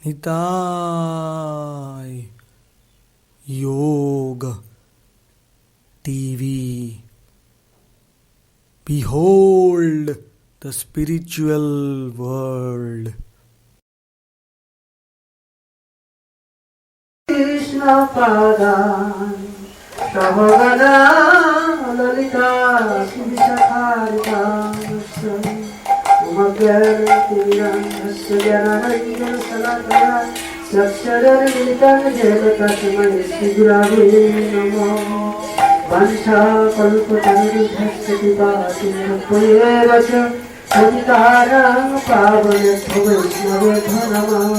Nitai Yoga TV. Behold the spiritual world. Krishna Padan Shavagana Lalita Sudhisakharita Umagyanatiran Asyananayidan Salataya Saksharan Militan Jayakatamani Sigurave Namo Vansha Kalpataru Bhaskatipati Puyevacha Sankarang Pavanetho Vaishnave Dhanama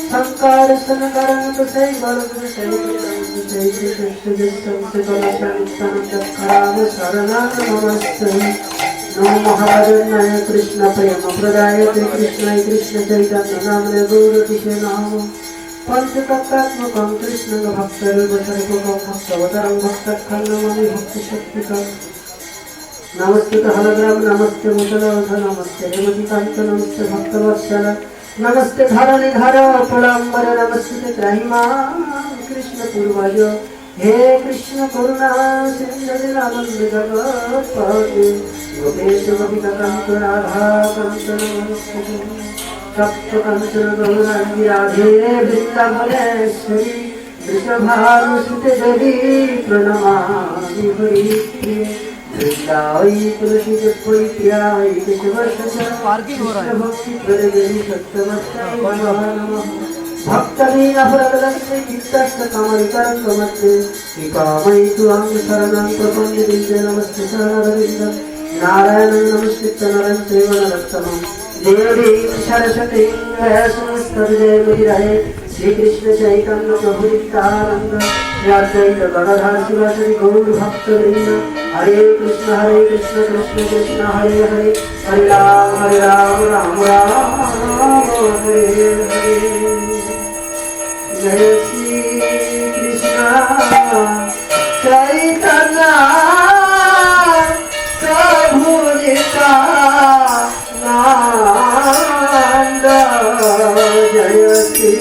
Sankar Sankaran Kusai Balakusai Kusai Krishna Jisam Sikalashan Sanakaram Saranam Namaste Namo Maharadhanaya Krishna Prema Pradayate Krishna Krishna Chaitanya Namane Guru Kishe Namo Panchatattvatmakam Krishna Bhaktarupa Saripakam Bhaktavataram Bhaktatkhanamani Bhakti Shaktikam Namaste Halagram Namaste Mutalavadha Namaste Hemati Kanta Namaste Bhaktavatsala Namaste Dharani Dhara Palambara Namaste Trahima Krishna Purvaja He Krishna Karuna Sindhadinamanda Jagat Pati Gopesha Gopika Kanta Radha Kanta Namaste Sapta Kanta Gaurani Radhe Vrindavaneshwari Vrishabharusute Devi Pranamami Hari Vrindavi Tulasi Japoi Priyai Keshavasya Krishna Bhakti Pradegari Satyamastai Namaha Bhaktamina Pradalakse Kittasta Kamalikaram Kamatte Kipamai Tuam Saranam Prapanyadinte Namaste Saranarinda Narayanam Namaskritta Naram Sevanarattamam Devi Saraswati Vyasanaskavide Mudiraye Shri Krishna Chaitanya Prabhu Nityananda Yadvaita Gadadhar Sivasari Gaur Bhakta Vrinda Hare Krishna Krishna Krishna Hare Hare Hare Ram Ram Hare Hare Jai Shri Krishna Chaitanya Prabhu Nityananda Jai Shri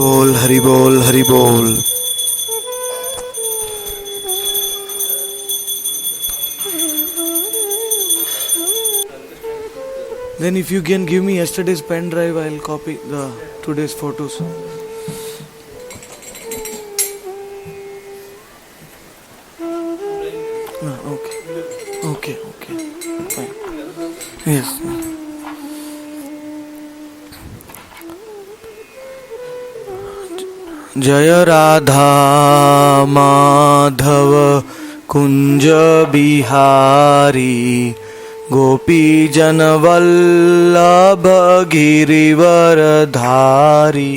बोल, हरि बोल, हरि बोल. Then if you can give me yesterday's pen drive, I'll copy the today's photos. Okay. Okay, okay. Fine. Yes. जय राधा माधव कुंज बिहारी गोपी जन वल्लभ गिरिवर धारी.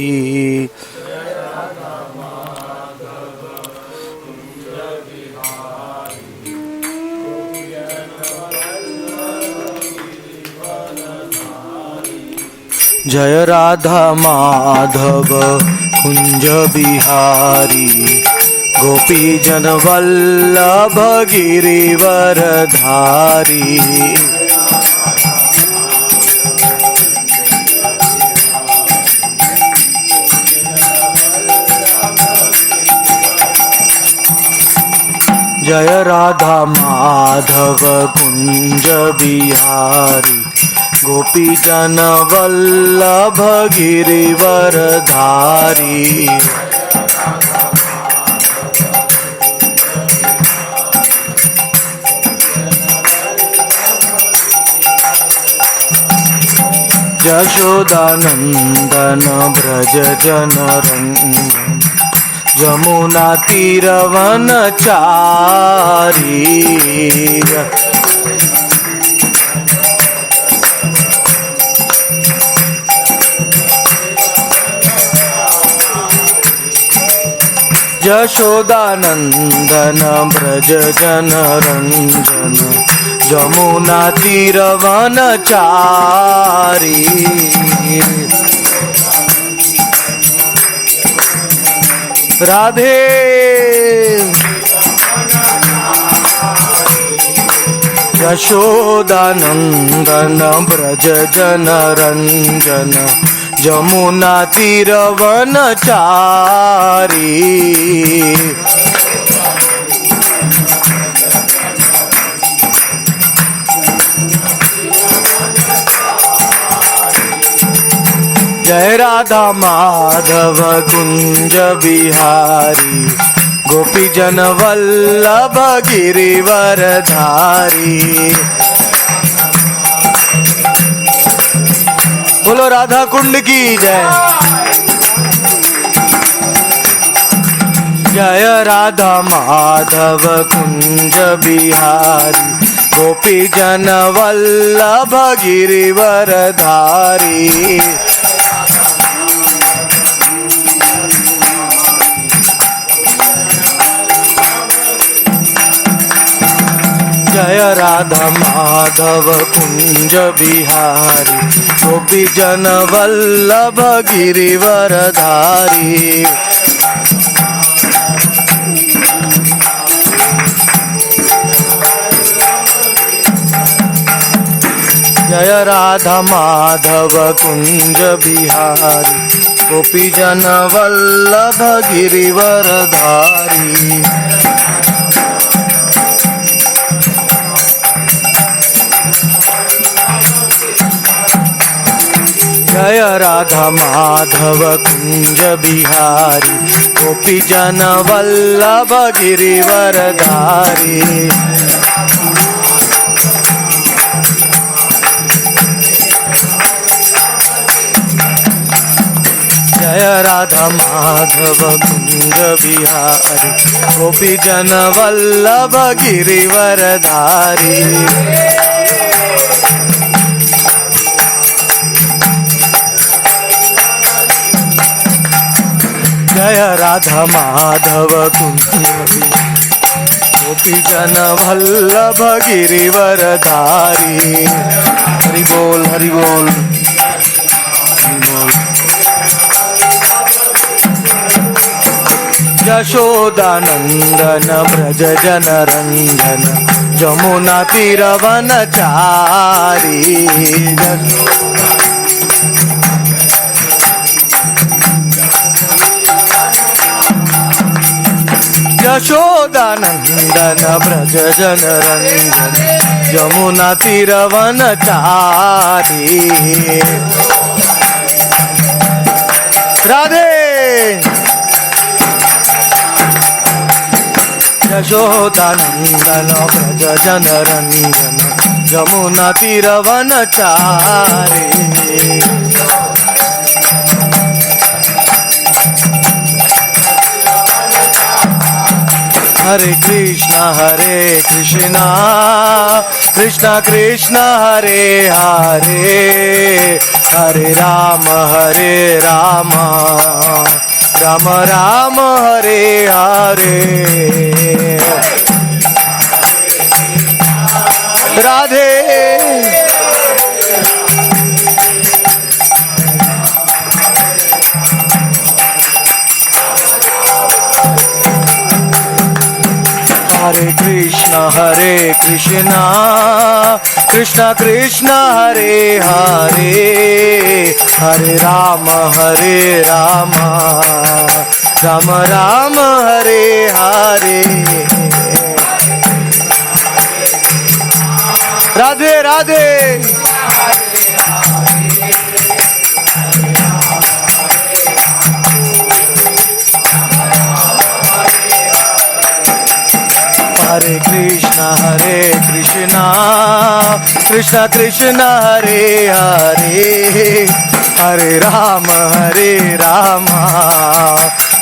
जय राधा माधव कुंज बिहारी गोपी जन वल्लभ गिरिवर धारी. जय राधा माधव कुंज बिहारी गोपी जन वल्लभ गिरिवर धारी. यशोदानंदन ब्रज जन रंग जमुना तीरवन चारी. यशोदानंदन ब्रज जन रंजन जमुना तीरवन चारी. राधे यशोदानंदन ब्रज जन रंजन जमुना तीरवन चारी. जय राधा माधव कुंज बिहारी गोपी जन वल्लभ गिरिवर धारी. बोलो राधा कुंड की जय. जय राधा माधव कुंज बिहारी गोपी जन वल्लभ गिरिवर धारी. जय राधा माधव कुंज बिहारी गोपी जन वल्लभ गिरिवर धारी. जय राधा माधव कुंज बिहारी गोपी जन वल्लभ गिरिवर धारी. जय राधा माधव कुंज बिहारी गोपी जन वल्लभ गिरिवर धारी. जय राधा माधव कुंज बिहारी गोपी जन वल्लभ गिरिवर धारी. जय राधा माधव कुंज गोपी जन वल्लभ गिरिवर धारी. हरि बोल, हरि बोल, हरि बोल. यशोदानंदन ब्रज जन रंजन जमुना तीरवन चारी. यशोदानंदन व्रज जनरंजन यमुना तीरवनचारी राधे यशोदानंदन व्रज जनरंजन यमुना तीरवनचारी हरे कृष्णा कृष्णा कृष्णा हरे हरे हरे राम राम राम हरे हरे राधे हरे कृष्णा कृष्णा कृष्णा हरे हरे हरे राम राम राम हरे हरे राधे राधे हरे कृष्णा कृष्णा कृष्णा हरे हरे हरे राम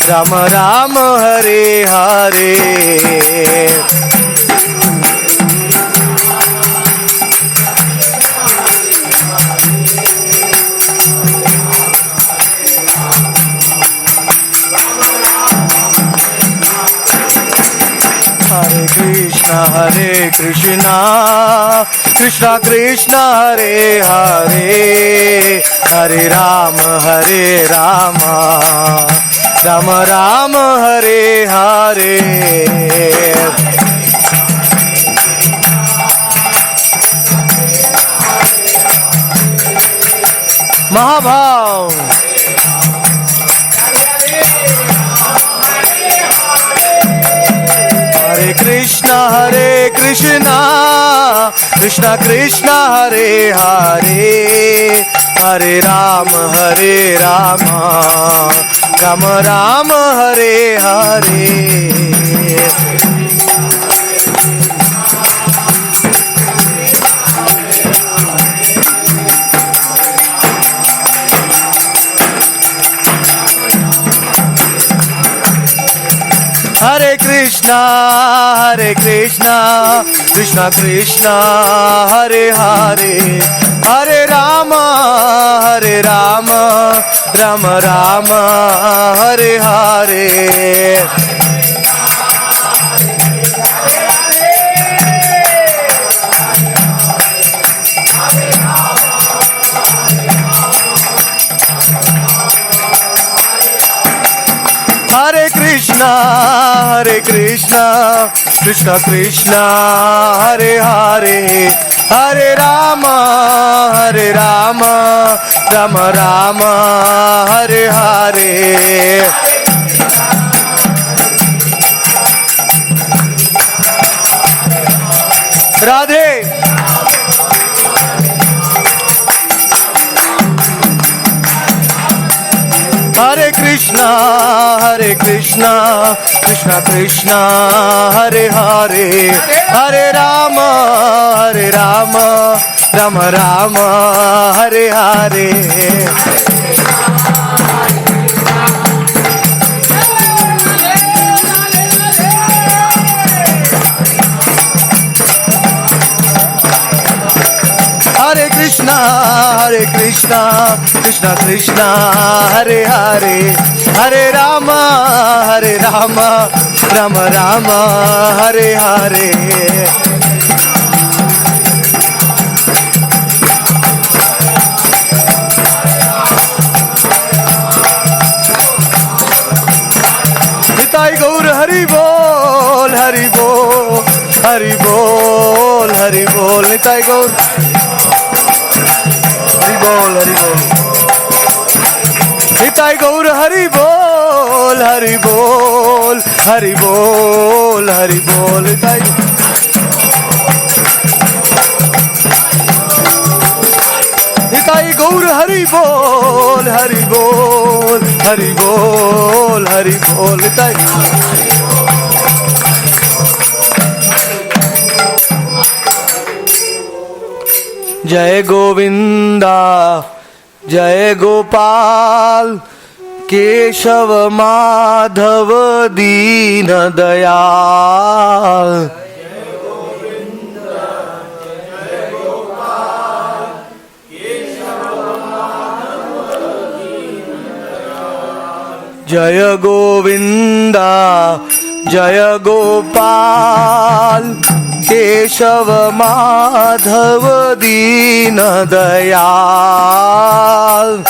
राम राम हरे हरे हरे कृष्णा कृष्णा कृष्णा हरे हरे हरे राम राम राम हरे हरे महाभाव कृष्णा कृष्णा कृष्णा हरे हरे हरे राम राम राम हरे हरे हरे कृष्णा कृष्णा कृष्णा हरे हरे हरे राम राम राम हरे हरे हरे कृष्णा कृष्णा कृष्णा हरे हरे हरे राम राम राम हरे हरे राधे हरे कृष्णा कृष्णा कृष्णा हरे हरे हरे राम राम राम हरे हरे हरे कृष्णा कृष्णा कृष्णा हरे हरे हरे राम राम राम हरे हरे निताई गौर हरि बोल हरि बोल हरि बोल हरि बोल निताई गौर हरि बोल निताई गौर हरि बोल बोल हरि बोल हरि बोल हरि बोल निताई गौर हरि बोल हरि बोल हरि बोल हरि बोल निताई जय गोविंदा जय गोपाल केशव माधव दीन दयाल जय गोविंदा जय गोपाल केशव माधव दीन दयाल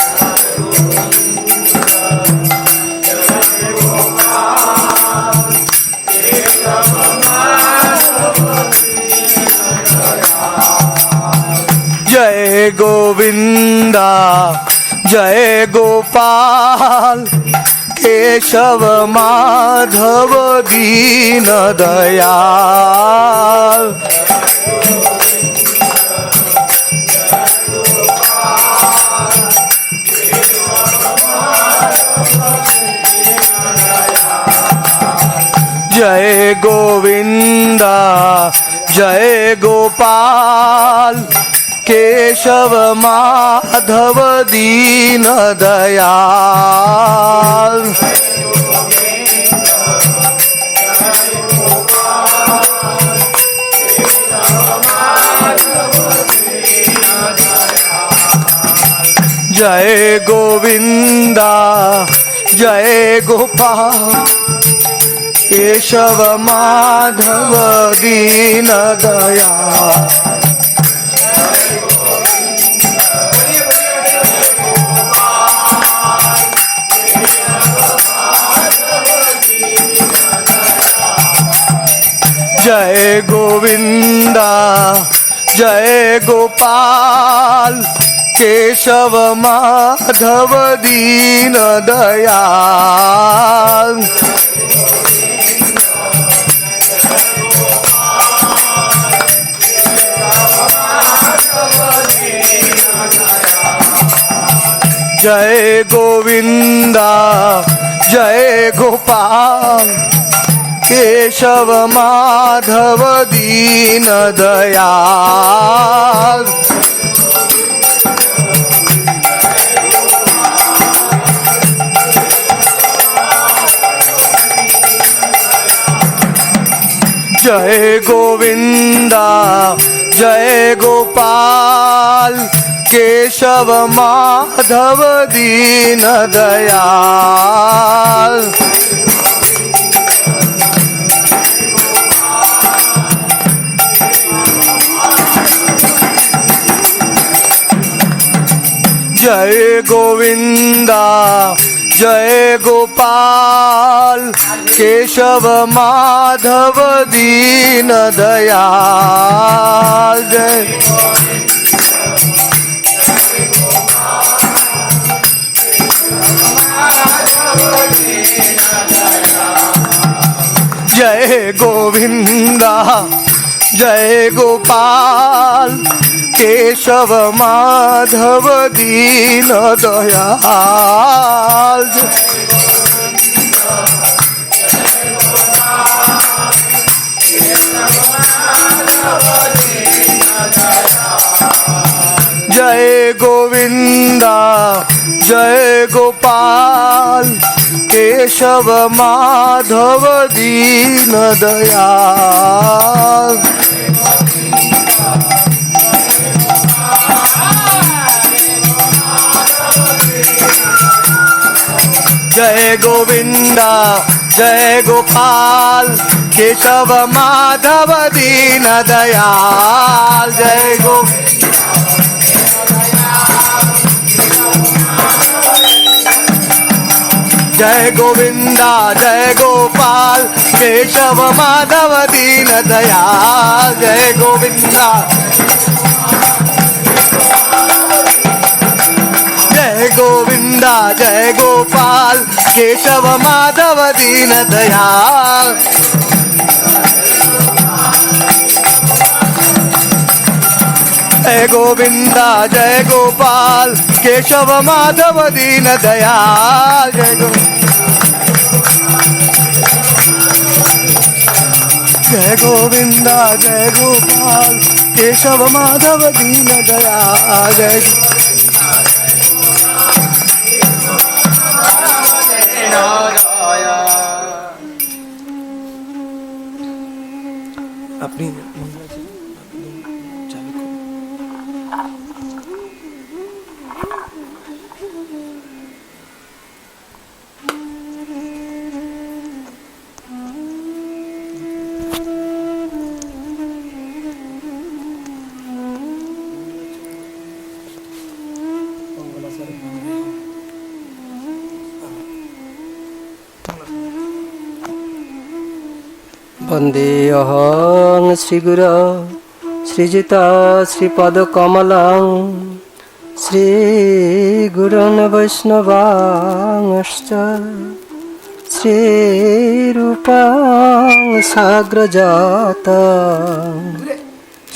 जय गोविंदा जय गोपाल केशव माधव दीन दयाल जय गोविंदा जय गोपाल केशव माधव दीन दयाल जय गोविंदा जय गोपाल केशव माधव दीन दयाल जय गोविंदा जय गोपाल केशव माधव दीन दयाल जय गोविंदा जय गोपाल केशव माधव दीन दयाल जय गोविंदा जय गोपाल केशव माधव दीन दयाल जय गोविंदा जय गोपाल केशव माधव दीन दयाल जय गोविंदा जय गोपाल केशव माधव दीन दयाल जय गोविंदा जय गोपाल केशव माधव दीन दयाल जय गोविंदा जय गोपाल केशव माधव दीन दयाल जय जय गोविंदा जय गोपाल केशव माधव दीन दयाल जय गोविंदा जय गोविंदा जय गोपाल केशव माधव दीन दयाल जय गोविंदा जय गोपाल केशव माधव दीन दयाल जय गोविंदा जय गोपाल केशव माधव दीन दयाल जय अपनी वन्देऽहं श्रीगुरो श्रीयुता श्रीपदकमलं श्रीगुरोन् वैष्णवांश्च श्रीरूपां साग्रजातं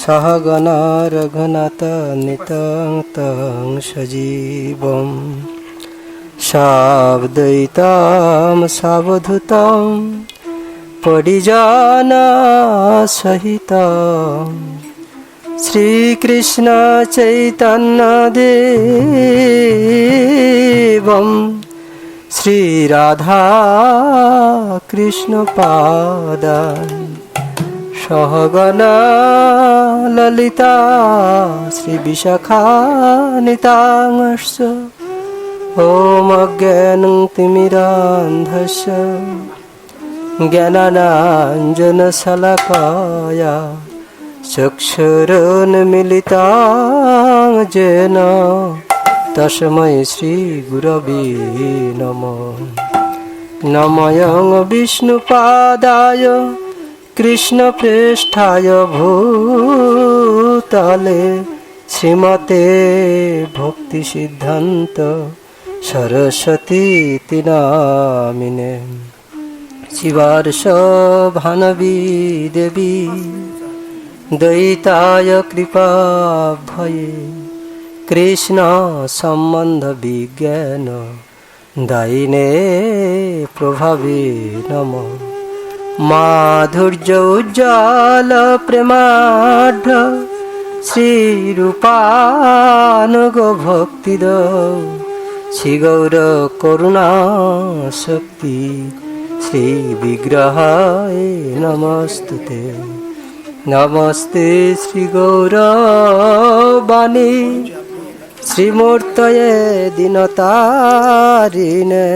सहगण रघुनाथान्वितं तं सजीवं सावधूतं सावधूतं परिजना सहित श्रीकृष्ण चैतन्य देवं श्रीराधा कृष्ण पादान् सहगण ललिता श्रीविशाखान्वितांश्च ॐ अज्ञानतिमिरान्धस्य ज्ञानाञ्जनशलाकया चक्षुरुन्मीलितं येन तस्मै श्रीगुरवे नमः। नमः विष्णुपादाय कृष्णप्रेष्ठाय भूतले श्रीमते भक्तिसिद्धान्त सरस्वतीति नामिने। शिवार्ष भानवी देवी द्वैताय कृपा भये कृष्ण संबंध विज्ञान दायिने प्रभावे नमः। माधुर्य उज्ज्वल प्रेमाढ्य श्रीरूपानुग भक्तिद श्री गौर करुणा शक्ति श्री विग्रहाय नमस्तुते। नमस्ते श्री गौरवाणी श्रीमूर्तये दीनतारिणे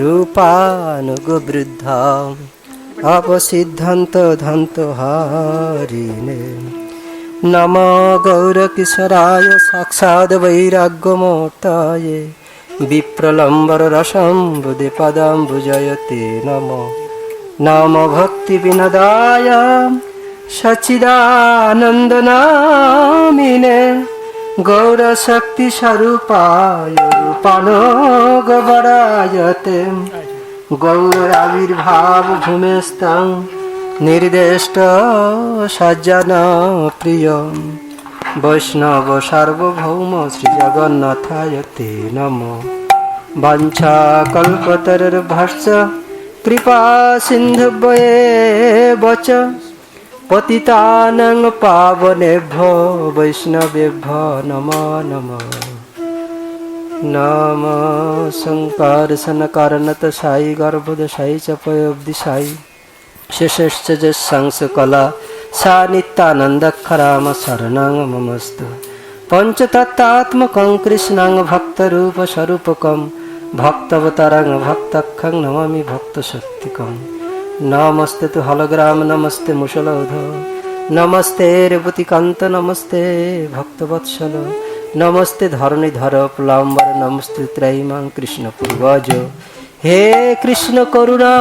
रूपानुगवृद्धां अपसिद्धान्त धन्तहारिणे। नमो गौरकिशोराय साक्षाद् वैराग्यमूर्तये विप्रलम्बर रसम्बुदे पदाम्बुजयते नमो। नमो भक्तिविनदाय सच्चिदानन्दनामिने गौरशक्तिस्वरूपाय रूपानुगवरायते। गौराविर्भावभूमेस्तं निर्देष्ट सज्जन प्रिय वैष्णव सार्वभौम श्रीजगन्नाथाय ते नमो। वाञ्छाकल्पतरुर्भश्च कृपा सिन्धुभ्येव च पतितानां पावनेभ्यो वैष्णवेभ्यो नमो नमः। नमः शंकर सनकारणत साई गर्भद साई चपयोब्धि साई शेषश्च जस्संस कला सा नित्यानन्दखराम शरणं ममस्तु। पंचतत्त्वात्मकं कृष्णं भक्तरूपस्वरूपकं भक्तवतारं भक्तखं नमामि भक्तशक्तिकं। नमस्ते तु हलग्राम नमस्ते मुसलौध नमस्ते रेवतीकान्त नमस्ते भक्तवत्सल नमस्ते धरणीधर प्लाम्बर नमस्ते त्रयीमां कृष्ण पूर्वज। हे कृष्ण करुणा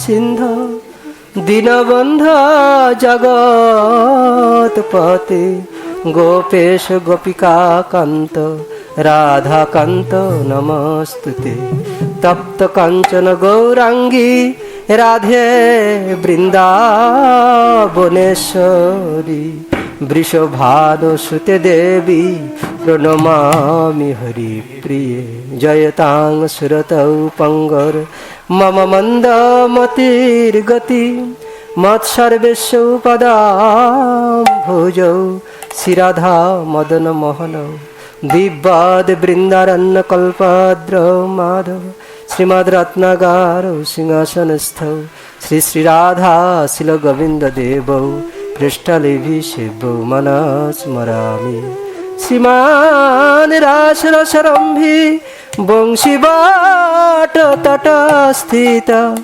सिंधु दीनबन्धु जगत्पते गोपेश गोपिका कान्त রাধাকান্ত নমস্তুতে। তপ্ত কাঞ্চন গৌরাঙ্গী রাধে বৃন্দাবনেশ্বরী, বৃষভানুসুতে দেবী প্রণমামি হরিপ্রিয়ে। জয়তাং সুরতৌ পঙ্গর মম মন্দমতির্গতি, মৎসর্বেষু পদাম্ভুজৌ শ্রীরাধা মদন মোহনৌ। দিব্যাদ বৃন্দারণ্য কল্পদ্রৌ মাধব শ্রীমদ রত্নাগারৌ সিংহাসনস্থৌ। শ্রী শ্রী রাধা শিল গোবিন্দ দেবৌ পৃষ্ঠলেভি সেবৌ মনস্মরামি। শ্রীমান রাস রসরম্ভি বংশীবাট তটস্থিত,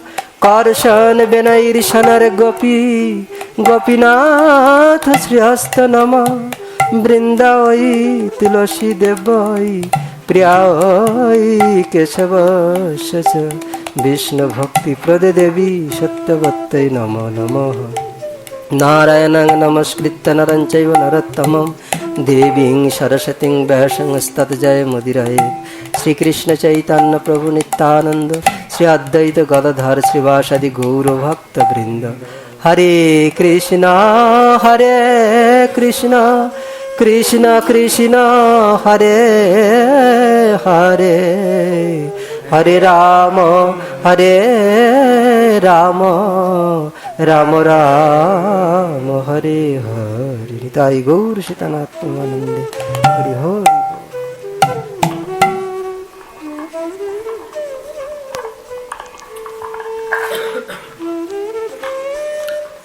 করশন বেনৈর্ষণর গোপী গোপীনাথ শ্রীহস্ত নম। বৃন্দাবৈ তুলসী দেবৈ প্রিয়ায় কেশবস্য চ, বিষ্ণু ভক্তি প্রদে দেবী সত্যবত্যৈ নমো নমঃ। নারায়ণং নমস্কৃত্য নরং চৈব নরোত্তমং, দেবীং সরস্বতীং ব্যাসং তৎ জয়মুদীরয়ে। শ্রীকৃষ্ণ চৈতন্য প্রভু নিত্যানন্দ, শ্রী অদ্বৈত গদাধর শ্রীবাসাদি গৌরভক্তবৃন্দ। হরে কৃষ্ণ কৃষ্ণ কৃষ্ণ হরে হরে, হরে রাম রাম রাম হরে হরে। তাই গৌর সীতানাথ হরি হরি।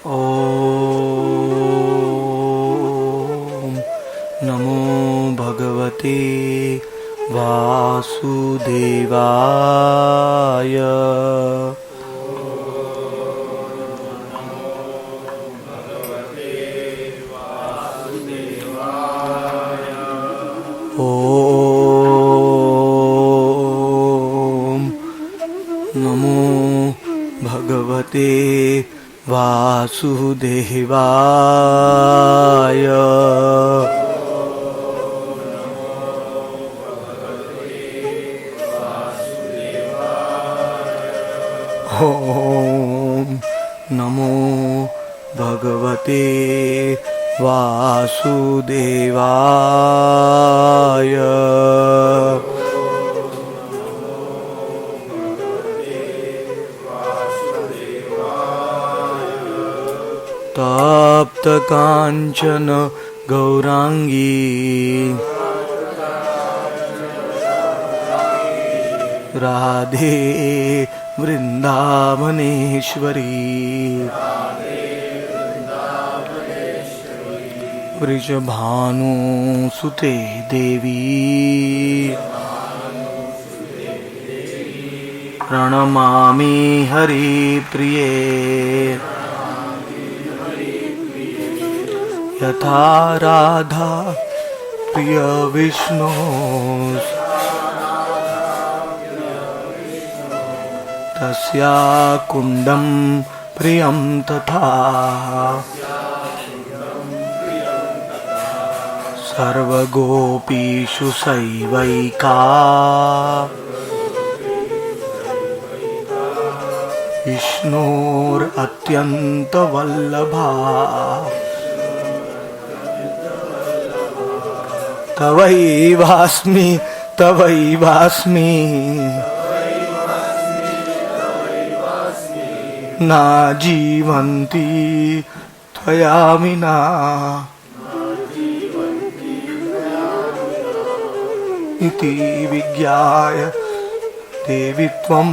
ওম নমো ভগবতে বাসুদেবায়। ওম নমো ভগবতে বাসুদেবায়। ওম নমো ভগবতে বাসুদেবায়। তপ্ত কাঞ্চন গৌরাঙ্গী রাধে বৃন্দাবনেশ্বরী, বৃষভানুসুতে দেবী প্রণমামি হরিপ্রিয়ে। यथा राधा प्रिय विष्णु, तस्या कुंडं प्रियं तथा। सर्वगोपीषु सैवैका, विष्णोरत्यन्तवल्लभा। तवैवास्मि तवैवास्मि, ना जीवन्ति त्वया विना। इति विज्ञाय देवि त्वं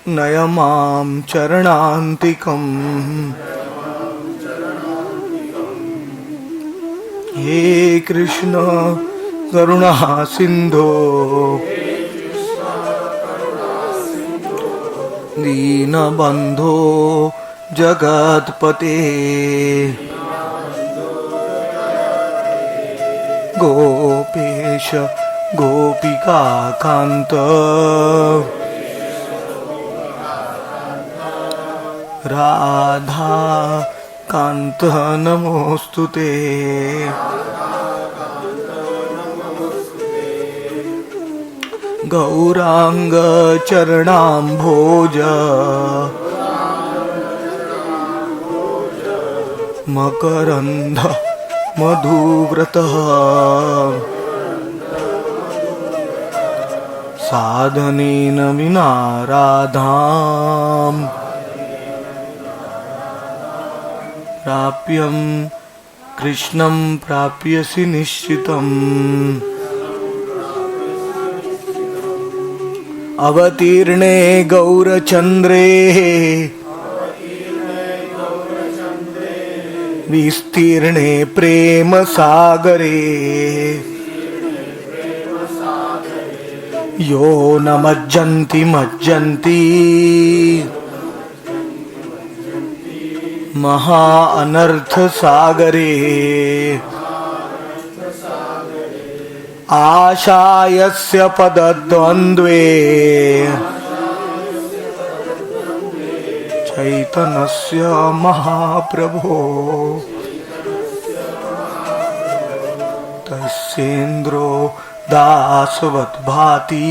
नय मां चरणान्तिकम्। हे कृष्ण करुणा सिंधो, दीनबंधो जगत्पते। गोपेश गोपिका कांत, राधा कान्तः नमोऽस्तुते गौरांग चरणाम्भोज मकरन्द मधुव्रतः साधनेन विना राधाम् प्राप्यं कृष्णं प्राप्यसि निश्चितम् अवतीर्णे गौरचन्द्रे विस्तीर्णे प्रेम सागरे यो न मज्जन्ति मज्जन्ति महा अनर्थ सागरे आशायस्य पदद्वन्द्वे चैतन्यस्य महाप्रभो तस्येन्द्रो दासवत् भाति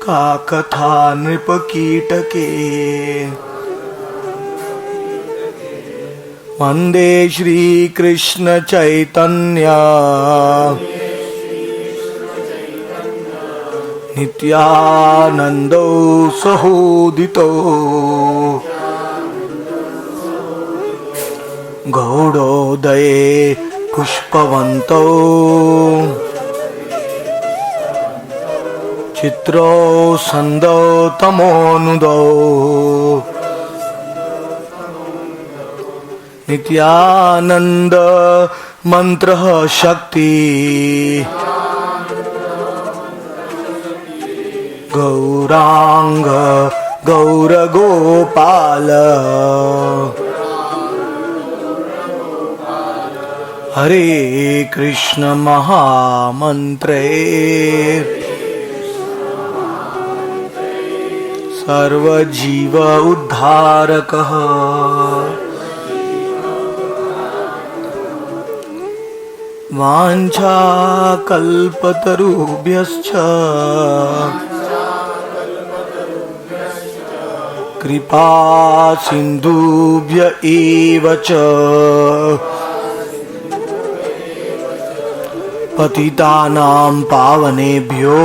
का कथा नृपकीटके वन्दे श्रीकृष्ण चैतन्य नित्यानन्दो सहोदितो गौडोदये पुष्पवन्तो चित्रो सन्दो तमोनुदो नित्यानन्द मन्त्रः शक्ति गौरांग गौरगोपाल हरे कृष्ण महामन्त्रे सर्वजीव उद्धारकः वाञ्छाकल्पतरुभ्यश्च कृपा सिन्धुभ्य एव च पतितानां पावनेभ्यो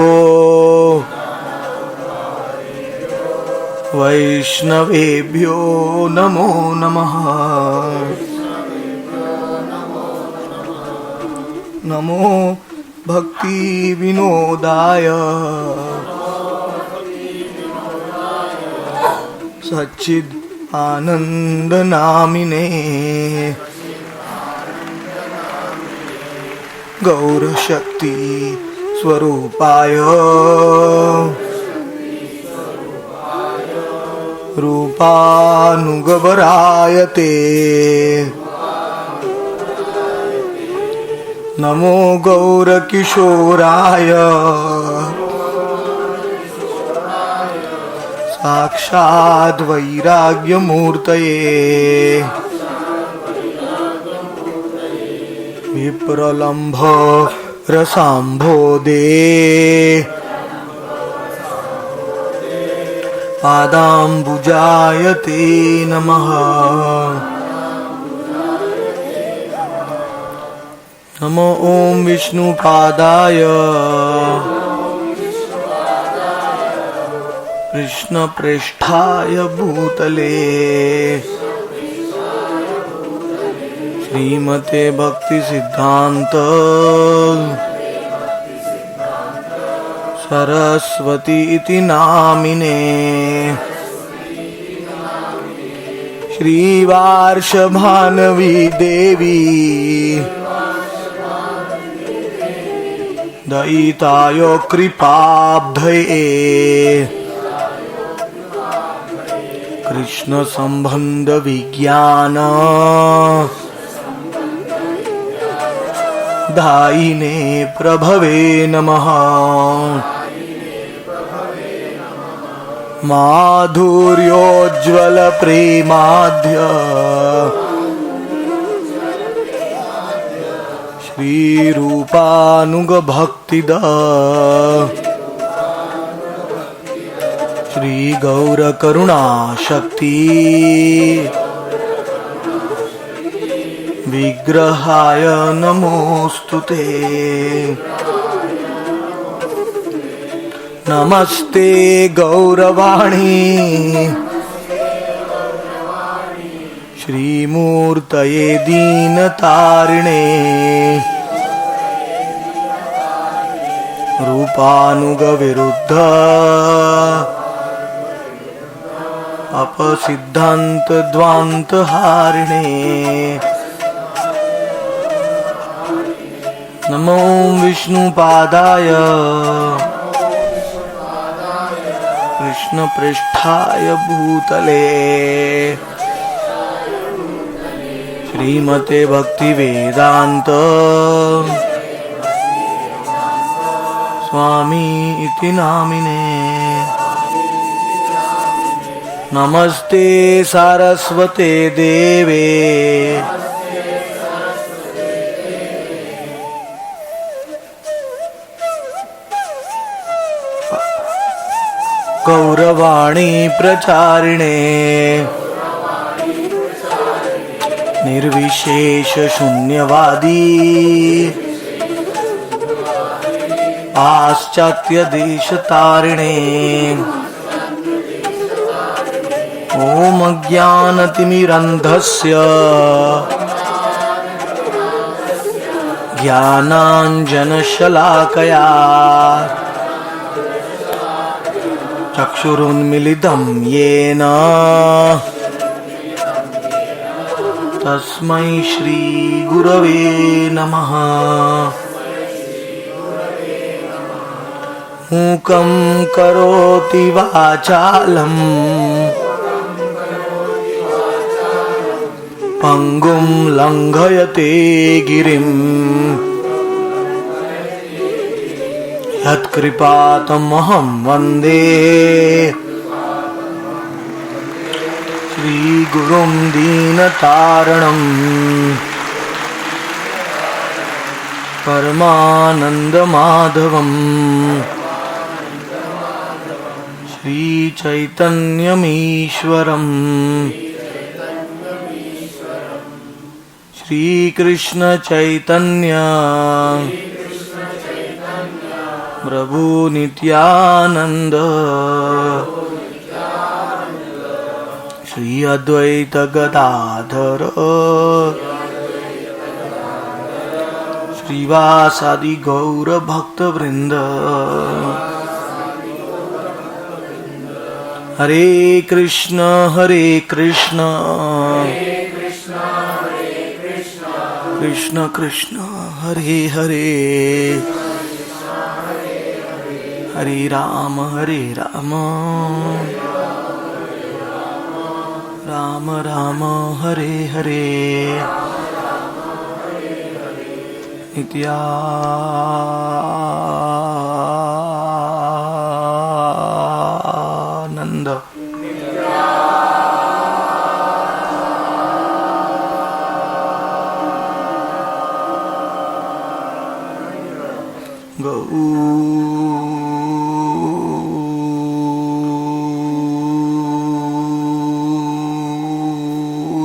वैष्णवेभ्यो नमो नमः। नमो भक्ति विनोदाय सच्चिद आनंद नामिने गौर शक्ति स्वरूपाय रूपानुगवराय ते नमो गौरकिशोराय साक्षात् वैराग्यमूर्तये विप्रलम्भ रसाम्भोदे पादाम्बुजाय ते नमः। नमो ओम विष्णुपादाय कृष्णप्रेष्ठाय भूतले श्रीमते भक्ति सिद्धांत सरस्वती इति नामिने श्रीवार्षभानवी देवी दयितायो कृपाब्धये कृष्ण संबंध विज्ञान दायिने प्रभवे नमः। माधुर्योज्ज्वल प्रेमाद्य श्रीरूपानुग भक्तिद श्री गौर करुणा शक्ति विग्रहाय नमोस्तुते। नमस्ते गौरवाणी श्रीमूर्तये दीनतारिणे रूपानुग विरुद्ध अपसिद्धांत द्वांत हारिणे। नमो विष्णुपादाय कृष्णपृष्ठाय भूतले श्रीमते भक्तिवेदांत स्वामी इति नामिने। नमस्ते सारस्वते देवे गौरवाणी प्रचारिणे निर्विशेष शून्यवादी पाश्चात्य देश तारिणे। ओम ज्ञानतिमिरन्धस्य ज्ञानाञ्जनशलाकया चक्षुरुन्मिलितं येन तस्मै श्रीगुरवे नमः। मूकं करोति वाचालं पंगुं लंघयते गिरिं यत्कृपातमहं वन्दे श्रीगुरुं दीनतारणं परमानन्दमाधवम् श्रीचैतन्यमीश्वरम् श्रीकृष्ण चैतन्य प्रभु नित्यानंद श्री अद्वैत गदाधर श्रीवासादि गौर भक्त वृंद। हरे Krishna Krishna Krishna Hare Hare Hare Ram Ram Ram Hare Hare Nityanand.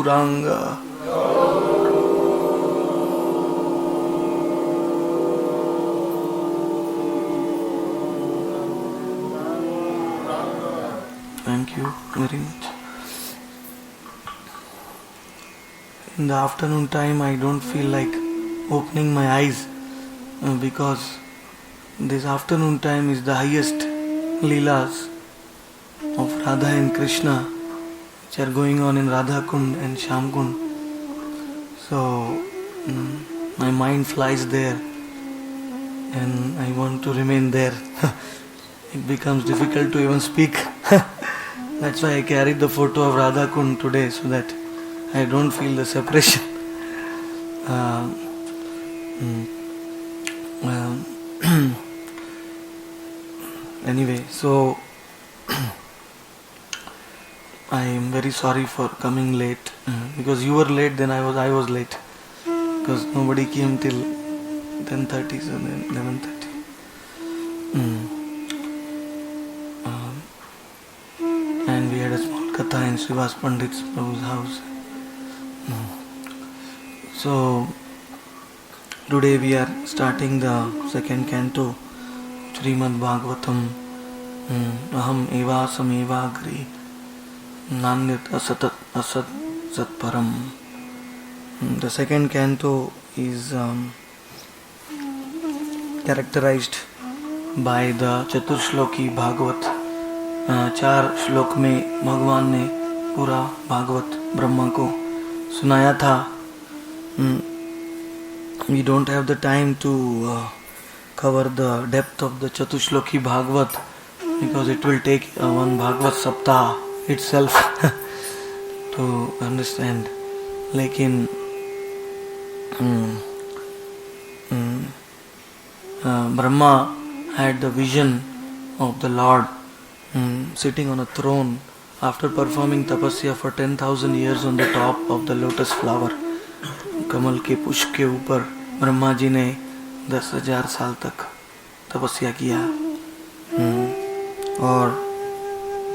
Gauranga. Thank you very much. In the afternoon time I don't feel like opening my eyes because this afternoon time is the highest Leelas of Radha and Krishna which are going on in Radha Kund and Shyam Kund. So my mind flies there and I want to remain there. It becomes difficult to even speak. That's why I carried the photo of Radha Kund today so that I don't feel the separation. Anyway, so I am very sorry for coming late because you were late, then I was late because nobody came till 10:30, so then 11:30. And we had a small katha in Srivas Pandit's Prabhu's house. So today we are starting the second canto, Shrimad Bhagavatam. Aham eva sameva gri nanyat asat satparam. The second canto is characterized by the Chaturshloki Bhagavat. 4 श्लोक में भगवान ने पूरा भागवत ब्रह्मा को सुनाया था. We don't have the time to cover the depth of the Chaturshloki Bhagavat because it will take one Bhagavat Saptah itself to understand. Lekin Brahma had the vision of the Lord sitting on a throne after performing tapasya for 10,000 years on the top of the lotus flower. कमल के पुष्प के ऊपर ब्रह्मा जी ने 10,000 साल तक तपस्या किया. और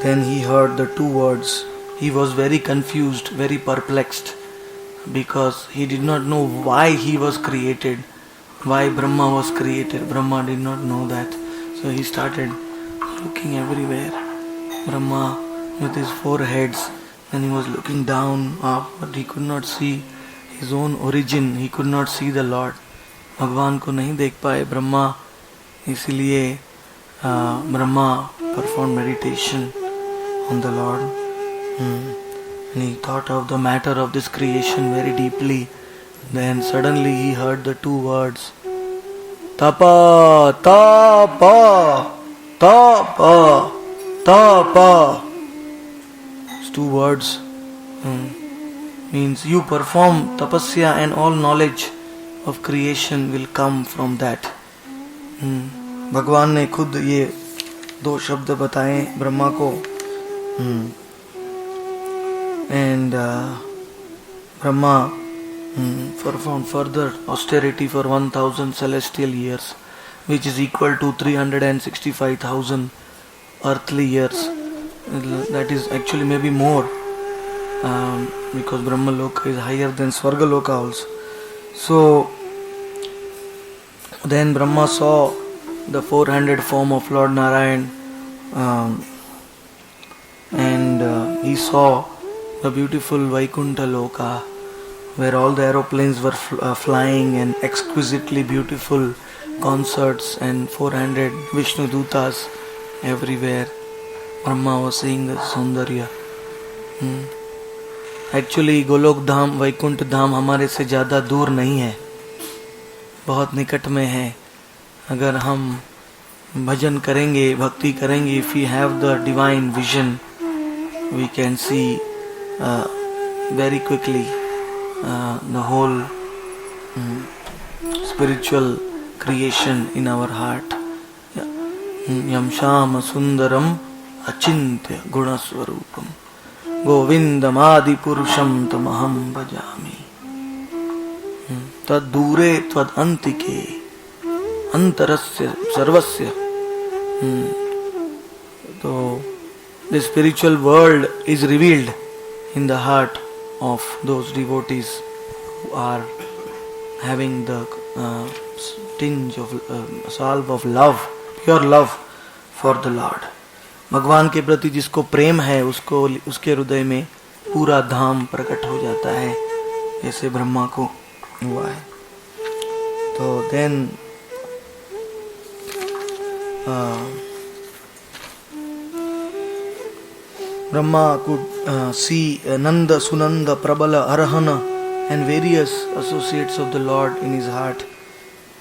then he heard the 2 words. He was very confused, very perplexed because he did not know why he was created, why Brahma was created. Brahma did not know that. So he started looking everywhere. Brahma with his 4 heads, and he was looking down up, but he could not see his own origin. He could not see the Lord. भगवान को नहीं देख पाए ब्रह्मा, इसलिए Brahma performed meditation on the Lord. And he thought of the matter of this creation very deeply. Then suddenly he heard the 2 words, Tapa, Tapa, Tapa, Tapa. These 2 words means you perform tapasya and all knowledge of creation will come from that. भगवान ने खुद ये 2 शब्द बताए ब्रह्मा को. And Brahma performed further austerity for 1,000 celestial years, which is equal to 365,000 earthly years. That is actually maybe more because Brahma Loka is higher than Swarga Loka also. So then Brahma saw the 400 form of Lord Narayan, and he saw the beautiful Vaikuntha Loka where all the aeroplanes were flying and exquisitely beautiful concerts and 400 Vishnu Dutas everywhere. Brahma was seeing the Saundarya. Actually Golok धाम वैकुंठ धाम हमारे से ज़्यादा दूर नहीं है, बहुत निकट में है. अगर हम भजन करेंगे, भक्ति करेंगे, if we have the divine vision, we can see very quickly the whole spiritual creation in our heart. Yam Shama Sundaram Achintya Gunaswarupam Govindam Adi Purusham Tamaham Bhajami Tad Dure Tvad Antike Antarasya Sarvasya. So the spiritual world is revealed in the heart of those devotees who are having the tinge of salve of love, pure love for the Lord. भगवान के प्रति जिसको प्रेम है उसको उसके हृदय में पूरा धाम प्रकट हो जाता है, जैसे ब्रह्मा को हुआ है. तो then Brahma could see Nanda, Sunanda, Prabala, Arahana and various associates of the Lord in his heart,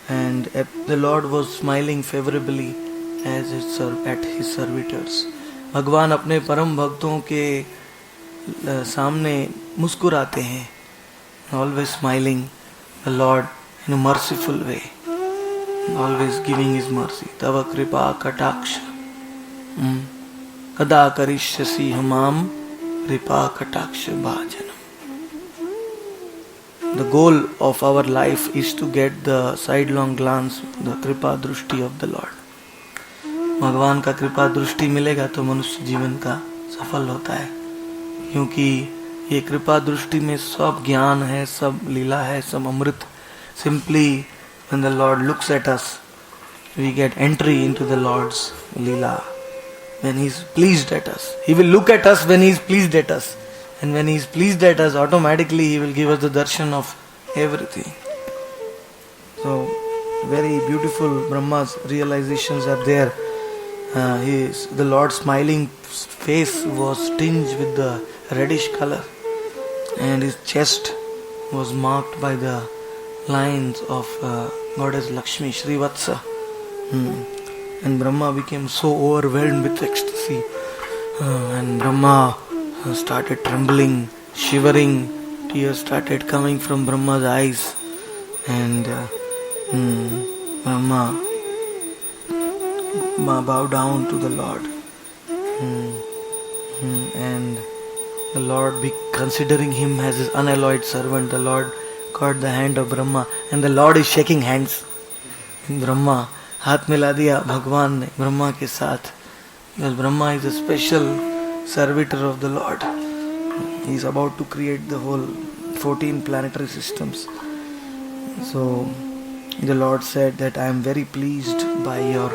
and the Lord was smiling favorably at his servitors. भगवान अपने परम भक्तों के सामने मुस्कुराते हैं, always smiling, the Lord in a merciful way, always giving his mercy. Tava kripa kataksha kada karishyasi hamam Kripa Kataksha Bhajanam. The goal of our life is to get the sidelong glance, the Kripa Drushti of the Lord. भगवान का कृपा दृष्टि मिलेगा तो मनुष्य जीवन का सफल होता है, क्योंकि ये कृपा दृष्टि में सब ज्ञान है, सब लीला है, सब अमृत. Simply when the Lord looks at us, we get entry into the Lord's Leela. When He is pleased at us, He will look at us when He is pleased at us. And when He is pleased at us, automatically He will give us the darshan of everything. So, very beautiful Brahma's realizations are there. The Lord's smiling face was tinged with the reddish color, and His chest was marked by the lines of Goddess Lakshmi, Srivatsa. And Brahma became so overwhelmed with ecstasy. And Brahma started trembling, shivering. Tears started coming from Brahma's eyes. And Brahma bowed down to the Lord. And the Lord, considering him as his unalloyed servant, the Lord caught the hand of Brahma. And the Lord is shaking hands. Brahma हाथ मिला दिया भगवान ने ब्रह्मा के साथ, because Brahma is a special servitor of the Lord. He is about to create the whole 14 planetary systems. So the Lord said that I am very pleased by your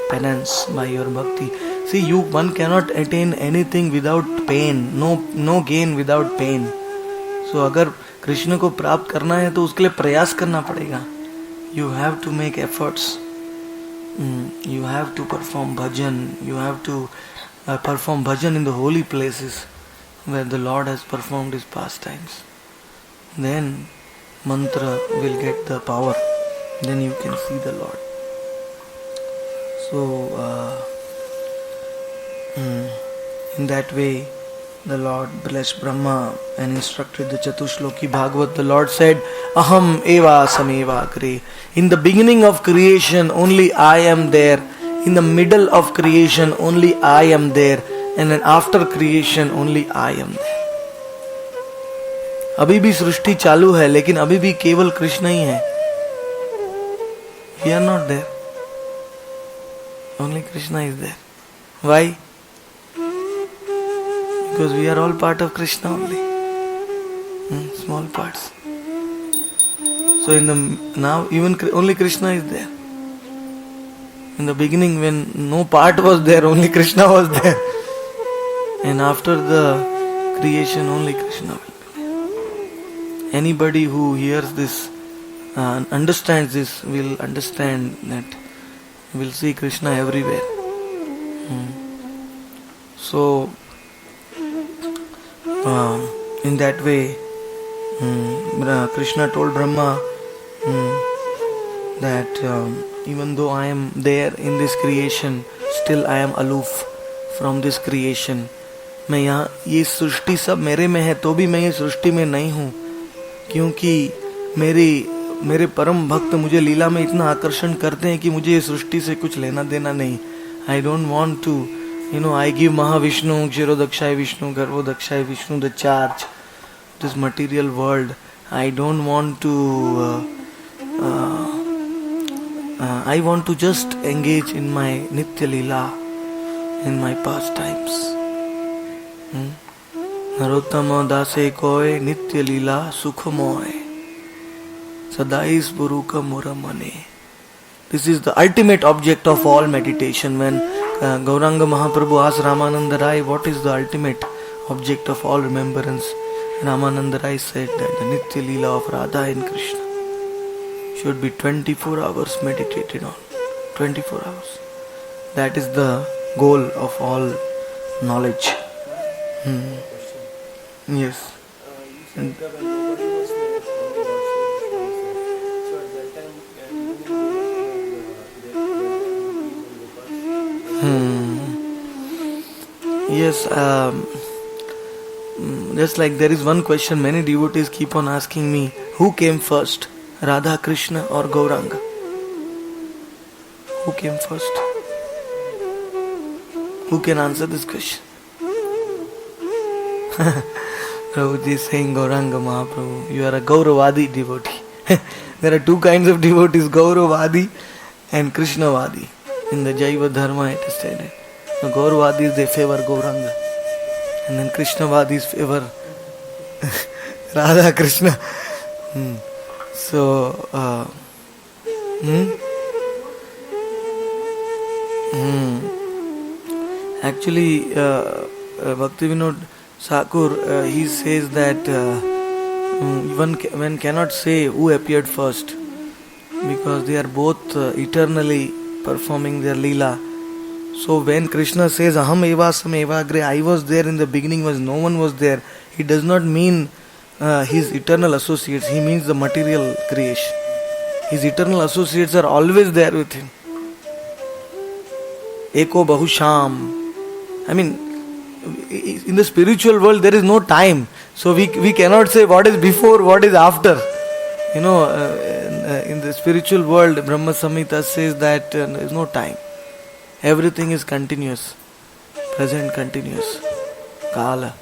penance, by your bhakti. See, one cannot attain anything without pain. No gain without pain. So अगर कृष्ण को प्राप्त करना है तो उसके लिए प्रयास करना पड़ेगा. You have to make efforts. You have to perform bhajan. You have to perform bhajan in the holy places where the Lord has performed His pastimes. Then mantra will get the power. Then you can see the Lord. So in that way, the Lord blessed Brahma and instructed the Chatushloki Bhagavat. The Lord said, Aham eva sameva kre. In the beginning of creation, only I am there. In the middle of creation, only I am there. And then after creation, only I am there. अभी भी सृष्टि चालू है, लेकिन अभी भी केवल कृष्ण ही है. We are not there. Only Krishna is there. Why? Because we are all part of Krishna only. Small parts. So now even only Krishna is there. In the beginning, when no part was there, only Krishna was there. And after the creation, only Krishna will be there. Anybody who hears this and understands this will understand that will see Krishna everywhere. So in that way, Krishna told Brahma that even though I am there in this creation, still I am aloof from this creation. मैं यहाँ ये सृष्टि सब मेरे में है तो भी मैं ये सृष्टि में नहीं हूँ, क्योंकि मेरे परम भक्त मुझे लीला में इतना आकर्षण करते हैं कि मुझे ये सृष्टि से कुछ लेना देना नहीं. I don't want to, I give Mahavishnu, Kshirodakshaya Vishnu, Garvodakshaya Vishnu the charge, this material world. I don't want to, I want to just engage in my Nitya Leela, in my pastimes. Narottama dase koy Nitya Leela sukhamoy sadais buruka muramane. This is the ultimate object of all meditation. When Gauranga Mahaprabhu asked Ramananda Rai, what is the ultimate object of all remembrance? Ramananda Rai said that the Nitya Leela of Radha and Krishna should be 24 hours meditated on. 24 hours. That is the goal of all knowledge. Yes. You said that when nobody was there, so at that time, Yes, just like there is one question many devotees keep on asking me, who came first, Radha, Krishna or Gauranga? Who came first? Who can answer this question? Prabhuji is saying Gauranga Mahaprabhu, you are a Gauravadi devotee. There are two kinds of devotees, Gauravadi and Krishnavadi. In the Jaiva Dharma it is stated. The Gauravadis, they favor Gauranga. And then Krishnavadis favor Radha Krishna. So, actually, Bhaktivinoda Thakur, he says that one cannot say who appeared first, because they are both eternally performing their Leela. So when Krishna says Aham evasam evagre, I was there in the beginning, was no one was there, he does not mean his eternal associates, he means the material creation. His eternal associates are always there with him. Eko bahusham. I mean, in the spiritual world there is no time, so we cannot say what is before, what is after. In the spiritual world, Brahma Samhita says that there is no time. Everything is continuous, present continuous. Kala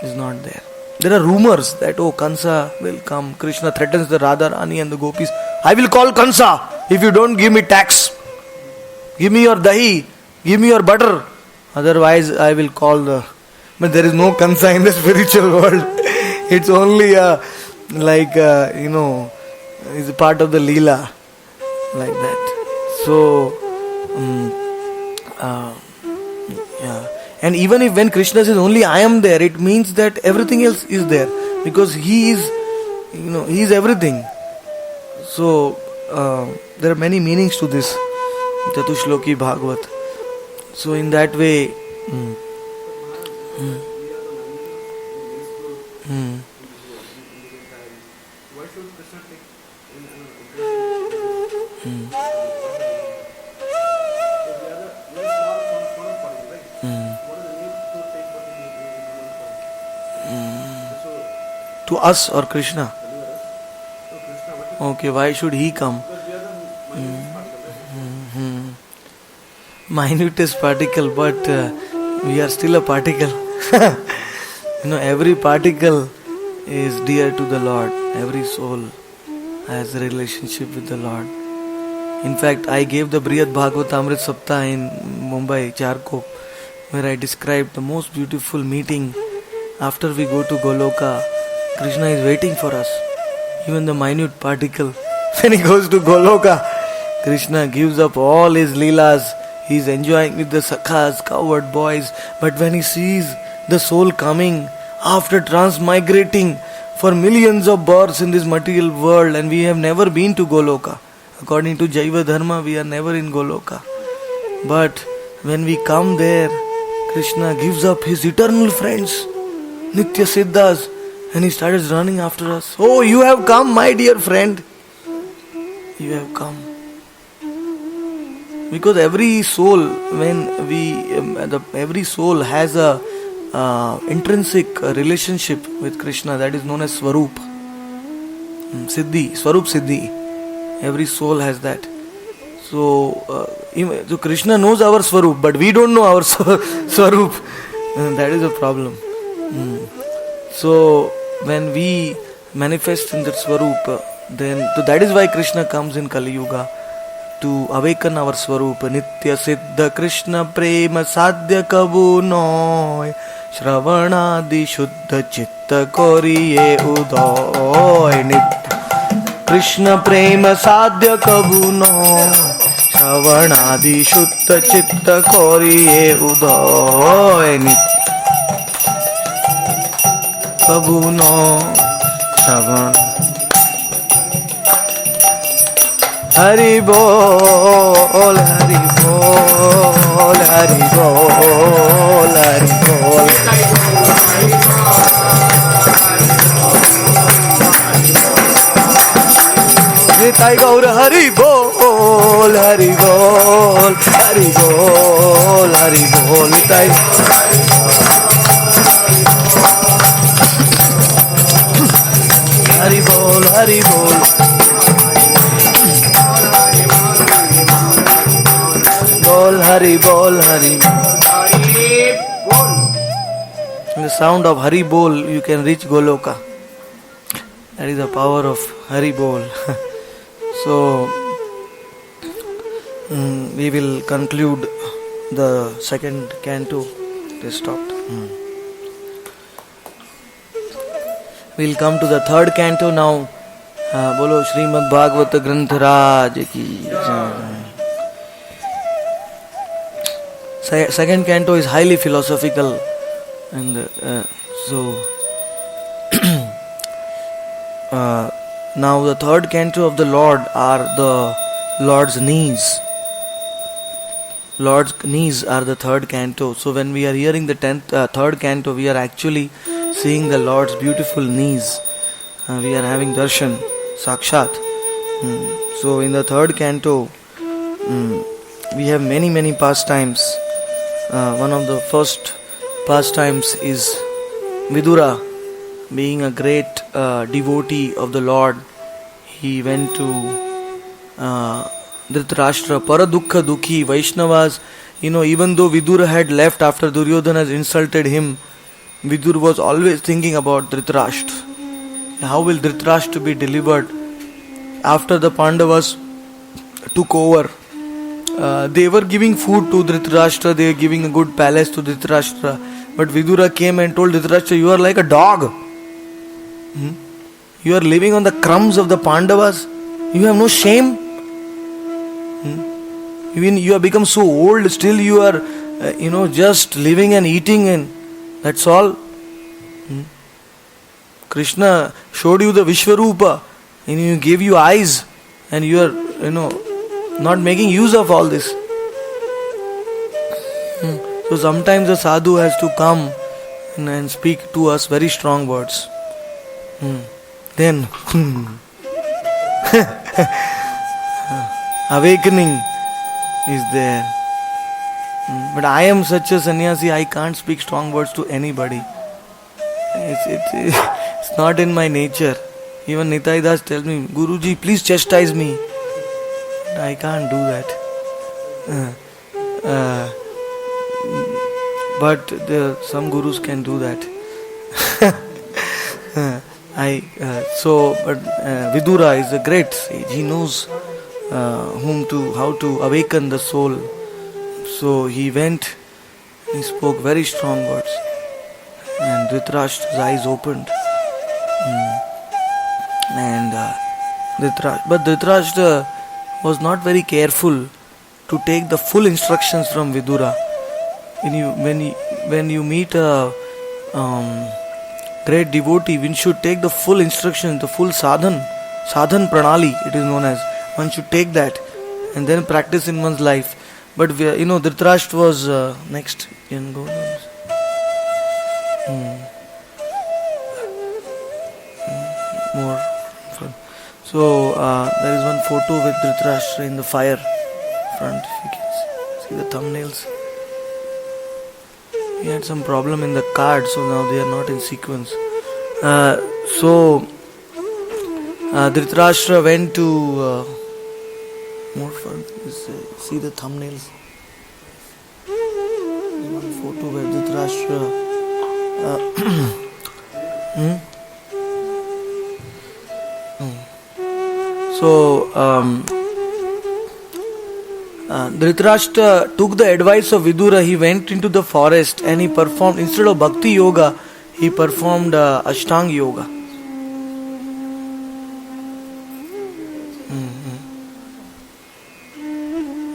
is not there. There are rumors that Kansa will come. Krishna threatens the Radharani and the gopis. I will call Kansa if you don't give me tax. Give me your dahi, give me your butter. Otherwise I will call the... But there is no Kansa in the spiritual world. It's only it's a part of the Leela. Like that. So, and even if when Krishna says only I am there, it means that everything else is there, because he is, he is everything. So there are many meanings to this Chatushloki Bhagavat. So in that way, to us or Krishna? Okay, why should he come? Minutest particle, but we are still a particle. Every particle is dear to the Lord. Every soul has a relationship with the Lord. In fact, I gave the Brihad Bhagavatamrit Saptah in Mumbai, Charkop, where I described the most beautiful meeting. After we go to Goloka, Krishna is waiting for us. Even the minute particle. When he goes to Goloka, Krishna gives up all his leelas. He is enjoying with the sakhas, cowherd boys. But when he sees the soul coming after transmigrating for millions of births in this material world, and we have never been to Goloka. According to Jaiva Dharma, we are never in Goloka. But when we come there, Krishna gives up his eternal friends, Nitya Siddhas, and he started running after us. Oh, you have come, my dear friend. You have come. Because every soul, every soul has a intrinsic relationship with Krishna, that is known as Swarup. Swarup Siddhi. Every soul has that. So Krishna knows our Swarup, but we don't know our Swarup. That is a problem. So when we manifest in that Swarup, then that is why Krishna comes in Kali Yuga, to awaken our Swarup. Nitya Siddha Krishna Prema Sadhya Kabu Noy Shravanadi Shuddha Chitta Koriye Udoy. Nitya Krishna Prema Sadhya Kabu Noy Shravanadi Shuddha Chitta Koriye Udoy. Nitya Kabu Noy Shravanadi Hari Bol, Hari Bol, Hari Bol, Hari Bol. Nitai Gaur Hari Bol, Hari Bol, Hari Bol, Hari Bol. Nitai Hari Bol, Hari Bol. Bol Hari Bol Hari. In the sound of Hari Bol, you can reach Goloka. That is the power of Hari Bol. So, we will conclude the second canto. It is stopped. We'll come to the third canto now. Bolo Shrimad Bhagavata Granth Raj ki jai. Second canto is highly philosophical, and now the third canto of the Lord are the Lord's knees. Lord's knees are the third canto. So when we are hearing the third canto, we are actually seeing the Lord's beautiful knees. We are having darshan, sakshat. So in the third canto, we have many pastimes. One of the first pastimes is Vidhura, being a great devotee of the Lord. He went to Dhritarashtra, Paradukha Dukhi, Vaishnavas. Even though Vidhura had left after Duryodhana has insulted him, Vidhura was always thinking about Dhritarashtra. How will Dhritarashtra be delivered? After the Pandavas took over, they were giving food to Dhritarashtra, they were giving a good palace to Dhritarashtra. But Vidhura came and told Dhritarashtra, you are like a dog. You are living on the crumbs of the Pandavas. You have no shame. Even you have become so old, still you are, just living and eating, and that's all. Krishna showed you the Vishwarupa, and he gave you eyes, and you are, not making use of all this. So sometimes the sadhu has to come and speak to us very strong words. Then awakening is there. But I am such a sannyasi, I can't speak strong words to anybody. It's not in my nature. Even Nitai Das tells me, Guruji, please chastise me. I can't do that. But some gurus can do that. But Vidhura is a great sage. He knows how to awaken the soul. So he went, he spoke very strong words, and Dhritarashtra's eyes opened. But Dhritarashtra was not very careful to take the full instructions from Vidhura. When you meet a great devotee, one should take the full instructions, the full sadhan pranali, it is known as. One should take that and then practice in one's life. But Dhritarashtra was next. You can go. More fun. So there is one photo with Dhritarashtra in the fire front. If you can see the thumbnails. He had some problem in the card, so now they are not in sequence. Dhritarashtra went to more fun. See the thumbnails. One photo where Dhritarashtra. Dhritarashtra took the advice of Vidhura. He went into the forest and he performed, instead of Bhakti Yoga, he performed Ashtanga Yoga.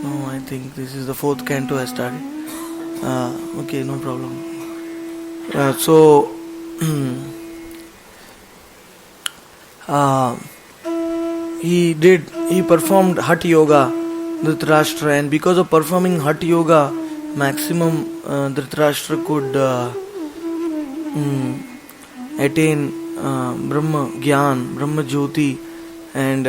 No, I think this is the fourth canto I started. Okay, no problem. He performed Hatha Yoga, Dhritarashtra, and because of performing Hatha Yoga, maximum Dhritarashtra could attain Brahma Gyan, Brahma Jyoti, and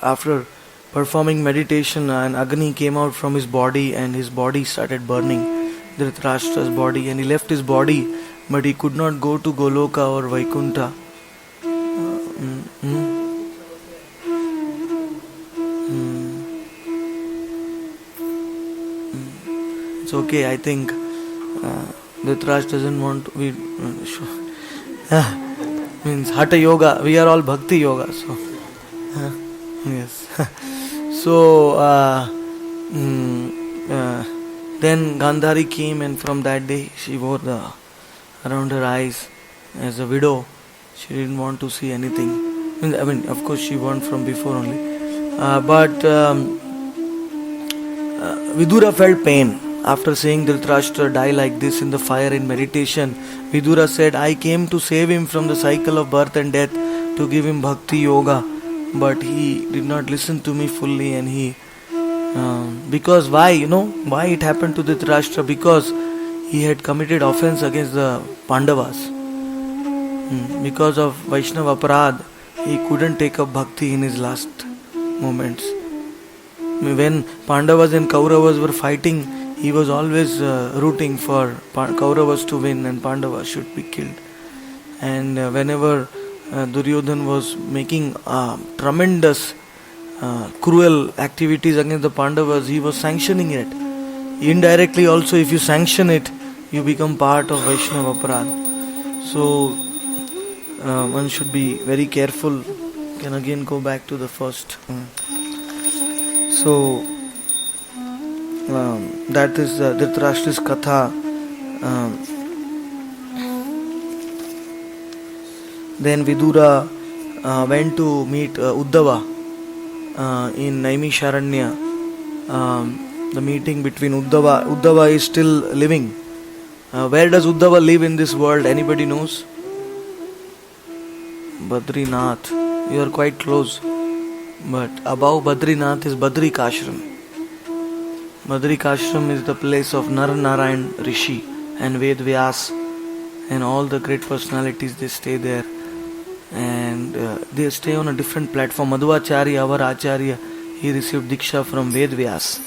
after performing meditation, an Agni came out from his body and his body started burning, Dhritarashtra's body, and he left his body, but he could not go to Goloka or Vaikuntha. It's okay, I think Dhritarashtra doesn't want to. Means Hatha Yoga. We are all Bhakti Yoga. So, yes. So, then Gandhari came, and from that day she wore around her eyes as a widow. She didn't want to see anything. I mean, of course, she wanted from before only. But Vidhura felt pain after seeing Dhritarashtra die like this in the fire in meditation. Vidhura said, I came to save him from the cycle of birth and death, to give him bhakti yoga, but he did not listen to me fully, and he because why it happened to Dhritarashtra? Because he had committed offense against the Pandavas. Because of Vaishnava Aparad, he couldn't take up bhakti in his last moments. When Pandavas and Kauravas were fighting, he was always rooting for Kauravas to win and Pandavas should be killed. And whenever Duryodhan was making tremendous cruel activities against the Pandavas, he was sanctioning it. Indirectly also, if you sanction it, you become part of Vaishnava Aparad. So one should be very careful. Can again go back to the first. So that is Dhritarashtra's Katha. Then Vidhura went to meet Uddhava in Naimisharanya. The meeting between Uddhava is still living. Where does Uddhava live in this world? Anybody knows? Badrinath. You are quite close. But above Badrinath is Badrikashram. Badrikashram is the place of Nar Narayan Rishi and Ved Vyas and all the great personalities. They stay there, and they stay on a different platform. Madhvacharya, our Acharya, he received Diksha from Ved Vyas.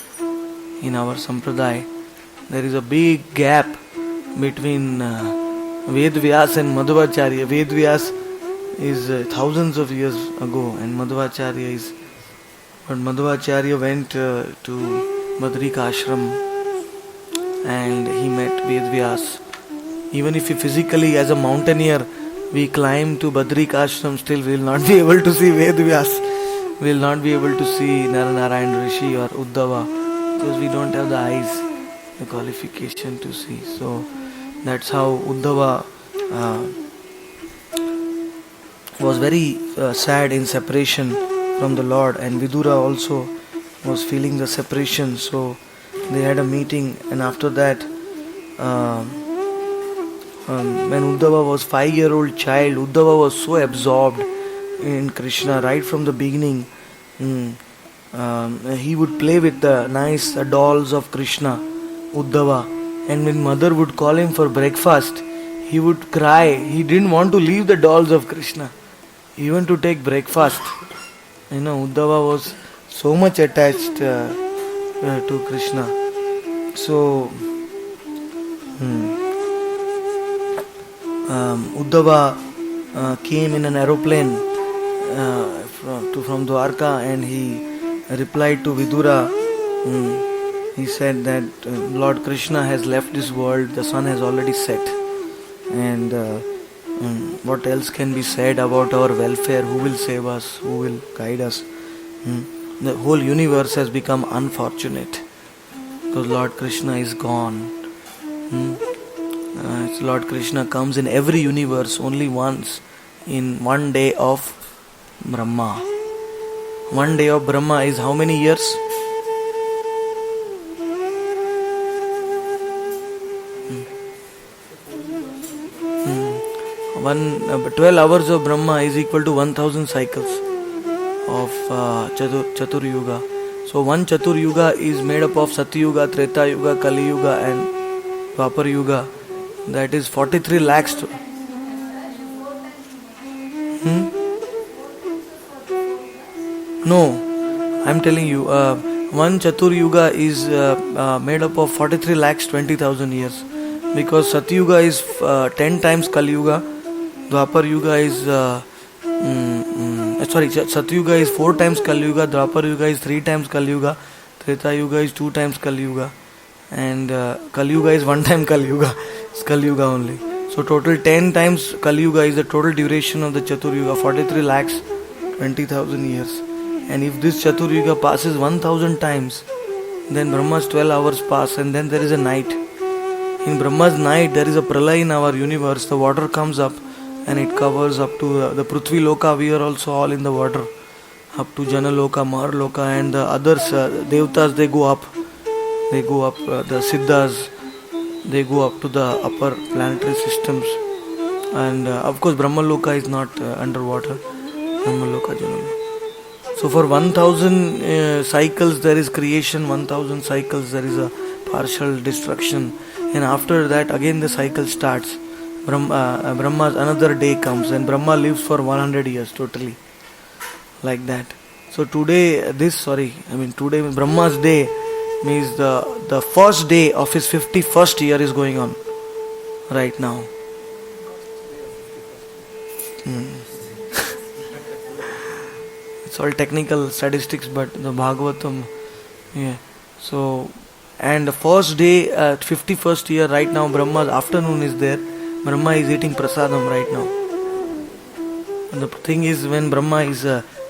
In our Sampradaya, there is a big gap between Ved Vyas and Madhvacharya. Ved Vyas is thousands of years ago, and Madhvacharya is. But Madhvacharya went to Badrikashram and he met Ved Vyas. Even if physically as a mountaineer we climb to Badrikashram, still we will not be able to see Ved Vyas. We will not be able to see Narayan Rishi or Uddhava, because we don't have the eyes, the qualification to see. So that's how Uddhava was very sad in separation from the Lord, and Vidhura also was feeling the separation. So they had a meeting, and after that when Uddhava was 5-year-old child, Uddhava was so absorbed in Krishna right from the beginning. He would play with the nice dolls of Krishna, Uddhava, and when mother would call him for breakfast, he would cry. He didn't want to leave the dolls of Krishna, even to take breakfast. Uddhava was so much attached to Krishna. So Uddhava came in an aeroplane from Dwarka, and he replied to Vidhura. He said that Lord Krishna has left this world, the sun has already set, and what else can be said about our welfare? Who will save us? Who will guide us? The whole universe has become unfortunate because Lord Krishna is gone. Lord Krishna comes in every universe only once, in one day of Brahma. One day of Brahma is how many years? One 12 hours of Brahma is equal to 1000 cycles of Chatur Yuga. So one Chatur Yuga is made up of Satya Yuga, Treta Yuga, Kali Yuga and Dwapar Yuga. That is 43 lakhs. No, I am telling you, one Chatur Yuga is made up of 43 lakhs 20,000 years, because Satya Yuga is 10 times Kali Yuga, Dwapar Yuga is Satya Yuga is 4 times Kali Yuga, Dwapar Yuga is 3 times Kali Yuga, Treta Yuga is 2 times Kali Yuga, and Kali Yuga is 1 time Kali Yuga. It's Kali Yuga only. So total 10 times Kali Yuga is the total duration of the Chatur Yuga, 43 lakhs 20,000 years. And if this Chatur Yuga passes 1000 times, then Brahma's 12 hours pass and then there is a night. In Brahma's night there is a pralaya in our universe. The water comes up and it covers up to the Prithvi Loka. We are also all in the water. Up to Jana Loka, Mahar Loka, and the others, Devtas, they go up. They go up, the Siddhas, they go up to the upper planetary systems. And of course Brahma Loka is not underwater. Brahma Loka generally. So for 1000 cycles there is creation, 1000 cycles there is a partial destruction, and after that again the cycle starts. Brahma's another day comes and Brahma lives for 100 years totally, like that. So today Brahma's day means the first day of his 51st year is going on right now. It's all technical statistics, but the Bhagavatam, yeah. So, and the first day, 51st year right now, Brahma's afternoon is there. Brahma is eating prasadam right now. And the thing is, when Brahma is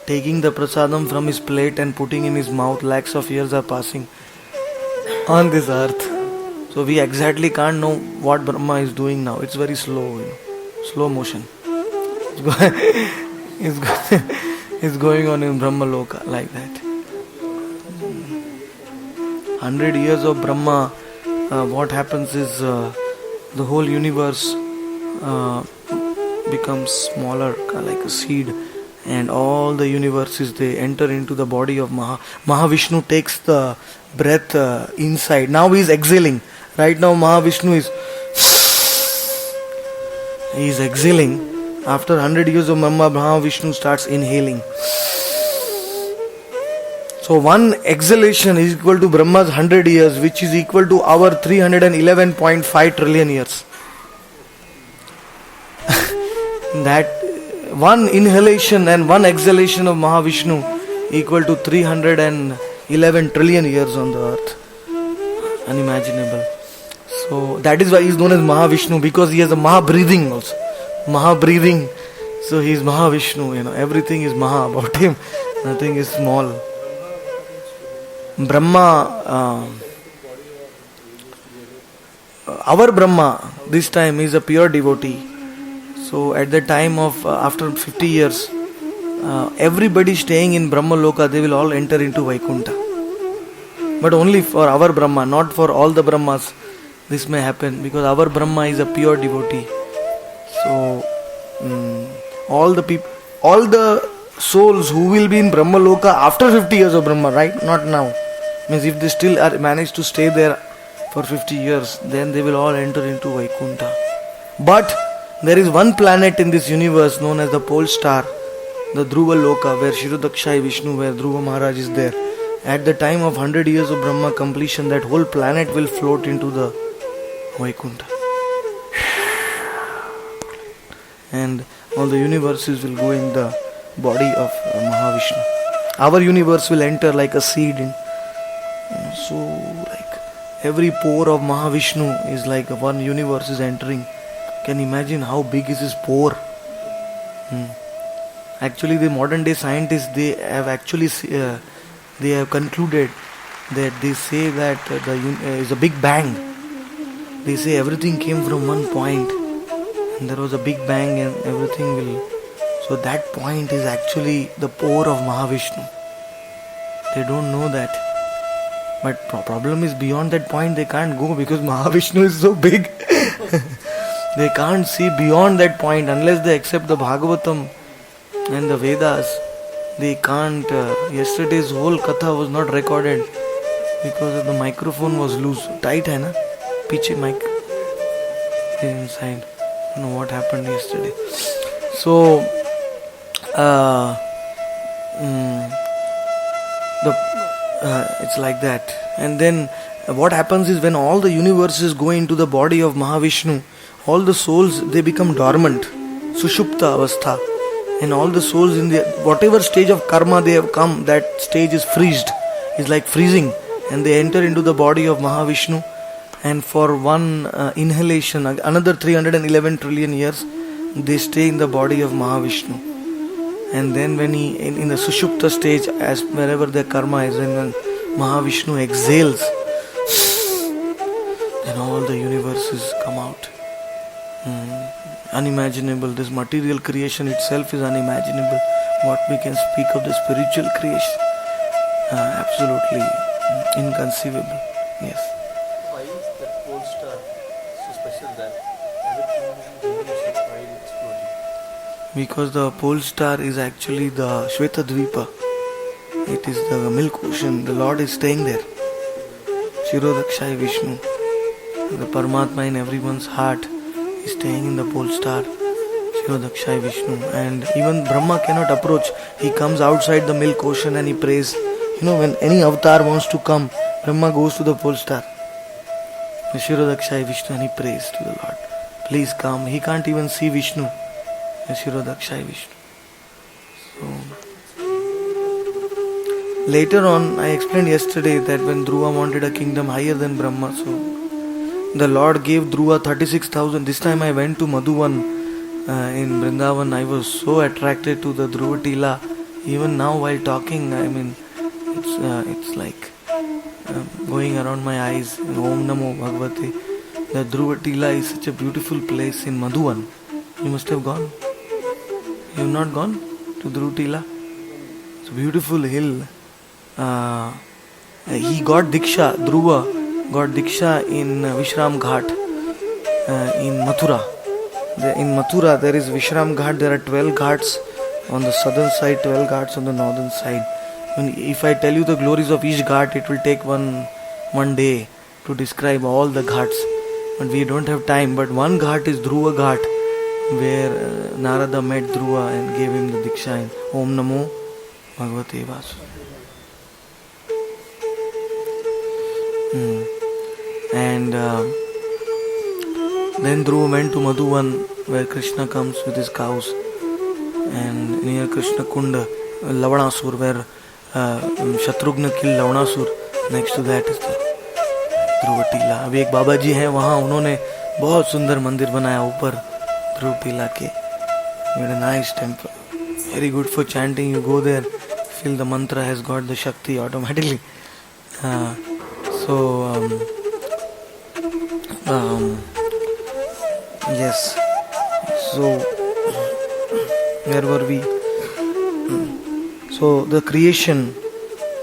taking the prasadam from his plate and putting in his mouth, lakhs of years are passing on this earth. So we exactly can't know what Brahma is doing now. It's very slow, slow motion. It's going on in Brahma Loka like that. 100 years of Brahma, what happens is the whole universe becomes smaller, like a seed, and all the universes, they enter into the body of Mahavishnu takes the breath inside. Now he is exhaling. Right now Mahavishnu is exhaling. After 100 years of Brahma, Mahavishnu starts inhaling. So one exhalation is equal to Brahma's 100 years, which is equal to our 311.5 trillion years. That one inhalation and one exhalation of Mahavishnu equal to 311 trillion years on the earth. Unimaginable. So that is why he is known as Mahavishnu, because he has a Maha-breathing also. Maha-breathing. So he is Mahavishnu, everything is Maha about him. Nothing is small. Brahma, our Brahma this time is a pure devotee. So at the time of, after 50 years, everybody staying in Brahma Loka, they will all enter into Vaikuntha. But only for our Brahma, not for all the Brahmas. This may happen because our Brahma is a pure devotee. So all the souls who will be in Brahma Loka after 50 years of Brahma, right? Not now. Means if they still manage to stay there for 50 years, then they will all enter into Vaikuntha. But there is one planet in this universe known as the pole star, the Dhruva Loka, where Shirodakshai Vishnu, where Dhruva Maharaj is there. At the time of 100 years of Brahma completion, that whole planet will float into the Vaikuntha. And all the universes will go in the body of Mahavishnu. Our universe will enter like a seed in. So like every pore of Mahavishnu is like one universe is entering. Can you imagine how big is his pore? Actually, the modern day scientists, they have actually they have concluded that they say that is a big bang. They say everything came from one point, and there was a big bang, and everything will. So that point is actually the pore of Mahavishnu. They don't know that. But problem is beyond that point they can't go because Mahavishnu is so big. They can't see beyond that point unless they accept the Bhagavatam and the Vedas. They can't. Yesterday's whole katha was not recorded because the microphone was loose. Tight hai na? Piche mic inside. I don't know what happened yesterday. So it's like that. And then what happens is when all the universes go into the body of Mahavishnu, all the souls, they become dormant, sushupta avastha, and all the souls in the whatever stage of karma they have come, that stage is freezed, is like freezing, and they enter into the body of Mahavishnu, and for one inhalation, another 311 trillion years, they stay in the body of Mahavishnu. And then when he, in the Sushupta stage, as wherever their karma is, and when Mahavishnu exhales, then all the universes come out. Unimaginable. This material creation itself is unimaginable. What we can speak of the spiritual creation? Absolutely inconceivable. Yes. Why is that pole star so special that everything is while exploding? Because the pole star is actually the Shweta Dvipa. It is the milk ocean. The Lord is staying there. Shirodakshai Vishnu. The Paramatma in everyone's heart is staying in the pole star. Shirodakshai Vishnu. And even Brahma cannot approach. He comes outside the milk ocean and he prays. When any avatar wants to come, Brahma goes to the pole star. Shirodakshai Vishnu, and he prays to the Lord. Please come. He can't even see Vishnu. Shirodakshai Vishnu. So, later on, I explained yesterday that when Dhruva wanted a kingdom higher than Brahma, so the Lord gave Dhruva 36,000. This time I went to Madhuvan in Vrindavan. I was so attracted to the Dhruva Tila. Even now while talking, it's like going around my eyes. Om Namo Bhagavate. The Dhruva Tila is such a beautiful place in Madhuvan. You must have gone. You have not gone to Dhruva Tila? It's a beautiful hill. He got Diksha, Dhruva got Diksha in Vishram Ghat in Mathura. In Mathura there is Vishram Ghat. There are 12 ghats on the southern side, 12 ghats on the northern side. If I tell you the glories of each ghat, it will take one day to describe all the ghats. But we don't have time. But one ghat is Dhruva Ghat, where Narada met Dhruva and gave him the Diksha in Om Namo Bhagavate Vasudevaya. And then Dhruva went to Madhuvan, where Krishna comes with his cows, and near Krishna Kunda, Lavanasur, where Shatrughna killed Lavanasur. Next to that is the Dhruva Tila. अभी एक बाबा जी हैं वहाँ, उन्होंने बहुत सुंदर मंदिर बनाया ऊपर Dhruva Tila के. Made a nice temple, very good for chanting. You go there, feel the mantra has got the Shakti automatically. Yes. So where were we? So the creation,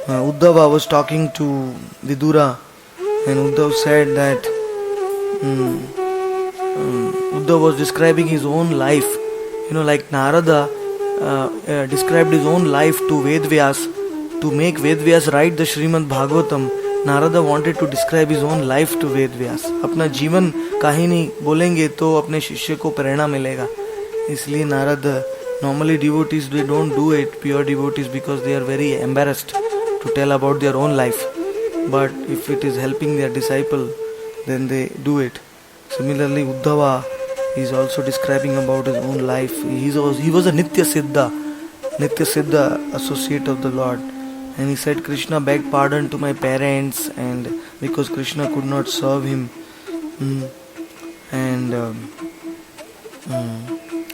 Uddhava was talking to Vidhura, and Uddhava said that Uddhava was describing his own life. Like Narada described his own life to Vedvyas. To make Vedvyas write the Shrimad Bhagavatam, Narada wanted to describe his own life to Vedvyas. अपना जीवन कहानी बोलेंगे तो अपने शिष्य को प्रेरणा मिलेगा. इसलिए Narada, normally devotees, they don't do it, pure devotees, because they are very embarrassed to tell about their own life. But if it is helping their disciple, then they do it. Similarly, Uddhava is also describing about his own life. He was a Nitya Siddha associate of the Lord. And he said, Krishna begged pardon to my parents, and because Krishna could not serve him.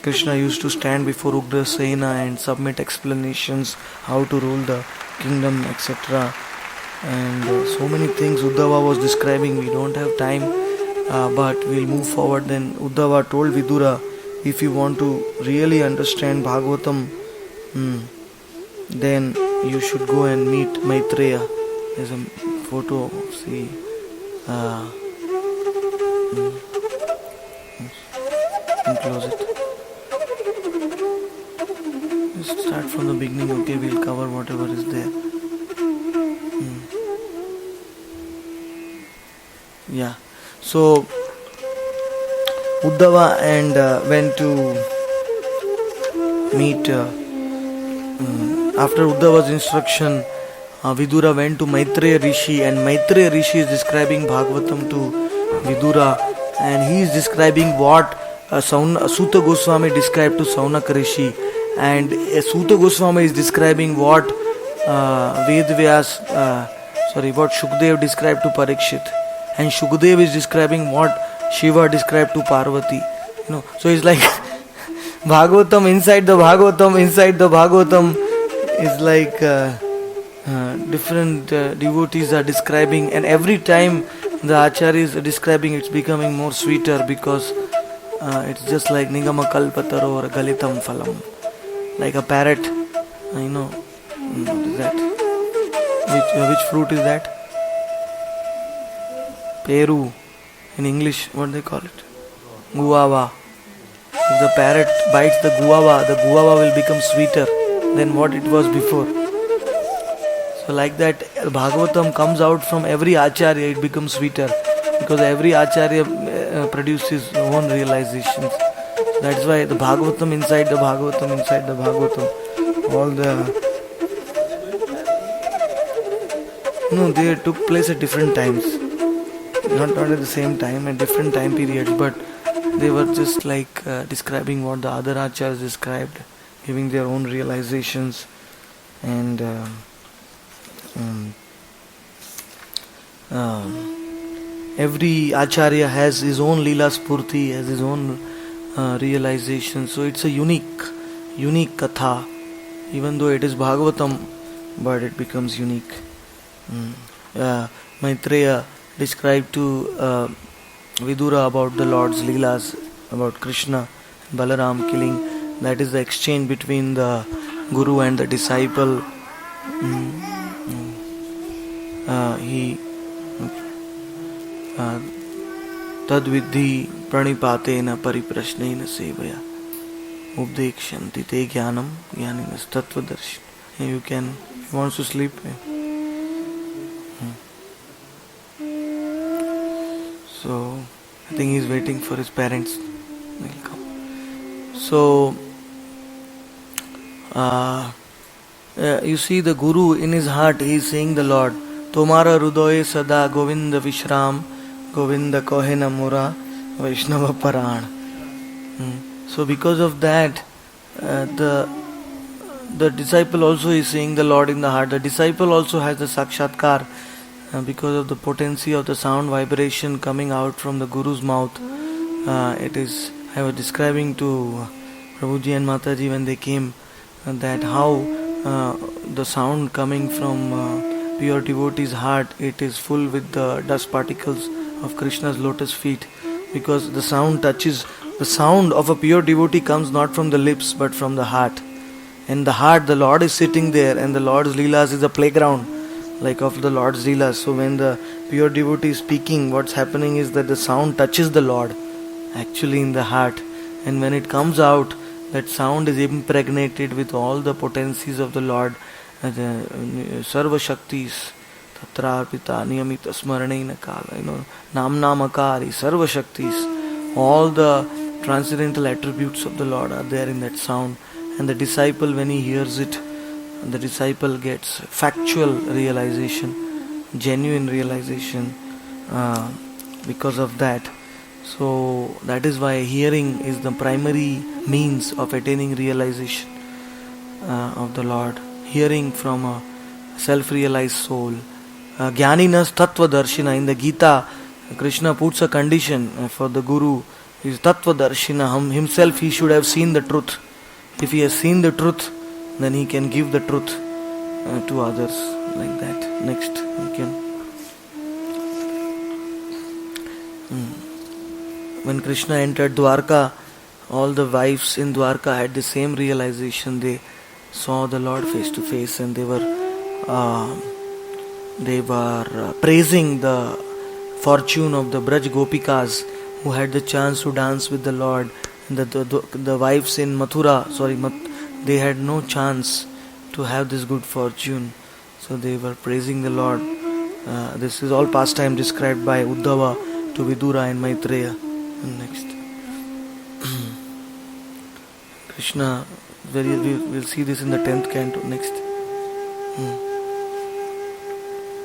Krishna used to stand before Ugrasena and submit explanations how to rule the kingdom, etc. And so many things Uddhava was describing. We don't have time, but we'll move forward. Then Uddhava told Vidhura, if you want to really understand Bhagavatam, then you should go and meet Maitreya. There's a photo. See, close it. Just start from the beginning. Okay, we'll cover whatever is there. Yeah. So Uddhava and went to meet. After Uddhava's instruction, Vidhura went to Maitreya Rishi, and Maitreya Rishi is describing Bhagavatam to Vidhura, and he is describing what Suta Goswami described to Saunaka Rishi, and Suta Goswami is describing what what Shukdev described to Parikshit. and Shukadev is describing what Shiva described to Parvati. So it's like Bhagavatam inside the Bhagavatam is like different devotees are describing, and every time the acharyas are describing, it's becoming more sweeter because it's just like Nigama Kalpataro or Galitam Phalam, like a parrot. What is that? Which fruit is that? Peru. In English, what they call it? Guava. If the parrot bites the guava will become sweeter than what it was before. So like that, Bhagavatam comes out from every acharya, it becomes sweeter because every acharya produces his own realizations. So that's why the Bhagavatam inside the Bhagavatam all the they took place at different times, not at the same time, at different time periods, but they were just like describing what the other acharyas described, giving their own realizations. And every acharya has his own lila spurti, has his own realization. So it's a unique katha, even though it is Bhagavatam, but it becomes unique. Maitreya described to Vidhura about the Lord's Leelas, about Krishna, Balaram killing. That is the exchange between the Guru and the disciple. He Tadvidhi pranipatena pariprashnena sevaya ubdekshanti te jnanam jnaninas tattvadarshi. You can, if you want to sleep. So I think he's waiting for his parents. They'll come. So you see the Guru in his heart, he is saying the Lord, Tomara Rudoye Sada Govinda Vishram Govinda Kohena Mura Vaishnava Paran. So because of that, the disciple also is saying the Lord in the heart. The disciple also has the Sakshatkar because of the potency of the sound vibration coming out from the Guru's mouth. I was describing to Prabhuji and Mataji when they came that how the sound coming from pure devotee's heart, it is full with the dust particles of Krishna's lotus feet, because the sound of a pure devotee comes not from the lips but from the heart. In the heart the Lord is sitting there, and the Lord's Leelas is a playground like of the Lord's Leelas. So when the pure devotee is speaking, what's happening is that the sound touches the Lord actually in the heart, and when it comes out, that sound is impregnated with all the potencies of the Lord, the Sarva Shaktis, Tatrarpita Niyamita Smaranaina Kala, Namnamakari, Sarva Shaktis, all the transcendental attributes of the Lord are there in that sound. And the disciple, when he hears it, the disciple gets factual realization, genuine realization because of that. So that is why hearing is the primary means of attaining realization of the Lord. Hearing from a self-realized soul. Jnaninas Tattva Darshina. In the Gita, Krishna puts a condition for the Guru. Is Tattva Darshina. Himself he should have seen the truth. If he has seen the truth, then he can give the truth to others. Like that. Next, we can. When Krishna entered Dwarka, all the wives in Dwarka had the same realization. They saw the Lord face to face, and they were praising the fortune of the Braj Gopikas who had the chance to dance with the Lord. And the wives in Mathura, they had no chance to have this good fortune. So they were praising the Lord. This is all pastime described by Uddhava to Vidhura and Maitreya. Next. Krishna, we'll see this in the 10th canto. Next.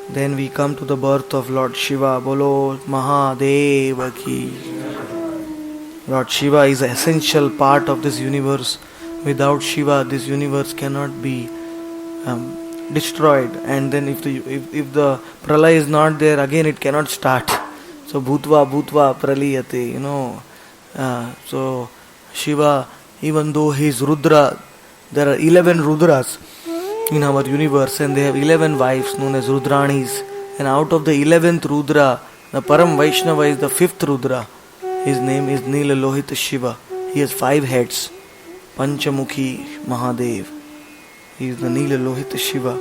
Then we come to the birth of Lord Shiva. Bolo Mahadeva ki. Lord Shiva is an essential part of this universe. Without Shiva, this universe cannot be destroyed. And then if the pralaya is not there, again it cannot start. So Bhutva Bhutva Praliyate, so Shiva, even though he is Rudra, there are 11 Rudras in our universe and they have 11 wives known as Rudranis. And out of the 11th Rudra, the Param Vaishnava is the 5th Rudra. His name is Nila Lohita Shiva. He has 5 heads. Panchamukhi Mahadev. He is the Nila Lohita Shiva.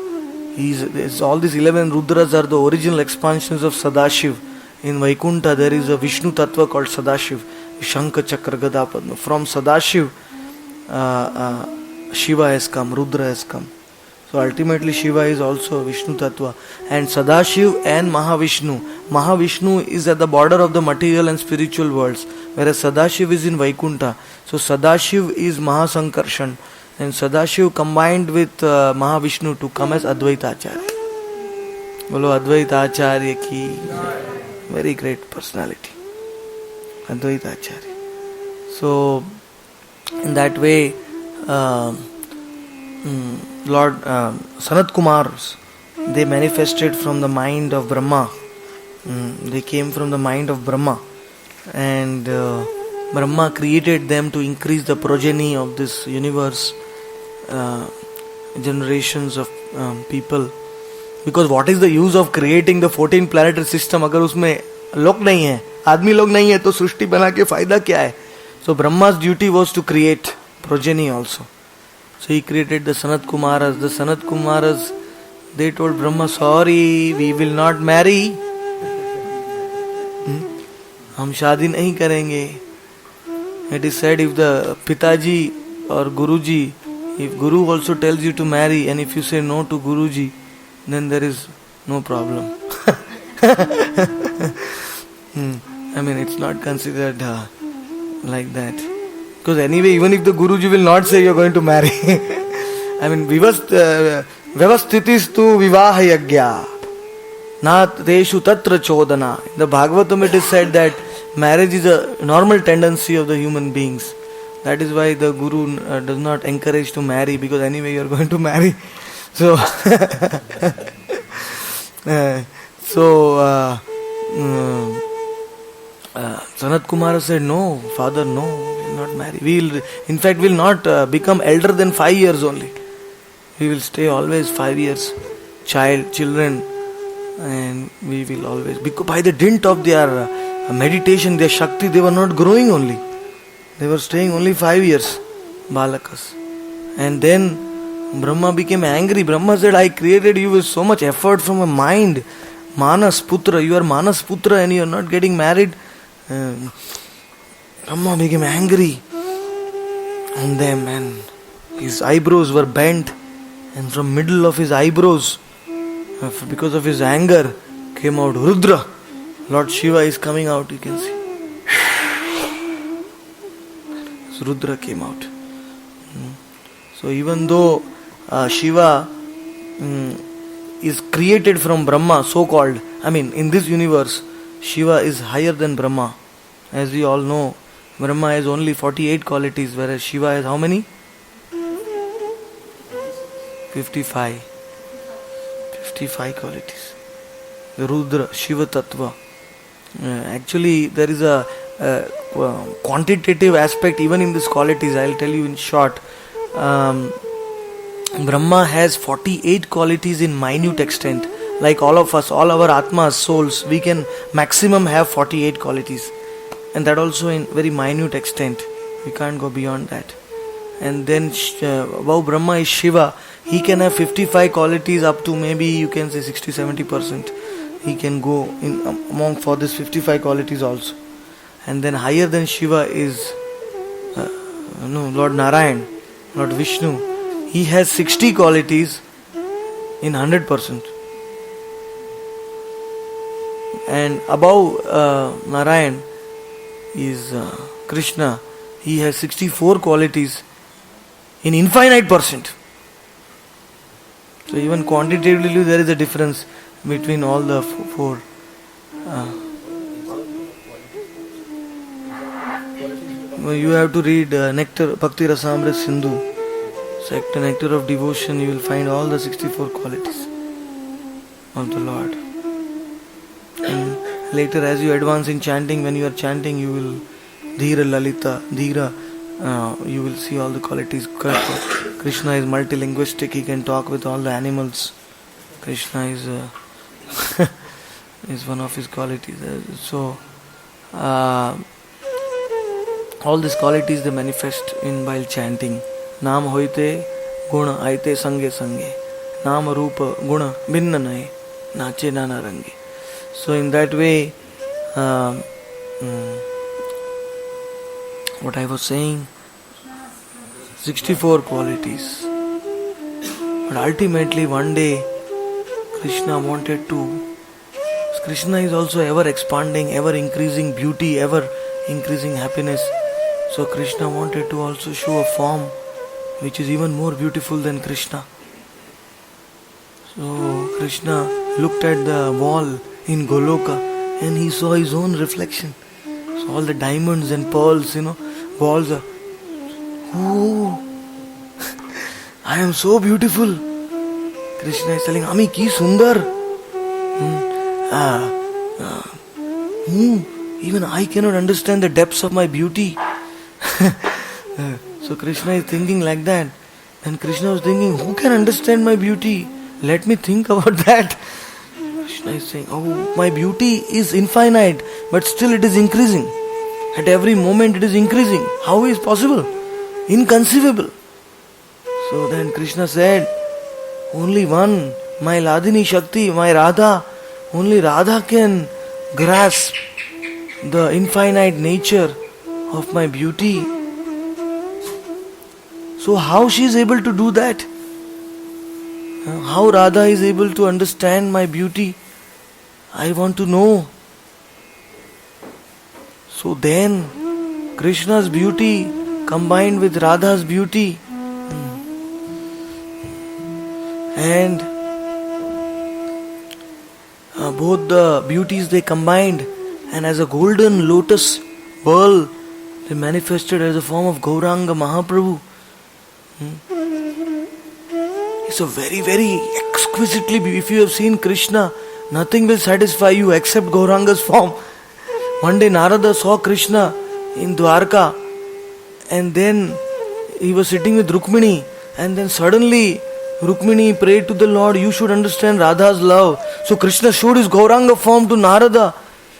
All these 11 Rudras are the original expansions of Sadashiv. In Vaikuntha there is a Vishnu Tattva called Sadashiv. Shankha Chakra Gada Padma. From Sadashiv, Shiva has come, Rudra has come. So ultimately Shiva is also Vishnu Tattva. And Sadashiv and Mahavishnu. Mahavishnu is at the border of the material and spiritual worlds, whereas Sadashiv is in Vaikuntha. So Sadashiv is Mahasankarshan. And Sadashiv combined with Mahavishnu to come as Advaita Acharya. Bolo Advaita Acharya ki. Very great personality. Advaita Acharya. So in that way, Lord Sanat Kumars, they manifested from the mind of Brahma. They came from the mind of Brahma, and Brahma created them to increase the progeny of this universe, generations of people. Because what is the use of creating the 14 planetary system अगर उसमें लोग नहीं है, आदमी लोग नहीं है, तो सृष्टि बना के फायदा क्या है? So Brahma's duty was to create progeny also. So he created the Sanat Kumaras. The Sanat Kumaras, they told Brahma, sorry, we will not marry. हम शादी नहीं करेंगे. It is said if the Pitaji or Guruji, if Guru also tells you to marry and if you say no to Guruji, then there is no problem. I mean, it's not considered like that. Because anyway, even if the Guruji will not say you're going to marry, I mean, Vyavastitistu vivaha yagya na teshu tatra chodana. In the Bhagavatam it is said that marriage is a normal tendency of the human beings. That is why the Guru does not encourage to marry, because anyway you are going to marry. So, Sanat Kumara said, no, father, no, we will not marry. We'll not become elder than 5 years only. We will stay always 5 years, children, and we will always, because by the dint of their meditation, their Shakti, they were not growing only. They were staying only 5 years, Balakas. And then Brahma became angry. Brahma said, I created you with so much effort from a mind. Manas Putra, you are Manas Putra and you are not getting married. Brahma became angry on them and his eyebrows were bent, and from middle of his eyebrows, because of his anger, came out Rudra. Lord Shiva is coming out, you can see. So Rudra came out. So even though Shiva is created from Brahma, so-called, I mean, in this universe, Shiva is higher than Brahma. As we all know, Brahma has only 48 qualities, whereas Shiva has how many? 55. 55 qualities. The Rudra, Shiva Tattva. Actually, there is a quantitative aspect even in these qualities. I will tell you in short. Brahma has 48 qualities in minute extent. Like all of us, all our Atmas, souls, we can maximum have 48 qualities. And that also in very minute extent. We can't go beyond that. And then above Brahma is Shiva. He can have 55 qualities up to maybe you can say 60-70%. He can go in among for this 55 qualities also. And then higher than Shiva is Lord Narayan, Lord Vishnu. He has 60 qualities in 100%. And above Narayan is Krishna. He has 64 qualities in infinite percent. So even quantitatively there is a difference between all the four. You have to read Nectar, Bhaktiratna Sadhu, Sector Nectar of Devotion. You will find all the 64 qualities of the Lord. And Later, as you advance in chanting, when you are chanting, you will Dhira Lalita, Dhira, you will see all the qualities. Krishna is multilinguistic, he can talk with all the animals. Krishna is is one of his qualities. So, all these qualities they manifest in while chanting. Naam hoite guna aite sange sange. Naam rupa guna binna nahe. Nache nana range. So in that way, what I was saying, 64 qualities. But ultimately one day, Krishna wanted to. Krishna is also ever expanding, ever increasing beauty, ever increasing happiness. So Krishna wanted to also show a form which is even more beautiful than Krishna. So Krishna looked at the wall in Goloka and he saw his own reflection. So all the diamonds and pearls, balls are, oh, I am so beautiful. Krishna is telling, Ami ki sundar. Even I cannot understand the depths of my beauty. So Krishna is thinking like that. And Krishna was thinking, who can understand my beauty? Let me think about that. Krishna is saying, oh, my beauty is infinite, but still it is increasing. At every moment it is increasing. How is possible? Inconceivable. So then Krishna said, only one, my Ladini Shakti, my Radha, only Radha can grasp the infinite nature of my beauty. So how she is able to do that? How Radha is able to understand my beauty? I want to know. So then Krishna's beauty combined with Radha's beauty, and both the beauties they combined, and as a golden lotus pearl they manifested as a form of Gauranga Mahaprabhu. It's a very, very exquisitely beautiful. If you have seen Krishna, nothing will satisfy you except Gauranga's form. One day Narada saw Krishna in Dwarka, and then he was sitting with Rukmini, and then suddenly Rukmini prayed to the Lord, you should understand Radha's love. So Krishna showed his Gauranga form to Narada,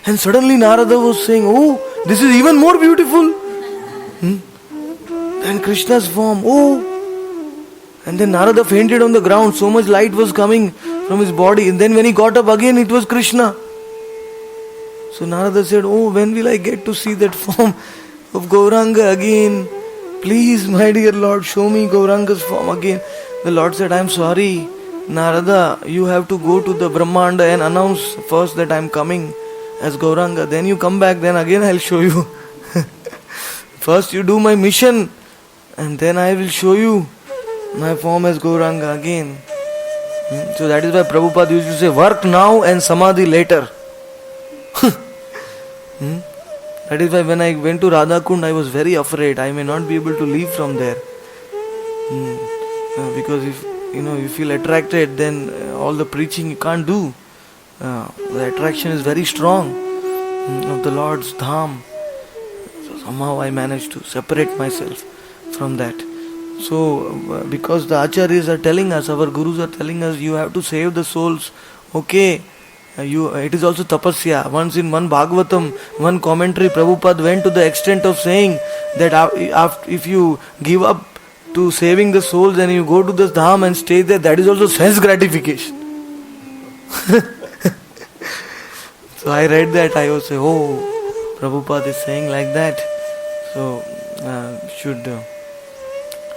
and suddenly Narada was saying, oh, this is even more beautiful than Krishna's form. Oh, and then Narada fainted on the ground. So much light was coming from his body. And then when he got up again, it was Krishna. So Narada said, oh, when will I get to see that form of Gauranga again? Please, my dear Lord, show me Gauranga's form again. The Lord said, I am sorry, Narada, you have to go to the Brahmanda and announce first that I am coming as Gauranga. Then you come back, then again I will show you. First you do my mission, and then I will show you my form as Gauranga again. So that is why Prabhupada used to say, work now and samadhi later. That is why when I went to Radhakund, I was very afraid I may not be able to leave from there. Because if you feel attracted, then all the preaching you can't do. The attraction is very strong of the Lord's Dham. So somehow I managed to separate myself from that. So because the acharyas are telling us, our gurus are telling us, you have to save the souls. Okay, it is also tapasya. Once in one Bhagavatam, one commentary, Prabhupada went to the extent of saying that if you give up to saving the souls and you go to the dham and stay there, that is also sense gratification. So I read that, I was saying, oh, Prabhupada is saying like that. So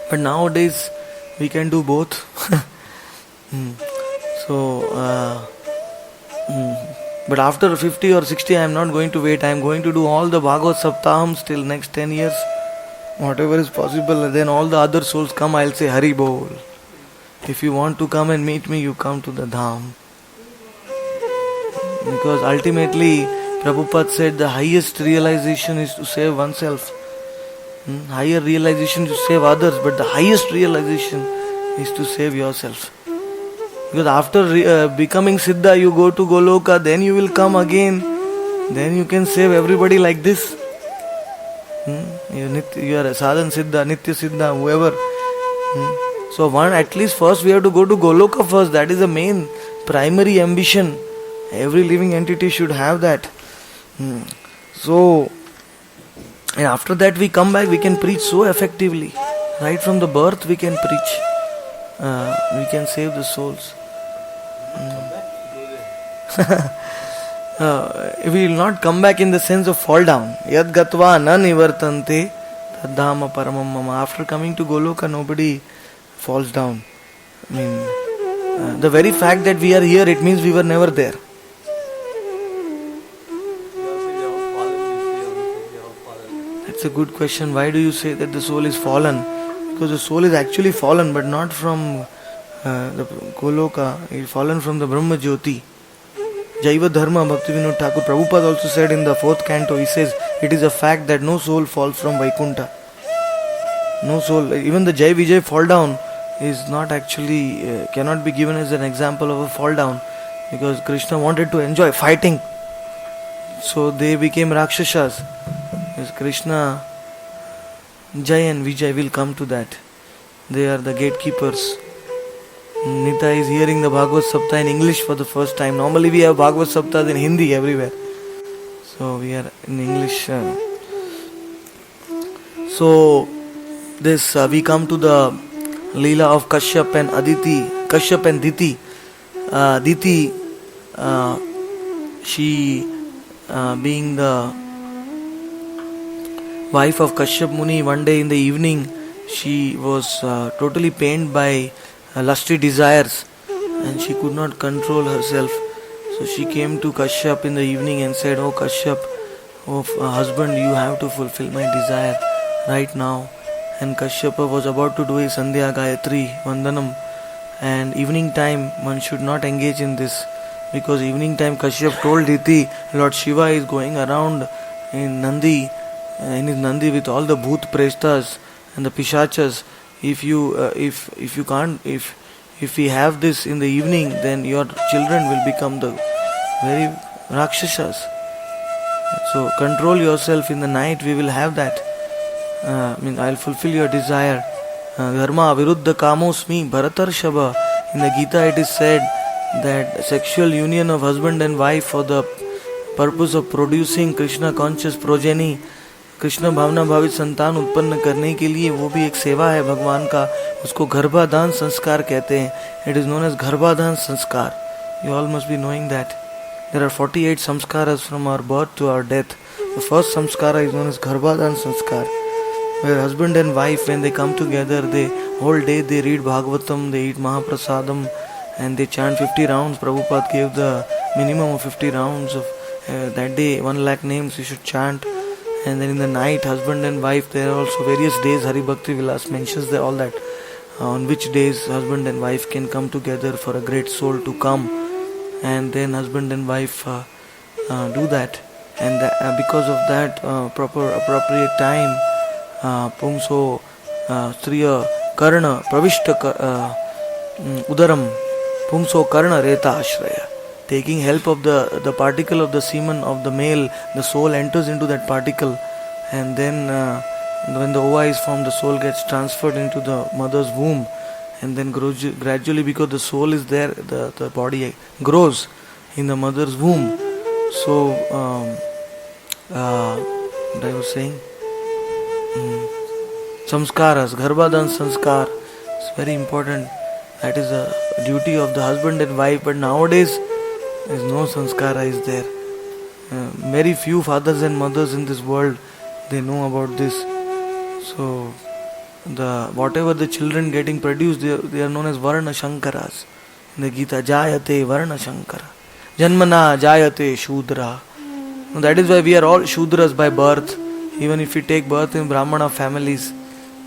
but nowadays we can do both. But after 50 or 60 I am not going to wait. I am going to do all the Bhagavad Saptahams till next 10 years. Whatever is possible. And then all the other souls come, I will say Hari Bol. If you want to come and meet me, you come to the Dham. Because ultimately Prabhupada said the highest realization is to save oneself. Higher realization is to save others, but the highest realization is to save yourself. Because after becoming Siddha, you go to Goloka, then you will come again then you can save everybody like this. You are a sadhan siddha, nitya siddha, whoever. So at least first we have to go to Goloka first. That is the main primary ambition. Every living entity should have that. So, and after that we come back, we can preach so effectively. Right from the birth we can preach. We can save the souls. We will not come back in the sense of fall down. Yad gatva na nivartante tadhama paramam mama. After coming to Goloka, nobody falls down. I mean, the very fact that we are here, it means we were never there. That's a good question. Why do you say that the soul is fallen? Because the soul is actually fallen, but not from the Goloka. It is fallen from the Brahma Jyoti. Jaiva Dharma, Bhaktivinoda Thakur Prabhupada also said in the 4th canto, he says, it is a fact that no soul falls from Vaikuntha. No soul, even the Jai Vijay fall down is not actually, cannot be given as an example of a fall down, because Krishna wanted to enjoy fighting. So they became Rakshasas. Yes, Krishna, Jai and Vijay will come to that. They are the gatekeepers. Nita is hearing the Bhagavad Sapta in English for the first time. Normally we have Bhagavad Saptas in Hindi everywhere. So we are in English. So this we come to the Leela of Kashyap and Aditi. Kashyap and Diti. Diti, she being the wife of Kashyap Muni, one day in the evening she was totally pained by lusty desires and she could not control herself. So she came to Kashyap in the evening and said, "Oh Kashyap, oh husband, you have to fulfill my desire right now." And Kashyapa was about to do his Sandhya Gayatri Vandanam, and evening time one should not engage in this, because evening time Kashyap told Diti, Lord Shiva is going around in Nandi, in his Nandi with all the Bhoot Preshtas and the Pishachas. If we have this in the evening, then your children will become the very Rakshasas. So control yourself in the night, we will have that. I'll fulfill your desire. Dharma viruddha kamosmi bharatarshava. In the Gita it is said that sexual union of husband and wife for the purpose of producing Krishna conscious progeny, Krishna भावना भावित संतान उत्पन्न करने के लिए, वो भी एक सेवा है भगवान का. उसको गर्भाधान संस्कार कहते हैं. It is known as Garbhadhan sanskar. You all must be knowing that there are 48 sanskaras from our birth to our death. The first sanskar is known as Garbhadhan sanskar, where husband and wife, when they come together, they whole day they read Bhagavatam, they eat Mahaprasadam, and they chant 50 rounds. Prabhupada gave the minimum of 50 rounds of that day. 1 lakh names you should chant. And then in the night, husband and wife, there are also various days. Hari Bhakti Vilas mentions all that, on which days husband and wife can come together for a great soul to come. And then husband and wife do that. And because of that appropriate time, Pumso Striya Karna Pravishta Udaram Pumso Karna Reta Ashraya. Taking help of the particle of the semen of the male, the soul enters into that particle, and then when the ova is formed, the soul gets transferred into the mother's womb, and then gradually, because the soul is there, the body grows in the mother's womb. So what I was saying, samskaras, garbhadan sanskar is very important. That is the duty of the husband and wife. But nowadays there is no sanskara is there. Very few fathers and mothers in this world, they know about this. So whatever the children getting produced, they are known as Varna Shankaras. In the Gita, Jayate Varna Shankara, Janmana Jayate Shudra. That is why we are all Shudras by birth. Even if we take birth in Brahmana families,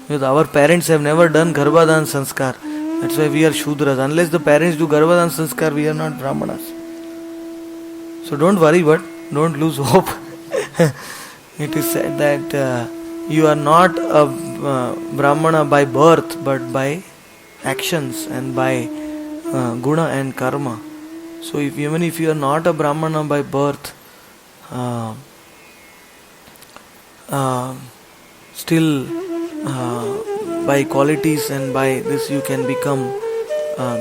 because our parents have never done Garbhadan Sanskar. That's why we are Shudras. Unless the parents do Garbhadan Sanskar, we are not Brahmanas. So don't worry, but don't lose hope. It is said that you are not a Brahmana by birth, but by actions and by guna and karma. So even if you are not a Brahmana by birth, uh, still by qualities and by this you can become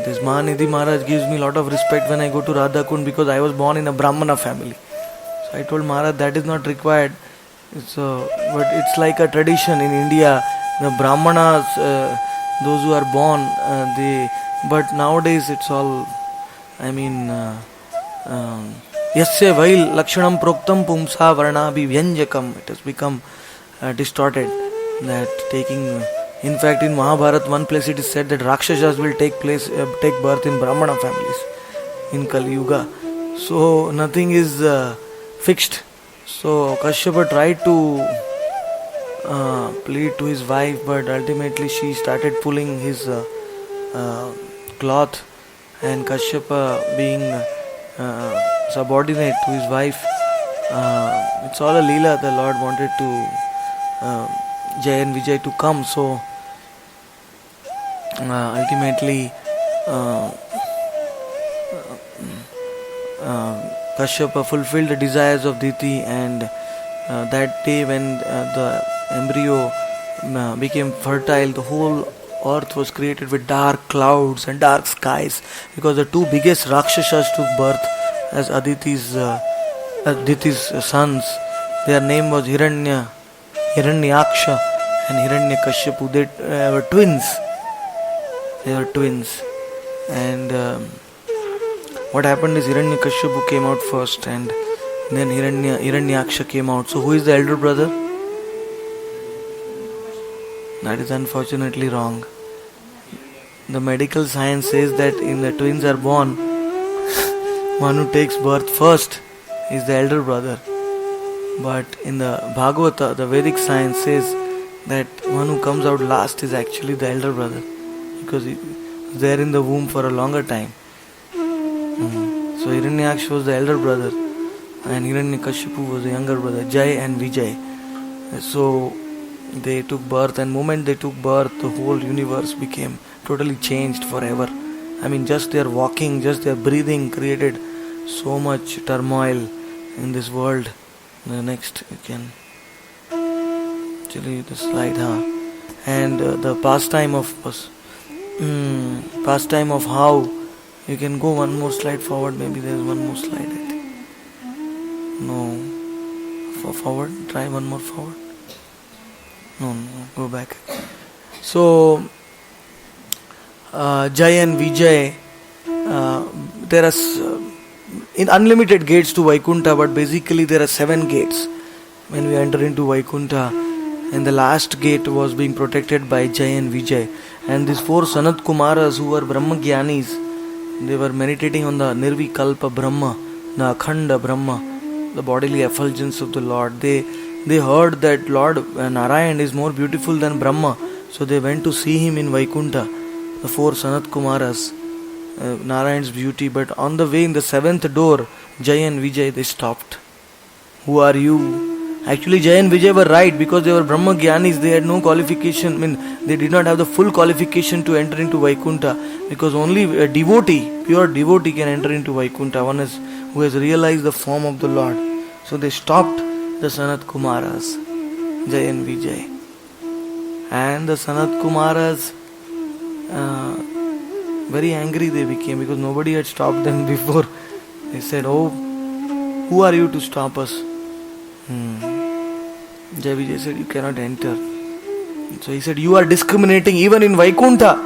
this Mahanidhi Maharaj gives me a lot of respect when I go to Radha Kund, because I was born in a Brahmana family. So I told Maharaj that is not required. But it's like a tradition in India. The Brahmanas, those who are born, but nowadays it's all, Yasya vail lakshanam proktam pumsa varnabhi vyanjakam. It has become distorted. That in fact in Mahabharata one place it is said that Rakshasas will take birth in Brahmana families in Kali Yuga. So nothing is fixed. So Kashyapa tried to plead to his wife, but ultimately she started pulling his cloth, and Kashyapa being subordinate to his wife, it's all a leela. The Lord wanted to Jay and Vijay to come, so ultimately Kashyapa fulfilled the desires of Diti, and that day when the embryo became fertile, the whole earth was created with dark clouds and dark skies, because the two biggest Rakshasas took birth as Aditi's sons. Their name was Hiranyaksha and Hiranyakashipu. They were twins. And what happened is Hiranyakashipu came out first, and then Hiranyaksha came out. So who is the elder brother? That is unfortunately wrong. The medical science says that in the twins are born, one who takes birth first is the elder brother. But in the Bhagavata, the Vedic science says that one who comes out last is actually the elder brother, because he was there in the womb for a longer time. So Hiranyaksha was the elder brother and Hiranyakashipu was the younger brother, Jai and Vijay. So they took birth, and moment they took birth, the whole universe became totally changed forever. Just their walking, just their breathing created so much turmoil in this world. The next you can actually the slide, and the pastime of how you can go one more slide forward. Maybe there is one more slide, I think. No, forward. Try one more forward. No, go back. So Jai and Vijay, there are in unlimited gates to Vaikuntha, but basically there are 7 gates when we enter into Vaikuntha, and the last gate was being protected by Jai and Vijay. And these 4 Sanat Kumaras who were Brahma Gyanis, they were meditating on the Nirvikalpa Brahma, the Akhanda Brahma, the bodily effulgence of the Lord. They heard that Lord Narayan is more beautiful than Brahma, so they went to see him in Vaikuntha, the 4 Sanat Kumaras, Narayan's beauty. But on the way in the 7th door, Jai and Vijay, they stopped. Who are you? Actually Jai and Vijay were right, because they were Brahma Gyanis. They had no qualification, they did not have the full qualification to enter into Vaikuntha, because only a devotee, pure devotee can enter into Vaikuntha, one who has realized the form of the Lord. So they stopped the Sanat Kumaras, Jai and Vijay. And the Sanat Kumaras, very angry they became, because nobody had stopped them before. They said, "Oh, who are you to stop us?" Jai Vijay said, "You cannot enter." So he said, "You are discriminating even in Vaikuntha.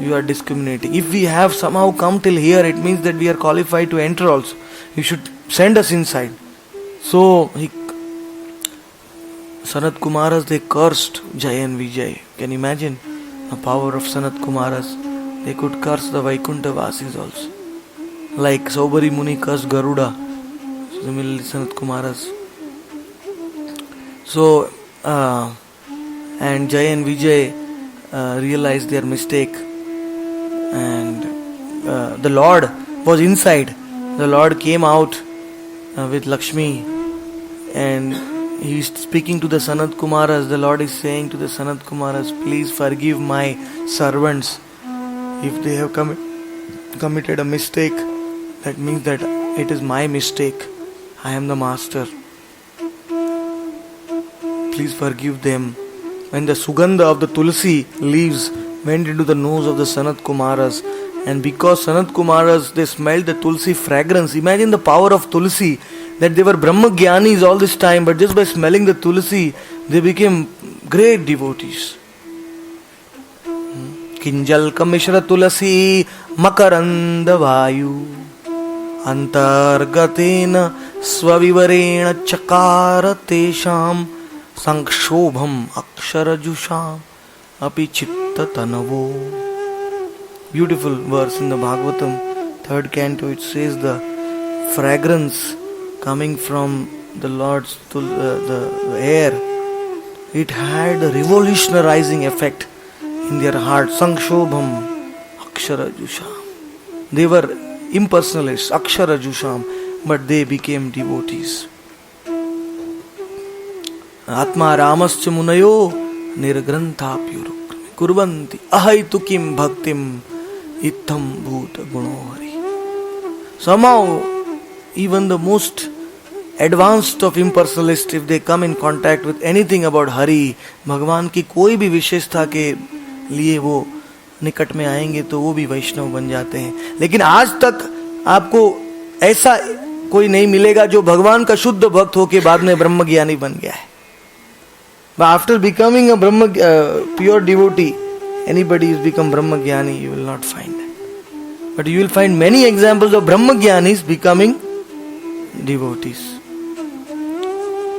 You are discriminating. If we have somehow come till here, it means that we are qualified to enter also. You should send us inside." So Sanat Kumaras, they cursed Jai and Vijay. Can you imagine the power of Sanat Kumaras? They could curse the Vaikuntha Vasis also. Like Saubari Muni cursed Garuda. Similarly Sanat Kumaras. So, and Jai and Vijay realized their mistake, and the Lord was inside. The Lord came out with Lakshmi, and he is speaking to the Sanat Kumaras. The Lord is saying to the Sanat Kumaras, "Please forgive my servants if they have committed a mistake. That means that it is my mistake. I am the master. Please forgive them. When the sugandha of the tulsi leaves went into the nose of the Sanat Kumaras, and because Sanat Kumaras, they smelled the tulsi fragrance. Imagine the power of tulsi, that they were Brahma Gyanis all this time, but just by smelling the tulsi, they became great devotees. Kinjal kamishra tulasi makaranda vayu antargatena svavivarena chakara tesham sankshobham aksharajusham api chitta tanavo. Beautiful verse in the Bhagavatam, 3rd canto. It says the fragrance coming from the Lord's the air, it had a revolutionizing effect in their heart. Sankshobham aksharajusham. They were impersonalists, aksharajusham, but they became devotees. Atma ramascha munayo nirgrantha pyurukrame kurvanti ahaytukim bhaktim itham bhuta gunohari. Somehow, even the most advanced of impersonalists, if they come in contact with anything about Hari, भगवान की कोई भी विशेषता के लिए वो निकट में आएंगे तो वो भी वैष्णव बन जाते हैं. लेकिन आज तक आपको ऐसा कोई नहीं मिलेगा जो भगवान का शुद्ध भक्त होके बाद में ब्रह्म ज्ञानी बन गया है. But after becoming a pure devotee, anybody who's become Brahma Jnani, you will not find that. But you will find many examples of Brahma Jnanis becoming devotees.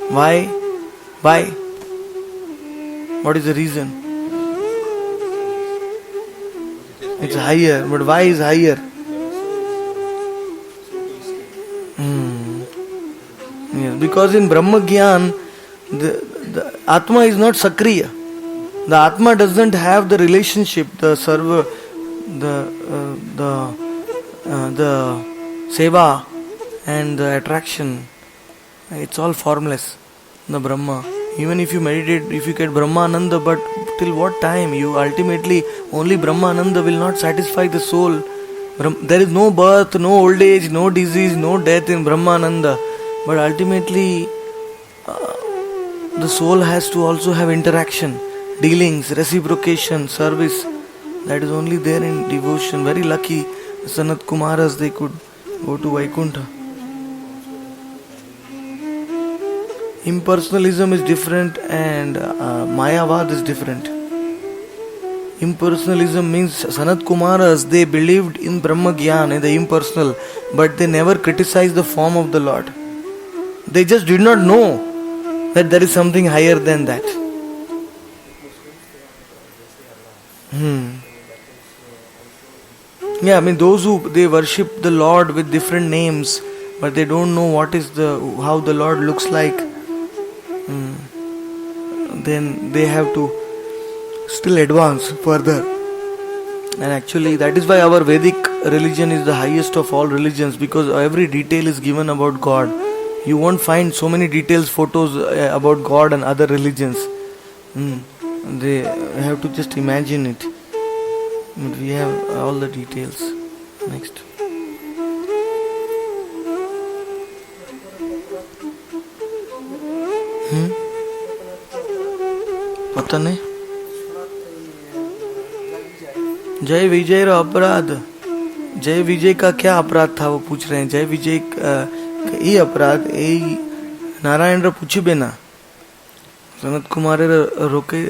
Why? What is the reason? It's higher, but why is higher? Yes, because in Brahma Jnan, the Atma is not Sakriya. The Atma doesn't have the relationship, the server, the seva and the attraction. It's all formless. The Brahma. Even if you meditate, if you get Brahmananda, but till what time? You ultimately, only Brahmananda will not satisfy the soul. There is no birth, no old age, no disease, no death in Brahmananda. But ultimately, the soul has to also have interaction, dealings, reciprocation, service. That is only there in devotion. Very lucky Sanat Kumaras, they could go to Vaikuntha. Impersonalism is different and Mayavad is different. Impersonalism means Sanat Kumaras, they believed in Brahma Jnana, the impersonal, but they never criticized the form of the Lord. They just did not know that there is something higher than that. Yeah, I mean those who they worship the Lord with different names, but they don't know what is how the Lord looks like. Then they have to still advance further. And actually that is why our Vedic religion is the highest of all religions, because every detail is given about God. You won't find so many details, photos about God and other religions. They have to just imagine it. But we have all the details. Next. पता नहीं. जय विजय रो अपराध. जय विजय का क्या अपराध था वो पूछ रहे हैं. जय विजय ये अपराध ये नारायण रो पूछी बेना. सनत कुमार रोके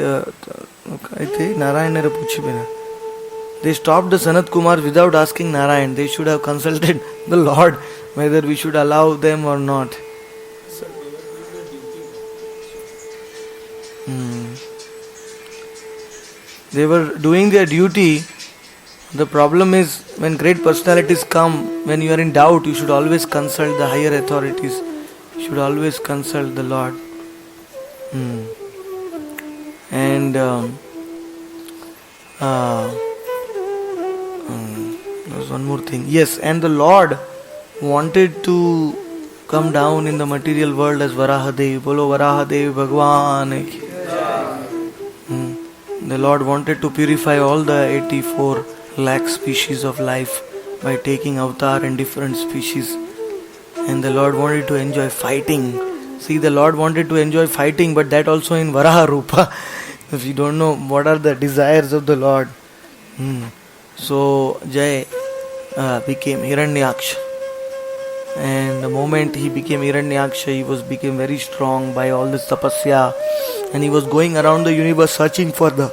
थे नारायण रो पूछी बेना. They stopped the Sanat Kumar without asking Narayan. They should have consulted the Lord whether we should allow them or not. They were doing their duty. The problem is when great personalities come, when you are in doubt, you should always consult the higher authorities. You should always consult the Lord. And there was one more thing. Yes, and the Lord wanted to come down in the material world as Varaah Devi. Bolo Varaah Devi Bhagwan ki. The Lord wanted to purify all the 84 lakh species of life by taking avatar in different species. and the Lord wanted to enjoy fighting. See, the Lord wanted to enjoy fighting, but that also in Varaha Rupa. If you don't know what are the desires of the Lord. So Jai became Hiranyaksha. And the moment he became Hiranyaksha, he became very strong by all this tapasya. And he was going around the universe searching for the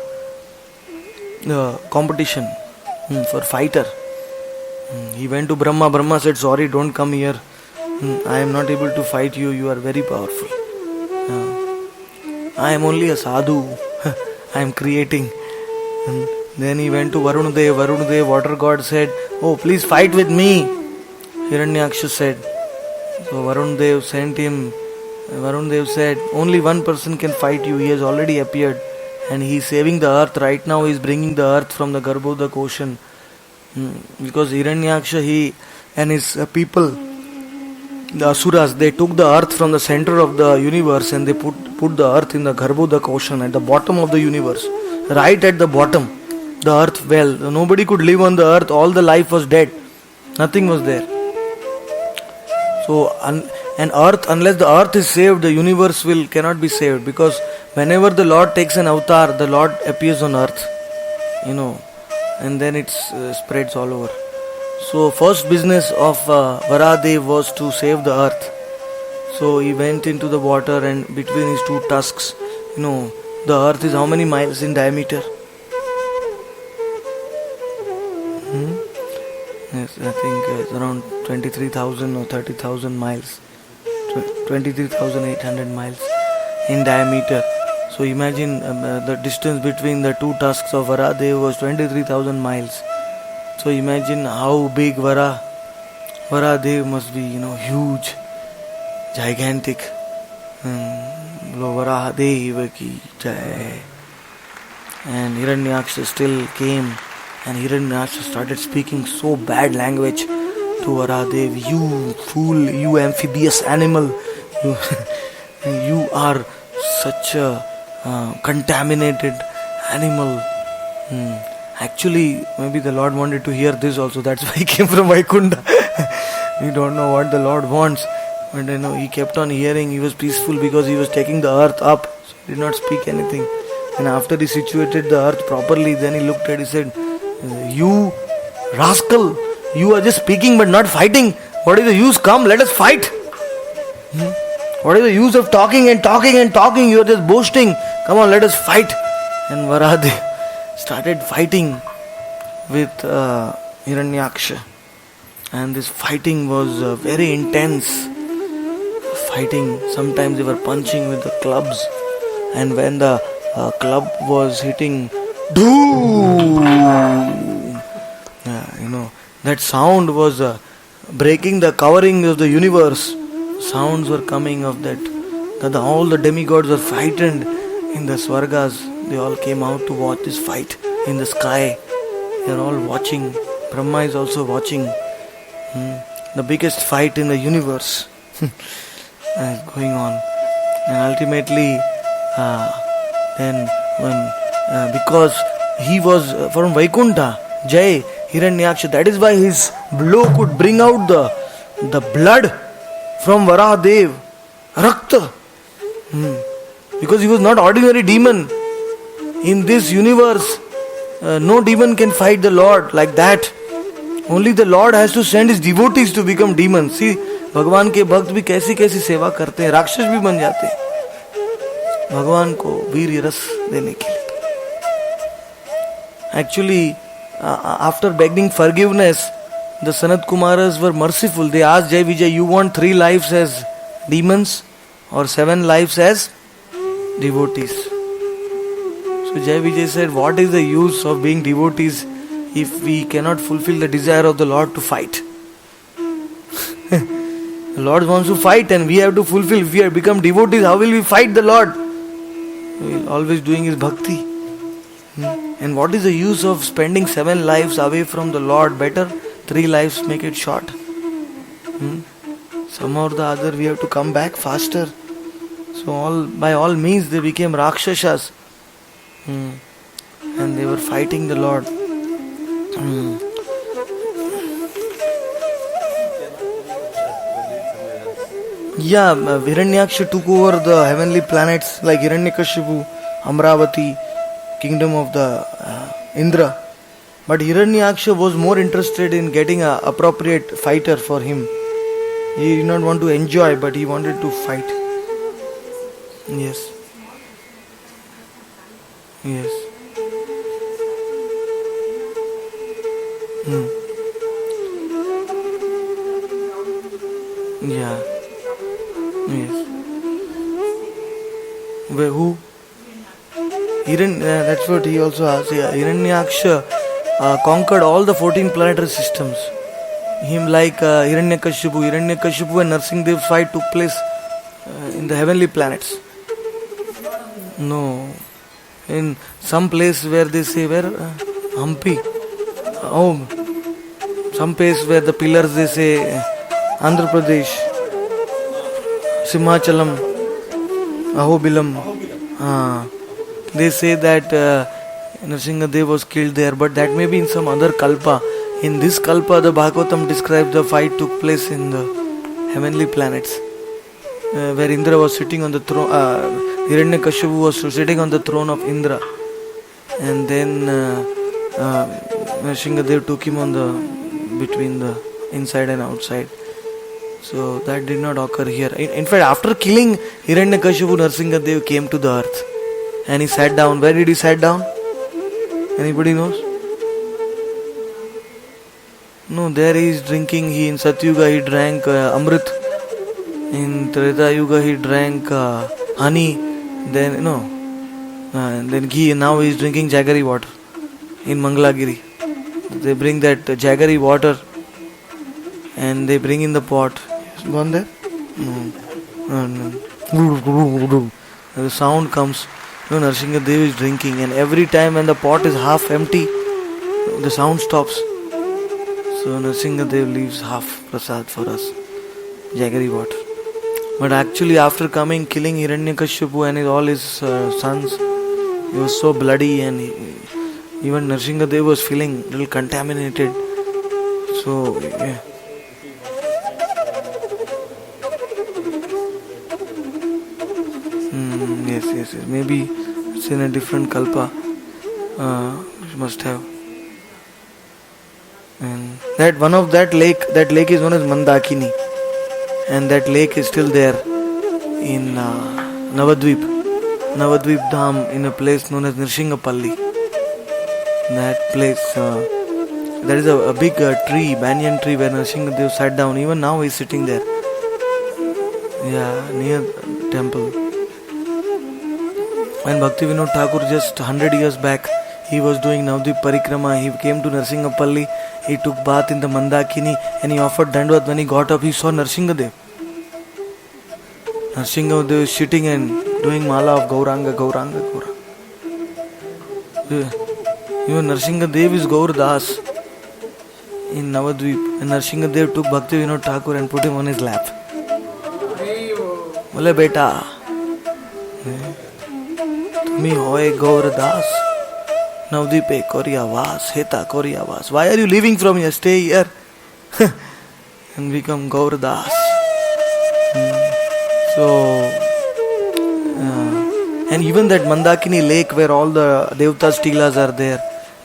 competition, for fighter. He went to Brahma. Brahma said, sorry, don't come here. I am not able to fight you. You are very powerful. I am only a sadhu. I am creating. Then he went to Varunadev. Varunadev, water god, said, oh, please fight with me. Hiranyaksha said. So Varunadev sent him. Varunadev said, only one person can fight you. He has already appeared. And he is saving the earth. Right now he is bringing the earth from the Garbhodak ocean. Because Hiranyaksha, he and his people, the Asuras, they took the earth from the center of the universe and they put the earth in the Garbhodak ocean at the bottom of the universe. Right at the bottom, the earth well. Nobody could live on the earth. All the life was dead. Nothing was there. So, and earth, unless the earth is saved, the universe cannot be saved. Because whenever the Lord takes an avatar, the Lord appears on earth. And then it spreads all over. So first business of Varadev was to save the earth. So he went into the water, and between his two tusks, the earth is how many miles in diameter? Yes, I think it's around 23,000 or 30,000 miles. 23,800 miles in diameter. So imagine the distance between the two tusks of Varadev was 23,000 miles. So imagine how big Varadev must be, huge, gigantic. Varahadev ki jai. And Hiranyaksha still came, and Hiranyaksha started speaking so bad language to Varadev. You fool, you amphibious animal, you are such a contaminated animal. Actually, maybe the Lord wanted to hear this also. That's why he came from Vaikunta. We don't know what the Lord wants. But he kept on hearing. He was peaceful because he was taking the earth up. So he did not speak anything. And after he situated the earth properly, then he looked at it, he said, you rascal, you are just speaking but not fighting. What is the use? Come, let us fight. What is the use of talking and talking and talking? You are just boasting. Come on, let us fight. And Varadev started fighting with Hiranyaksha. And this fighting was very intense. Fighting, sometimes they were punching with the clubs. And when the club was hitting, that sound was breaking the covering of the universe. Sounds were coming of that. All the demigods were frightened in the Swargas. They all came out to watch this fight in the sky. They are all watching. Brahma is also watching. The biggest fight in the universe going on. And ultimately, because he was from Vaikunta, Jai, Hiranyaksha, that is why his blow could bring out the blood from Varahadev, Rakta. Because he was not ordinary demon. In this universe, no demon can fight the Lord like that. Only the Lord has to send his devotees to become demons. See, भगवान के भक्त भी कैसी कैसी सेवा करते हैं, राक्षस भी बन जाते हैं भगवान को वीर रस देने के लिए. Actually, after begging forgiveness, the Sanat Kumaras were merciful. They asked Jai Vijay, you want 3 lives as demons or 7 lives as devotees? So Jai Vijay said, what is the use of being devotees if we cannot fulfill the desire of the Lord to fight? The Lord wants to fight and we have to fulfill. If we have become devotees, how will we fight the Lord? We will always doing his bhakti. And what is the use of spending 7 lives away from the Lord? Better 3 lives, make it short. Somehow or the other we have to come back faster. So by all means they became Rakshasas. And they were fighting the Lord. Yeah, Hiranyaksha took over the heavenly planets like Hiranyakashipu, Amravati, kingdom of the Indra. But Hiranyaksha was more interested in getting a appropriate fighter for him. He did not want to enjoy, but he wanted to fight. Yes. Yes. Hmm. Yeah. Yes. Where, who? That's what he also asked. Yeah. Hiranyaksha conquered all the 14 planetary systems. Him like Hiranyakashipu. Hiranyakashipu and Narsinghdev's fight took place in the heavenly planets. No. In some place where they say, where? Hampi. Oh. Some place where the pillars they say Andhra Pradesh, Simhachalam, Ahobilam. They say that Nrsimhadev was killed there, but that may be in some other kalpa. In this kalpa, the Bhagavatam describes the fight took place in the heavenly planets, where Indra was sitting on the throne. Hiranyakashipu was sitting on the throne of Indra, and then Nrsimhadev took him on the between the inside and outside. So that did not occur here. In fact, after killing Hiranyakashipu, Nrsimhadev came to the earth and he sat down. Where did he sat down? Anybody knows? No, there he is drinking. He in Satyuga he drank Amrit. In Treta Yuga he drank honey. Then then ghee. Now he is drinking jaggery water in Mangalagiri. They bring that jaggery water and they bring in the pot. Gone there? No. The sound comes. Nrsimhadev is drinking, and every time when the pot is half empty, the sound stops. So Nrsimhadev leaves half prasad for us, jaggery water. But actually, after killing Hiranyakashipu and all his sons, he was so bloody, and even Nrsimhadev was feeling a little contaminated. So, yeah. Yes. Maybe it's in a different kalpa. Must have. And that one of that lake is known as Mandakini, and that lake is still there in Navadvip Dham, in a place known as Nrsimhapalli. That place, there is a big tree, banyan tree, where Nrsimhadev sat down. Even now he is sitting there. Yeah, near the temple. When Bhaktivinoda Thakur just 100 years back, he was doing Navadvip Parikrama. He came to Nrsimhapalli. He took bath in the Mandakini and he offered Dandvat. When he got up, he saw Nrsimhadev. Nrsimhadev is sitting and doing mala of Gauranga. Even Nrsimhadev is Gaur Das in Navadvip. And Nrsimhadev took Bhaktivinoda Thakur and put him on his lap. Bole beta, tumi hoy Gaur Das, Navadvipe Koriya Vas, Heta Koriya Vas. Why are you leaving from here? Stay here and become Gaur Das. And even that Mandakini lake where all the Devta's Tilas are there,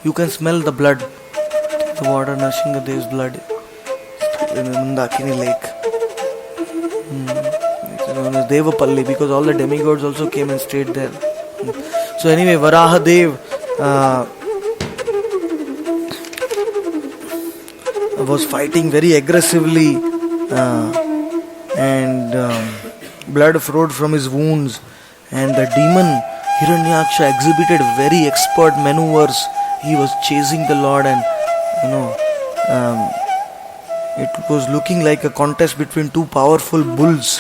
you can smell the blood, the water, Nrsimhadev's blood in the Mandakini lake. It's known as Devapalli because all the demigods also came and stayed there. So anyway, Varaah Dev was fighting very aggressively and blood flowed from his wounds, and the demon Hiranyaksha exhibited very expert maneuvers. He was chasing the Lord, and it was looking like a contest between two powerful bulls.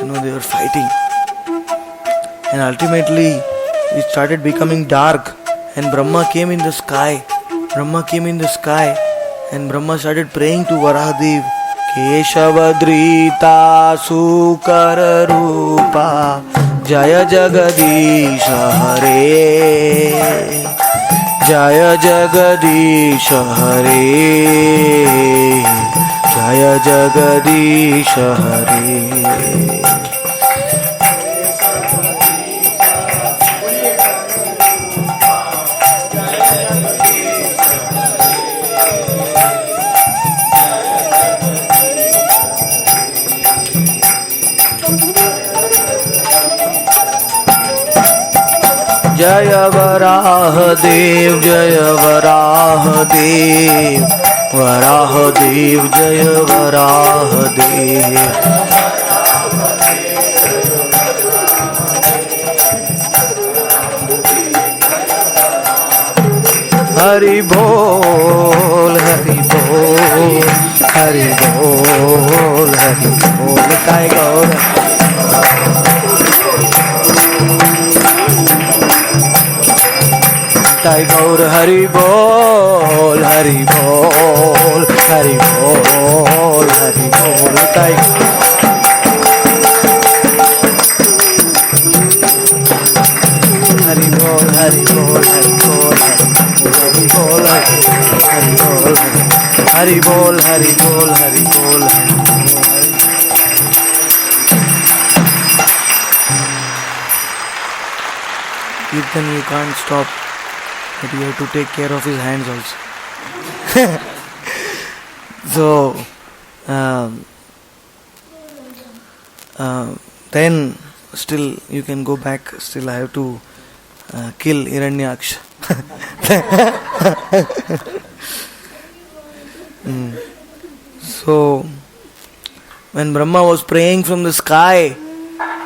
They were fighting, and ultimately it started becoming dark, and Brahma came in the sky. And Brahma started praying to Varahadev. Keshavadrita Sukara Rupa Jaya Jagadisha Hare, Jaya Jagadisha Hare, Jaya Jaya Jagadish Hare. Jaya Varaah Dev, Jaya Varaah Dev, Varaah Dev, Jaya Varaah Dev. Hari Bol, Hari Bol, Hari Bol, Hari Bol, Kai Gaur. Kai Gaur, Hari Bol, Hari Bol, Hari Bol, Hari Bol, Kai. Hari Bol, Hari Bol, Hari Bol, Hari Bol, Hari Bol, Hari Bol, Hari Bol, Hari Bol, Hari Bol. Kirtan, you can't stop, but you have to take care of his hands also. So, then still you can go back. Still, I have to kill Hiranyaksha. So, when Brahma was praying from the sky,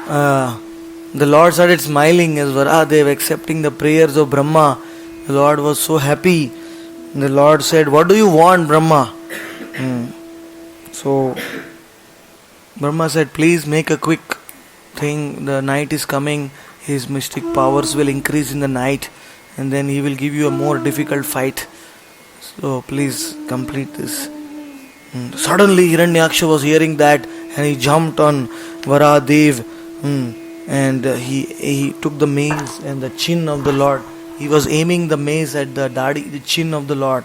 the Lord started smiling as Varaah Dev accepting the prayers of Brahma. The Lord was so happy. The Lord said, "What do you want, Brahma?" So Brahma said, "Please make a quick thing. The night is coming. His mystic powers will increase in the night, and then he will give you a more difficult fight. So please complete this." Suddenly Hiranyaksha was hearing that, and he jumped on Varaah Dev, and he took the mace and the chin of the Lord. He was aiming the mace at the chin of the Lord,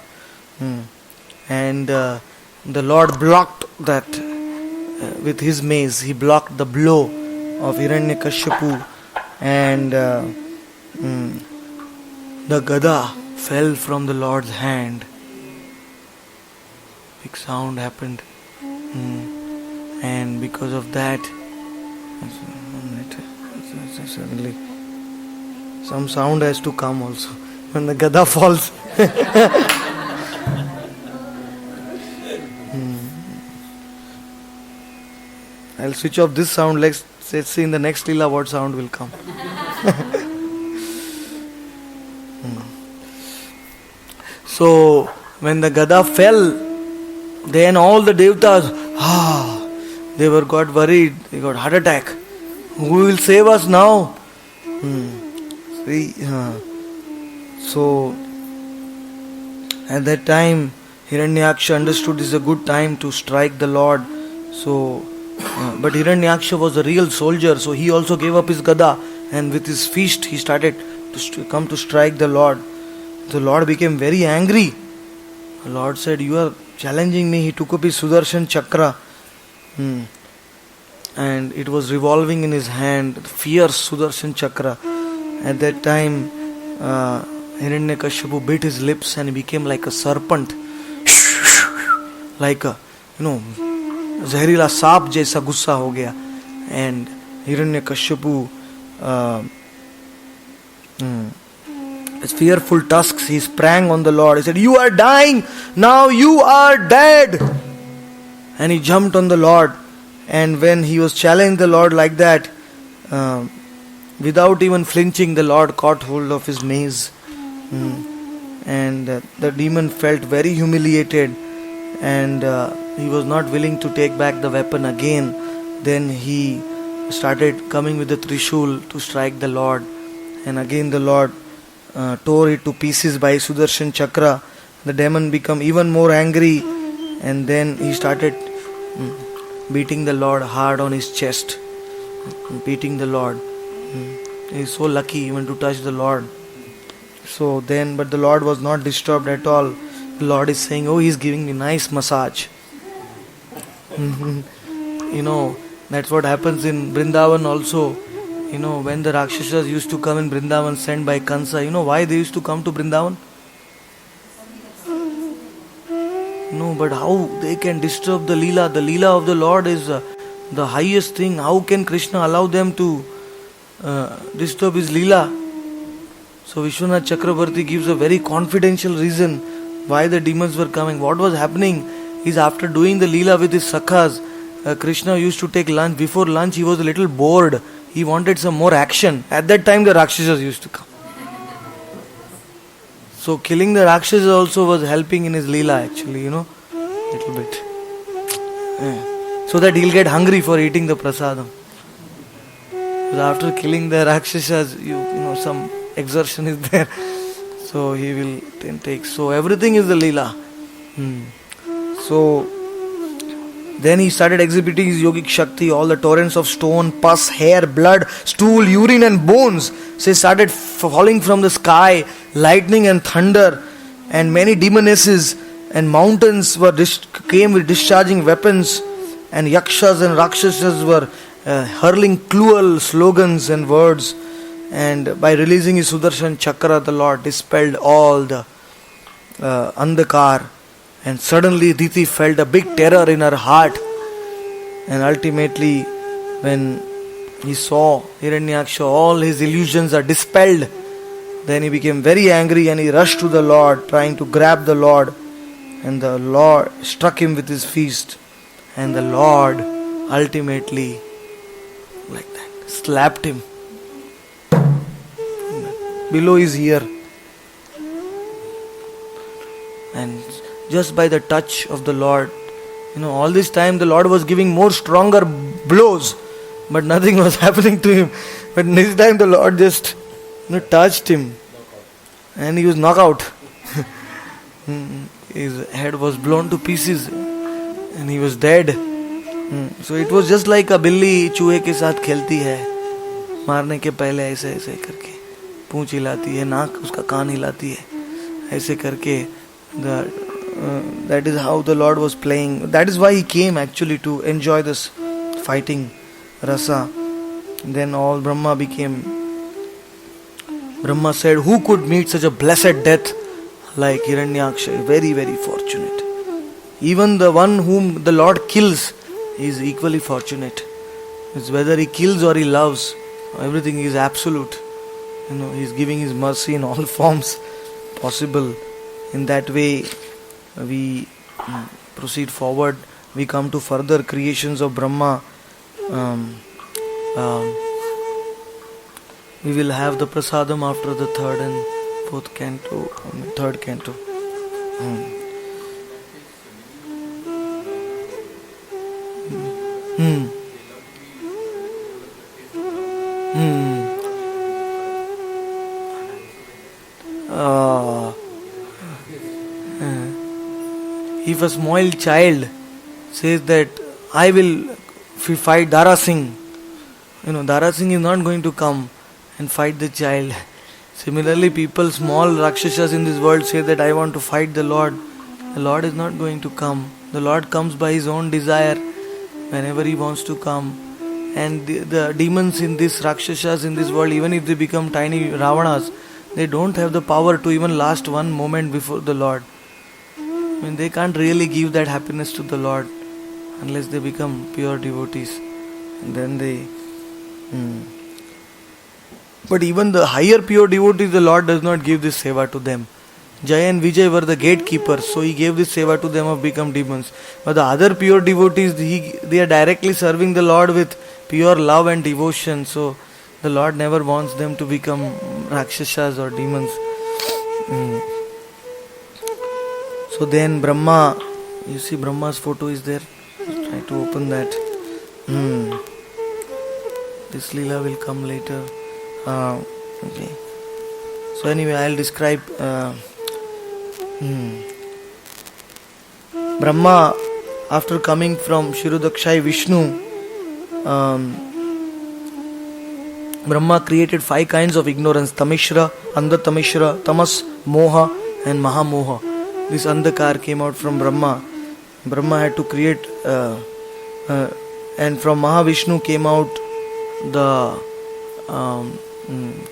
and the Lord blocked that with his mace. He blocked the blow of Hiranyakashipu, and the gada fell from the Lord's hand. Big sound happened, and because of that, suddenly some sound has to come also when the gada falls. I'll switch off this sound. Let's see in the next lila what sound will come. So when the gada fell, then all the devatas, they got worried. They got heart attack. Who will save us now? So at that time, Hiranyaksha understood this is a good time to strike the Lord. So, but Hiranyaksha was a real soldier, so he also gave up his gada, and with his fist he started to come to strike the Lord. The Lord became very angry. The Lord said, "You are challenging me." He took up his Sudarshan Chakra, and it was revolving in his hand, fierce Sudarshan Chakra. At that time, Hiranyakashipu bit his lips and he became like a serpent, like a, जहरीला सांप जैसा गुस्सा हो गया. And Hiranyakashipu, his fearful tusks, he sprang on the Lord. He said, "You are dying, now you are dead." And he jumped on the Lord. And when he was challenging the Lord like that, without even flinching, the Lord caught hold of his mace. And the demon felt very humiliated, and he was not willing to take back the weapon again. Then he started coming with the Trishul to strike the Lord, and again the Lord tore it to pieces by Sudarshan Chakra. The demon became even more angry, and then he started beating the Lord hard on his chest, beating the Lord. He is so lucky even to touch the Lord. So then, but the Lord was not disturbed at all. The Lord is saying, "Oh, he is giving me nice massage." That's what happens in Vrindavan also. When the Rakshasas used to come in Vrindavan sent by Kansa, why they used to come to Vrindavan? No, but how they can disturb the Leela? The Leela of the Lord is the highest thing. How can Krishna allow them to disturb his Leela? So Vishwanath Chakravarti gives a very confidential reason why the demons were coming. What was happening is, after doing the Leela with his Sakhas, Krishna used to take lunch. Before lunch he was a little bored. He wanted some more action. At that time the Rakshasas used to come. So killing the Rakshasas also was helping in his Leela actually, little bit. So that he'll get hungry for eating the prasadam. Because after killing the Rakshasas, some exertion is there. So he will then take. So everything is the Leela. So then he started exhibiting his yogic Shakti, all the torrents of stone, pus, hair, blood, stool, urine and bones. So he started falling from the sky, lightning and thunder, and many demonesses and mountains came with discharging weapons, and yakshas and rakshasas were hurling cruel slogans and words. And by releasing his Sudarshan Chakra, the Lord dispelled all the andhakar. And suddenly Diti felt a big terror in her heart. And ultimately, when he saw Hiranyaksha, all his illusions are dispelled. Then he became very angry and he rushed to the Lord, trying to grab the Lord. And the Lord struck him with his fist. And the Lord ultimately, like that, slapped him below his ear. And just by the touch of the Lord, all this time the Lord was giving more stronger blows, but nothing was happening to him. But this time the Lord just touched him and he was knocked out. His head was blown to pieces and he was dead. So it was just like a बिल्ली चूहे के साथ खेलती है, मारने के पहले ऐसे ऐसे करके पूंछ हिलाती है, नाक उसका कान हिलाती है, ऐसे करके. That is how the Lord was playing. That is why he came actually, to enjoy this fighting rasa. Then all Brahma said, who could meet such a blessed death like Hiranyaksha? Very, very fortunate. Even the one whom the Lord kills is equally fortunate. It's whether he kills or he loves. Everything is absolute. He's giving his mercy in all forms possible. In that way, we proceed forward. We come to further creations of Brahma. We will have the prasadam after the third and fourth canto, third canto. If a small child says that I will fight Dara Singh, Dara Singh is not going to come and fight the child. Similarly, people, small Rakshasas in this world, say that I want to fight the Lord. The Lord is not going to come. The Lord comes by his own desire whenever he wants to come. And the demons in this, Rakshasas in this world, even if they become tiny Ravanas, they don't have the power to even last one moment before the Lord. They can't really give that happiness to the Lord unless they become pure devotees. And then they... But even the higher pure devotees, the Lord does not give this seva to them. Jaya and Vijay were the gatekeepers, so he gave this seva to them of become demons. But the other pure devotees, they are directly serving the Lord with pure love and devotion. So the Lord never wants them to become Rakshasas or demons. So then Brahma, you see Brahma's photo is there. Try to open that. This Leela will come later. Okay. So anyway, I'll describe Brahma, after coming from Shirodakshai Vishnu, Brahma created 5 kinds of ignorance: Tamishra, Andhatamishra, Tamas, Moha and Mahamoha. This Andhakar came out from Brahma. Brahma had to create and from Mahavishnu came out the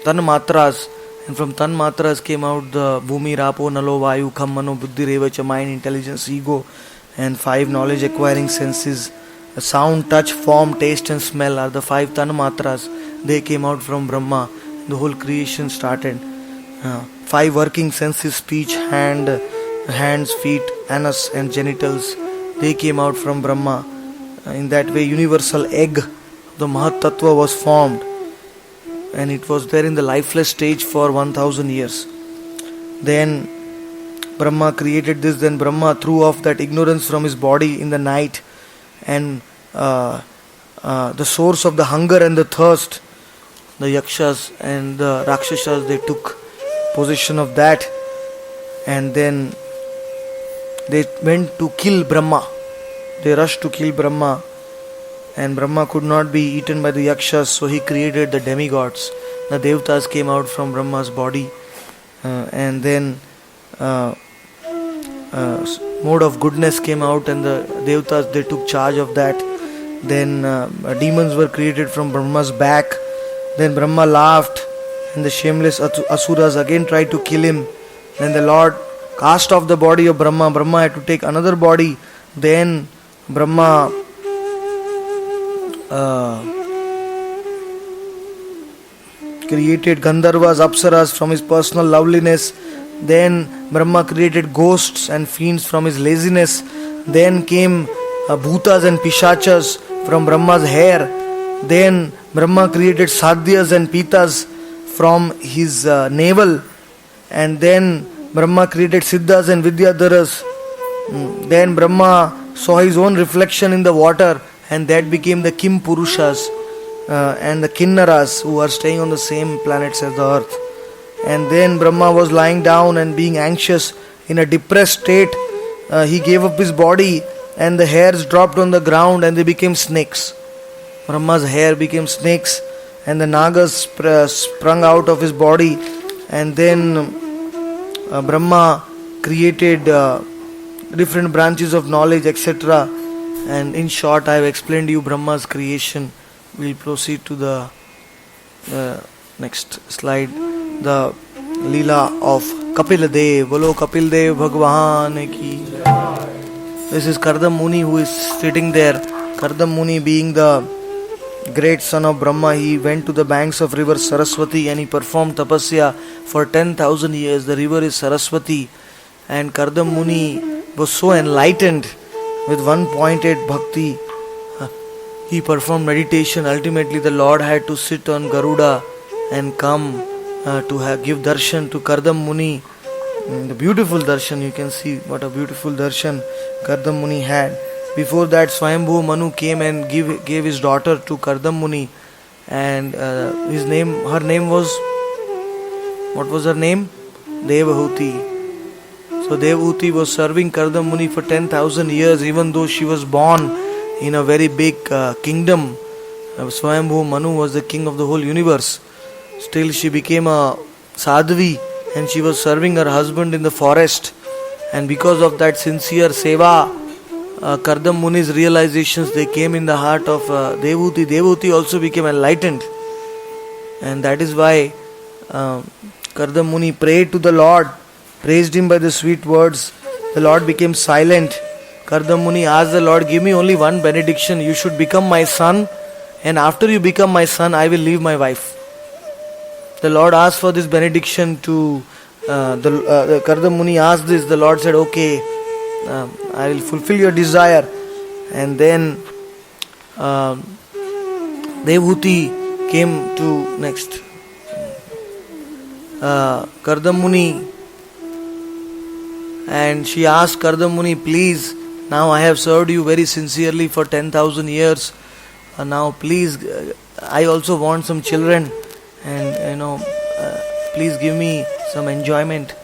Tanmatras, and from Tanmatras came out the Bhumi, Rapo, Nalo, Vayu, Kham, Mano, Buddhi, Revacha, mind, intelligence, ego, and 5 knowledge acquiring senses. Sound, touch, form, taste and smell are the 5 Tanmatras. They came out from Brahma. The whole creation started. 5 working senses, speech, hands, feet, anus and genitals. They came out from Brahma. In that way, universal egg, the Mahat Tattva was formed. And it was there in the lifeless stage for 1000 years. Then Brahma created this. Then Brahma threw off that ignorance from his body in the night. And the source of the hunger and the thirst, the Yakshas and the Rakshasas, they took possession of that. And then they went to kill Brahma. They rushed to kill Brahma. And Brahma could not be eaten by the Yakshas, so he created the demigods. The Devatas came out from Brahma's body. And then mode of goodness came out, and the Devatas, they took charge of that. Then demons were created from Brahma's back. Then Brahma laughed, and the shameless Asuras again tried to kill him. Then the Lord cast off the body of Brahma. Brahma had to take another body. Then Brahma created Gandharvas, Apsaras from his personal loveliness. Then Brahma created ghosts and fiends from his laziness. Then came Bhutas and Pishachas from Brahma's hair. Then Brahma created Sadhyas and Pitas from his navel. And then Brahma created Siddhas and Vidyadharas. Then Brahma saw his own reflection in the water, and that became the Kim Purushas and the Kinnaras, who are staying on the same planets as the earth. And then Brahma was lying down and being anxious in a depressed state. He gave up his body, and the hairs dropped on the ground and they became snakes. Brahma's hair became snakes, and the Nagas sprung out of his body. And then Brahma created different branches of knowledge, etc. And in short, I have explained to you Brahma's creation. We will proceed to the next slide. The Leela of Kapil Dev. Bolo Kapil Dev Bhagwan ki. This is Kardam Muni who is sitting there. Kardam Muni, being the great son of Brahma, he went to the banks of river Saraswati and he performed tapasya for 10,000 years. The river is Saraswati, and Kardam Muni was so enlightened with one-pointed bhakti. He performed meditation. Ultimately, the Lord had to sit on Garuda and come to give darshan to Kardam Muni. The beautiful darshan, you can see what a beautiful darshan Kardam Muni had. Before that, Swayambhu Manu came and gave his daughter to Kardam Muni, and her name was, what was her name? Devahuti. So Devahuti was serving Kardam Muni for 10,000 years, even though she was born in a very big kingdom. Swayambhu Manu was the king of the whole universe. Still she became a sadhvi, and she was serving her husband in the forest. And because of that sincere seva, Kardam Muni's realizations, they came in the heart of Devahuti. Devahuti also became enlightened. And that is why Kardam Muni prayed to the Lord, praised him by the sweet words. The Lord became silent. Kardam Muni asked the Lord, give me only one benediction. You should become my son, and after you become my son, I will leave my wife. The Lord asked for this benediction to Kardam Muni asked this. The Lord said, okay, I will fulfill your desire. And then Devahuti came to next. Kardam Muni, and she asked Kardam Muni, please, now I have served you very sincerely for 10,000 years. Now please, I also want some children, and please give me some enjoyment.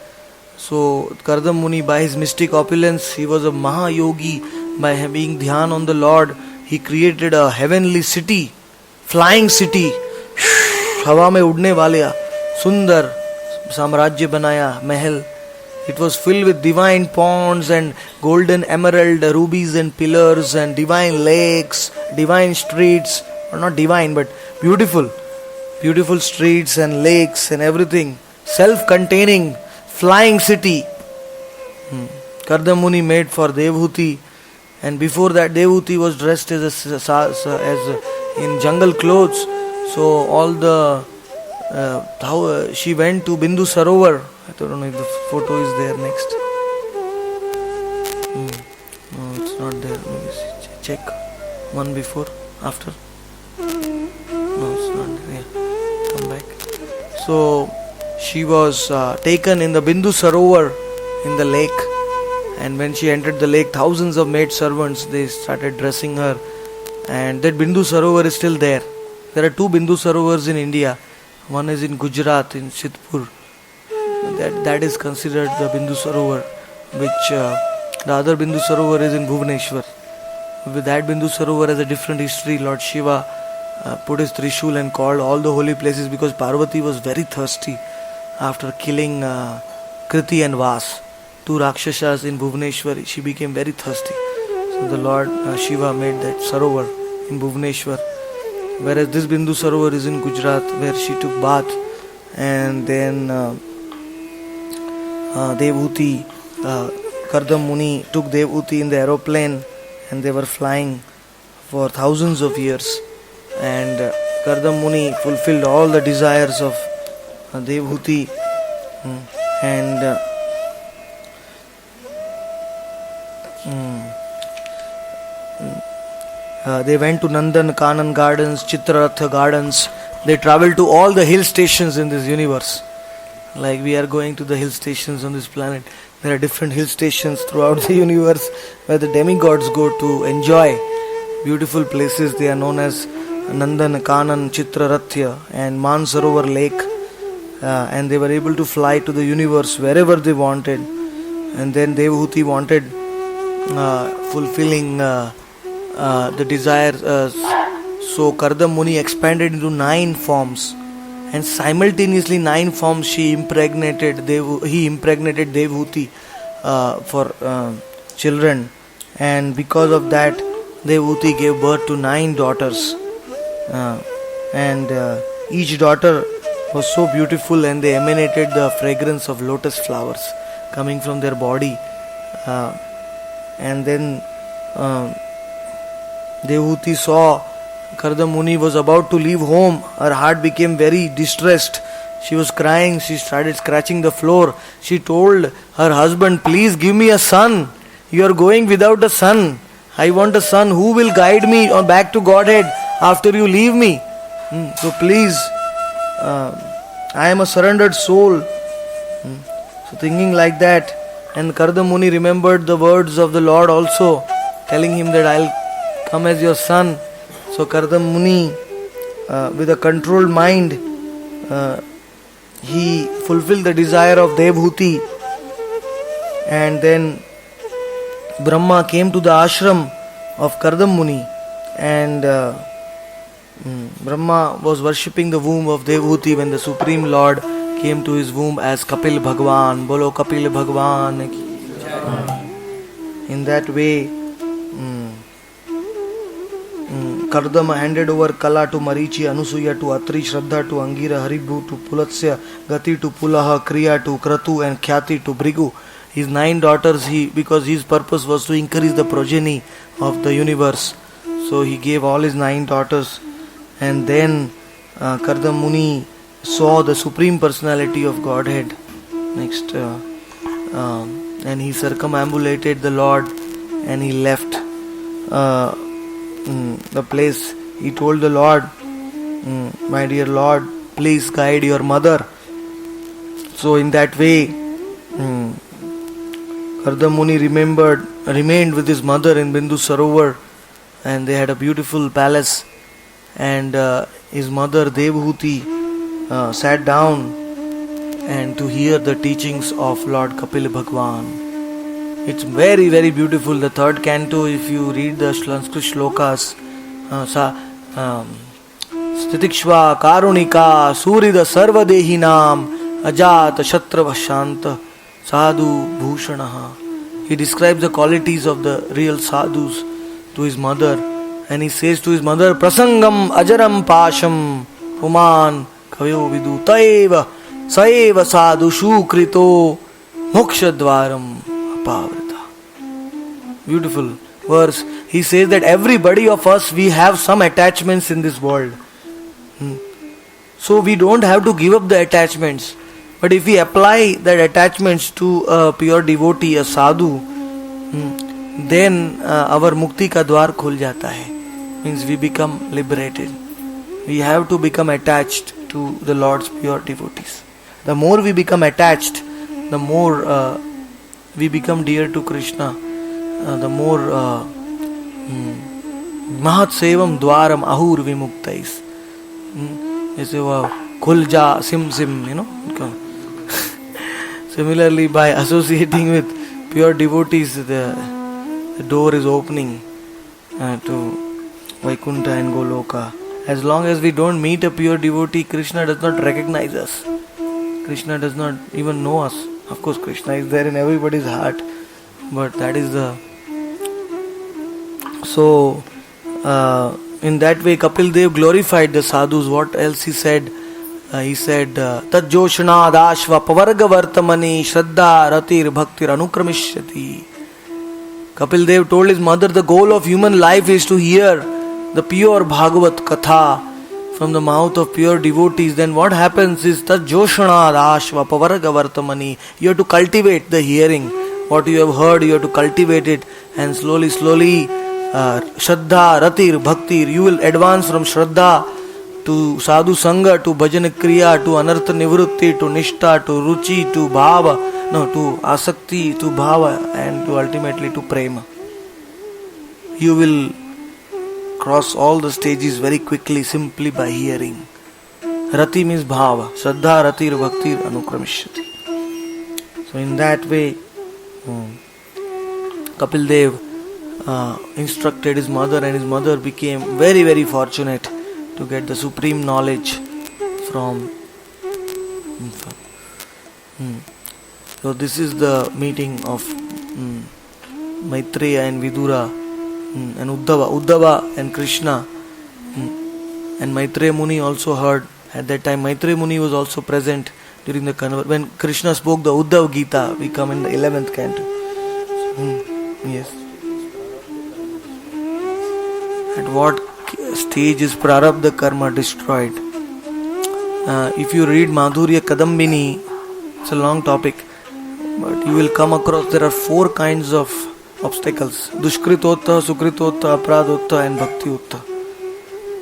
So Kardam Muni, by his mystic opulence, he was a Mahayogi. By having dhyan on the Lord, he created a heavenly city, flying city, हवा में उड़ने वाले सुंदर साम्राज्य बनाया, महल. It was filled with divine ponds and golden emerald rubies and pillars and divine lakes, divine streets, or not divine but beautiful, beautiful streets and lakes and everything. Self-containing, flying city. Karda Muni made for Devhuti, and before that Devhuti was dressed as in jungle clothes. So all the she went to Bindu Sarovar. I don't know if the photo is there next. No, it's not there. Maybe check one before, after. No, it's not there. Yeah. Come back. So she was taken in the Bindu Sarovar in the lake, and when she entered the lake, thousands of maid servants, they started dressing her, and that Bindu Sarovar is still there. There are two Bindu Sarovars in India. One is in Gujarat, in Chitpur. That is considered the Bindu Sarovar, which the other Bindu Sarovar is in Bhubaneswar. With that Bindu Sarovar has a different history. Lord Shiva put his Trishul and called all the holy places because Parvati was very thirsty after killing Kriti and Vas, two Rakshasas in Bhubaneswar. She became very thirsty. So the Lord Shiva made that Sarovar in Bhubaneswar. Whereas this Bindu Sarovar is in Gujarat, where she took bath, and then Devhuti, Karda Muni took Devhuti in the aeroplane, and they were flying for thousands of years, and Karda Muni fulfilled all the desires of Devhuti, and they went to Nandan Kanan gardens, Chitraratha gardens. They traveled to all the hill stations in this universe. Like we are going to the hill stations on this planet. There are different hill stations throughout the universe where the demigods go to enjoy beautiful places. They are known as Nandan Kanan, Chitraratha and Mansarovar Lake. And they were able to fly to the universe wherever they wanted. And then Devhuti wanted fulfilling the desire. So Karda Muni expanded into 9 forms, and simultaneously 9 forms he impregnated Devhuti for children, and because of that Devhuti gave birth to 9 daughters, and each daughter was so beautiful, and they emanated the fragrance of lotus flowers coming from their body, and then Devhuti saw Karda Muni was about to leave home. Her heart became very distressed. She was crying. She started scratching the floor. She told her husband, "Please give me a son. You are going without a son. I want a son who will guide me on back to Godhead after you leave me. So please, I am a surrendered soul." So thinking like that, and Karda Muni remembered the words of the Lord also, telling him that I'll come as your son. So Karda Muni, with a controlled mind, he fulfilled the desire of Devhuti, and then Brahma came to the ashram of Karda Muni, and Brahma was worshipping the womb of Devhuti when the Supreme Lord came to his womb as Kapil Bhagwan. Bolo Kapil Bhagwan. In that way, Kardama handed over Kala to Marichi, Anusuya to Atri, Shraddha to Angira, Haribhu to Pulatsya, Gati to Pulaha, Kriya to Kratu, and Khyati to Brigu. His 9 daughters, because his purpose was to increase the progeny of the universe. So he gave all his 9 daughters, and then Karda Muni saw the Supreme Personality of Godhead. Next, and he circumambulated the Lord, and he left the place. He told the Lord, "My dear Lord, please guide your mother." So in that way, Karda Muni remained with his mother in Bindu Sarovar, and they had a beautiful palace, and his mother Devhuti sat down and to hear the teachings of Lord Kapil Bhagwan. It's very, very beautiful. The 3rd canto, if you read the Sanskrit shlokas, Stitikshva Karunika Surida Sarvadehinam Ajata Shatrava Shanta Sadhu Bhushanaha. He describes the qualities of the real sadhus to his mother, and he says to his mother, Prasangam ajaram pasham puman kayo vidu taiva saeva sadhu shukrito mokshadvaram apavrita. Beautiful verse. He says that everybody of us, we have some attachments in this world. So we don't have to give up the attachments. But if we apply that attachments to a pure devotee, a sadhu, then our mukti ka dwar khul jata hai. Means we become liberated. We have to become attached to the Lord's pure devotees. The more we become attached, the more we become dear to Krishna. The more Mahat Sevam Dwaram Ahur Vimuktais. You say, wow, Khul Ja Sim Sim, Similarly, by associating with pure devotees, the door is opening to Vaikuntha and Goloka. As long as we don't meet a pure devotee, Krishna does not recognize us. Krishna does not even know us. Of course, Krishna is there in everybody's heart, but that is the... So, in that way, Kapil Dev glorified the sadhus. What else he said? He said, Tad Joshanad Ashva Pavarga Vartamani Shraddha Ratir Bhaktir Anukramishyati. Kapil Dev told his mother, the goal of human life is to hear the pure Bhagavat Katha from the mouth of pure devotees. Then what happens is Tad Joshanad Ashva Pavarga Vartamani. You have to cultivate the hearing. What you have heard, you have to cultivate it, and slowly Shraddha, Ratir, Bhaktir, you will advance from Shraddha to Sadhu Sangha, to Bhajan Kriya, to Anartha Nivrutti, to Nishtha, to Ruchi, to Bhava, to Asakti, to Bhava, and to ultimately to Prema. You will cross all the stages very quickly simply by hearing. Rati means Bhava, Shraddha, Ratir, Bhaktir, Anukramishyati. So in that way, Kapil Dev instructed his mother, and his mother became very, very fortunate to get the supreme knowledge from. So this is the meeting of Maitreya and Vidhura and Uddhava and Krishna. And Maitreya Muni also heard. At that time Maitreya Muni was also present during the conversation. When Krishna spoke the Uddhava Gita, we come in the 11th canto. Yes. At what stage is Prarabdha Karma destroyed? If you read Madhurya Kadambini, it's a long topic, but you will come across there are 4 kinds of obstacles: Dushkritotta, Sukritotta, Apradhotta, and Bhaktiutta.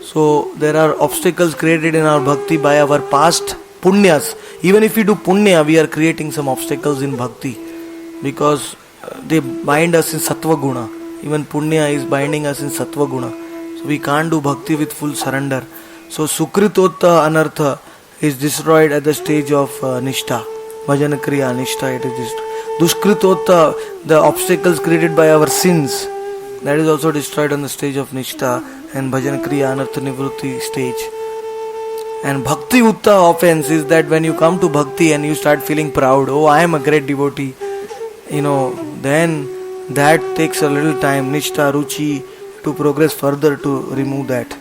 So there are obstacles created in our bhakti by our past punyas. Even if we do punya, we are creating some obstacles in bhakti because they bind us in sattva guna. Even punya is binding us in sattva guna. So we can't do bhakti with full surrender. So Sukritotta Anartha is destroyed at the stage of Nishtha. Bhajana Kriya, Nishtha, it is destroyed. Dushkritotta, the obstacles created by our sins, that is also destroyed on the stage of Nishtha and Bhajana Kriya, Anartha Nivrutti stage. And Bhakti Utta offense is that when you come to bhakti and you start feeling proud, oh, I am a great devotee, then that takes a little time, Nishtha, Ruchi, to progress further to remove that.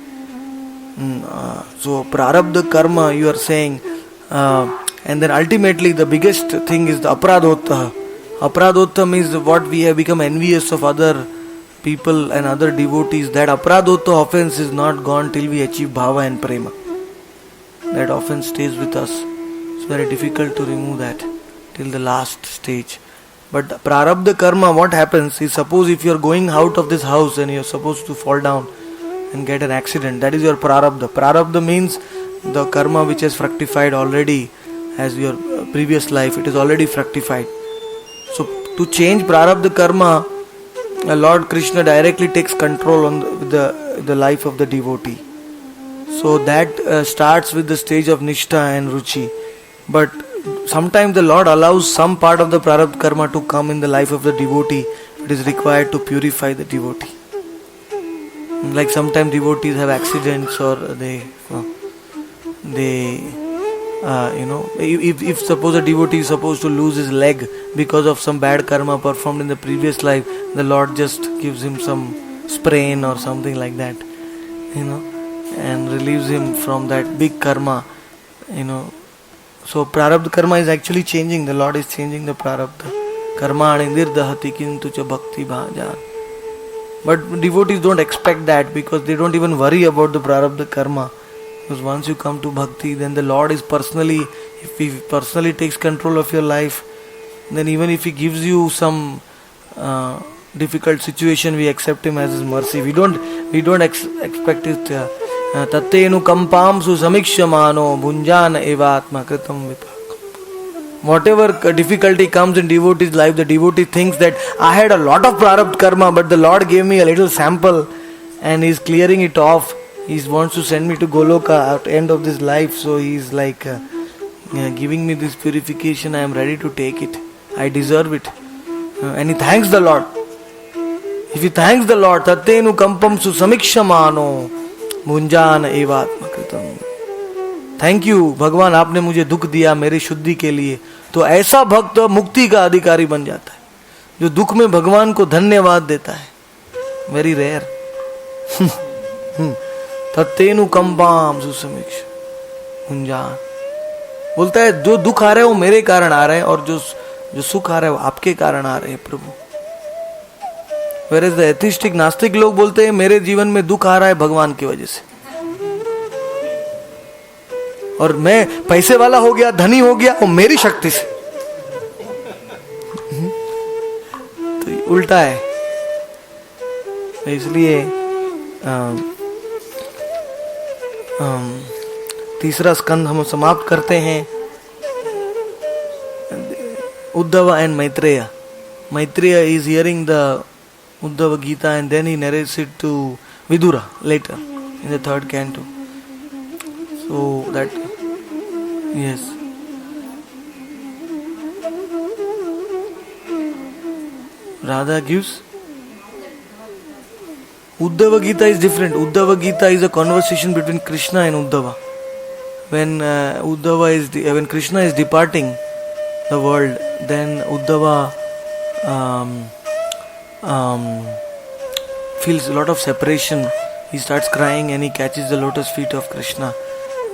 So Prarabdha Karma, you are saying, and then ultimately the biggest thing is the Apradhotta. Apradhotta means what we have become envious of other people and other devotees. That Apradhotta offense is not gone till we achieve Bhava and Prema. That offense stays with us. It's very difficult to remove that till the last stage. But Prarabdha Karma, what happens is, suppose if you are going out of this house and you are supposed to fall down and get an accident, that is your Prarabdha. Prarabdha means the karma which has fructified already as your previous life, it is already fructified. So to change Prarabdha Karma, Lord Krishna directly takes control on the life of the devotee. So that starts with the stage of Nishtha and Ruchi. But sometimes the Lord allows some part of the Prarabdha Karma to come in the life of the devotee. It is required to purify the devotee. Like sometimes devotees have accidents or they if suppose a devotee is supposed to lose his leg because of some bad karma performed in the previous life, the Lord just gives him some sprain or something like that, and relieves him from that big karma, So prarabdha karma is actually changing. The Lord is changing the prarabdha. Karmani nirdahati kintu cha bhakti bhajan. But devotees don't expect that because they don't even worry about the prarabdha karma. Because once you come to bhakti, then the Lord is if He personally takes control of your life, then even if He gives you some difficult situation, we accept Him as His mercy. We don't expect it. Tattenu kampamsu samikshamano bhunjana evatma kritam vipak. Whatever difficulty comes in devotee's life, the devotee thinks that I had a lot of prarabdha karma, but the Lord gave me a little sample and He's clearing it off. He wants to send me to Goloka at the end of this life, so He's like giving me this purification. I am ready to take it. I deserve it. And he thanks the Lord. If he thanks the Lord, Tattenu kampamsu samikshamano bhunjana evatma kritam. Thank you भगवान, आपने मुझे दुख दिया मेरी शुद्धि के लिए. तो ऐसा भक्त मुक्ति का अधिकारी बन जाता है जो दुख में भगवान को धन्यवाद देता है. Very rare. तत्तेनु कंपाम सुसमीक्ष भुंजान बोलता है जो दुख आ रहे हैं वो मेरे कारण आ रहे हैं और जो सुख आ रहा है वो आपके कारण आ रहे हैं प्रभु. Whereas the atheistic नास्तिक लोग बोलते हैं मेरे जीवन में दुख आ रहा है भगवान की वजह से, और मैं पैसे वाला हो गया, धनी हो गया, वो मेरी शक्ति से. तो उल्टा है. इसलिए तीसरा स्कंद हम समाप्त करते हैं. Uddhav and Maitreya. Maitreya is hearing the Uddhava Gita and then he narrates it to Vidhura later in the third canto. So that, yes. Radha gives. Uddhava Gita is different. Uddhava Gita is a conversation between Krishna and Uddhava. When when Krishna is departing the world, then Uddhava feels a lot of separation. He starts crying and he catches the lotus feet of Krishna.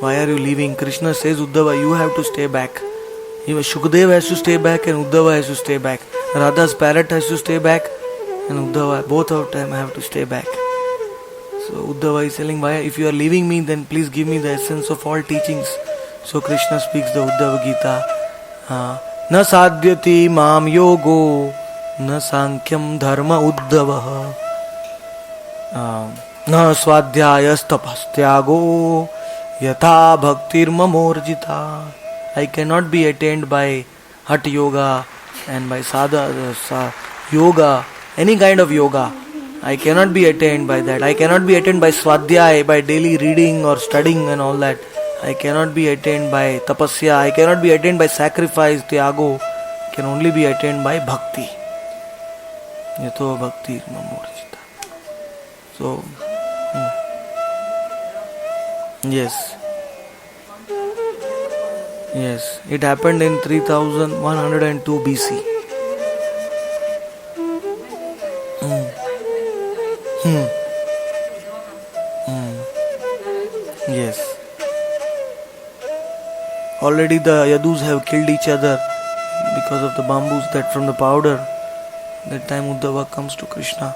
Why are you leaving? Krishna says, Uddhava, you have to stay back. Shukadeva has to stay back and Uddhava has to stay back. Radha's parrot has to stay back and Uddhava, both of them have to stay back. So Uddhava is telling, why, if you are leaving me, then please give me the essence of all teachings. So Krishna speaks the Uddhava Gita. Na sadhyati mam yogo na sankyam dharma uddhava na swadhyayas tapastyago yatha bhaktir mamorjita. I cannot be attained by Hatha Yoga and by sadha yoga, any kind of yoga. I cannot be attained by that. I cannot be attained by swadhyaya, by daily reading or studying and all that. I cannot be attained by tapasya. I cannot be attained by sacrifice, tyago. I can only be attained by bhakti. Yato bhaktir mamorjita. So, yes. Yes, it happened in 3102 BC. Yes. Already the Yadus have killed each other because of the bamboos that from the powder. That time Uddhava comes to Krishna.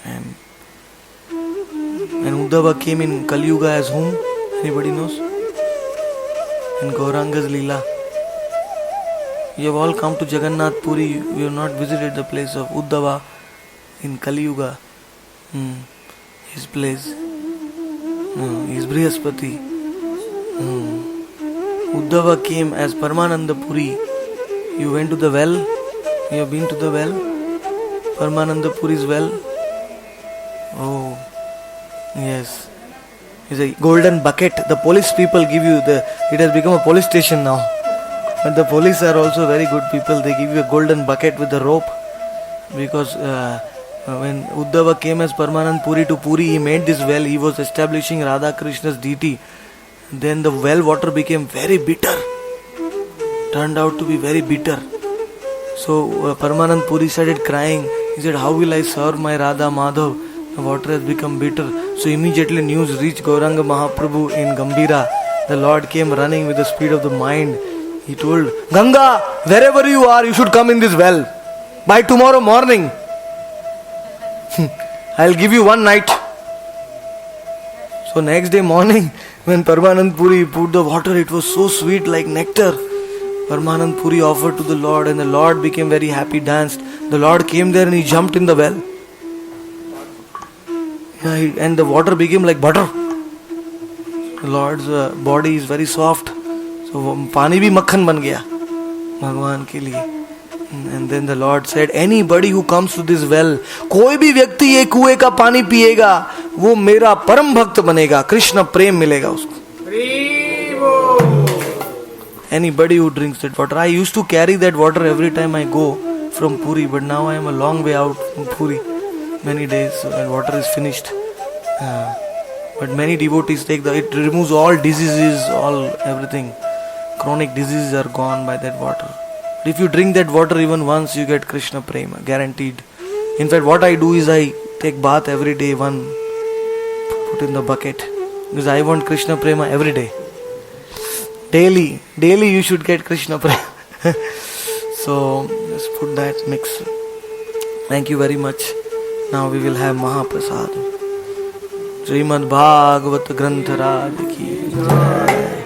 And Uddhava came in Kali Yuga as whom? Anybody knows? In Gauranga's Leela. You have all come to Jagannath Puri. You have not visited the place of Uddhava in Kali Yuga. His place. His Brihaspati. Uddhava came as Paramananda Puri. You went to the well. You have been to the well. Paramananda Puri's well. Oh, yes. It's a golden bucket. The police people give you it has become a police station now. But the police are also very good people. They give you a golden bucket with a rope. Because when Uddhava came as Paramanand Puri to Puri, he made this well. He was establishing Radha Krishna's deity. Then the well water became very bitter. Turned out to be very bitter. So Paramanand Puri started crying. He said, how will I serve my Radha Madhav? The water has become bitter. So immediately news reached Gauranga Mahaprabhu in Gambhira. The Lord came running with the speed of the mind. He told, Ganga, wherever you are, you should come in this well. By tomorrow morning, I'll give you one night. So next day morning, when Paramanand Puri put the water, it was so sweet like nectar. Paramanand Puri offered to the Lord and the Lord became very happy, danced. The Lord came there and he jumped in the well. And the water became like butter. The Lord's body is very soft. So pani bhi makhan ban gaya Bhagwan ke liye. And then the Lord said, anybody who comes to this well, कोई भी व्यक्ति ये कुएं का पानी पिएगा, वो मेरा परम भक्त बनेगा, कृष्ण प्रेम मिलेगा उसको. Anybody who drinks that water. I used to carry that water every time I go from Puri, but now I am a long way out from Puri. Many days and water is finished. But many devotees take it removes all diseases, everything. Chronic diseases are gone by that water. If you drink that water even once, you get Krishna Prema, guaranteed. In fact, what I do is I take bath every day, one put in the bucket, because I want Krishna Prema every day. Daily you should get Krishna Prema. So let's put that mix. Thank you very much. Now we will have Mahaprasad. Shrimad Bhagavat Granth Raj ki jai,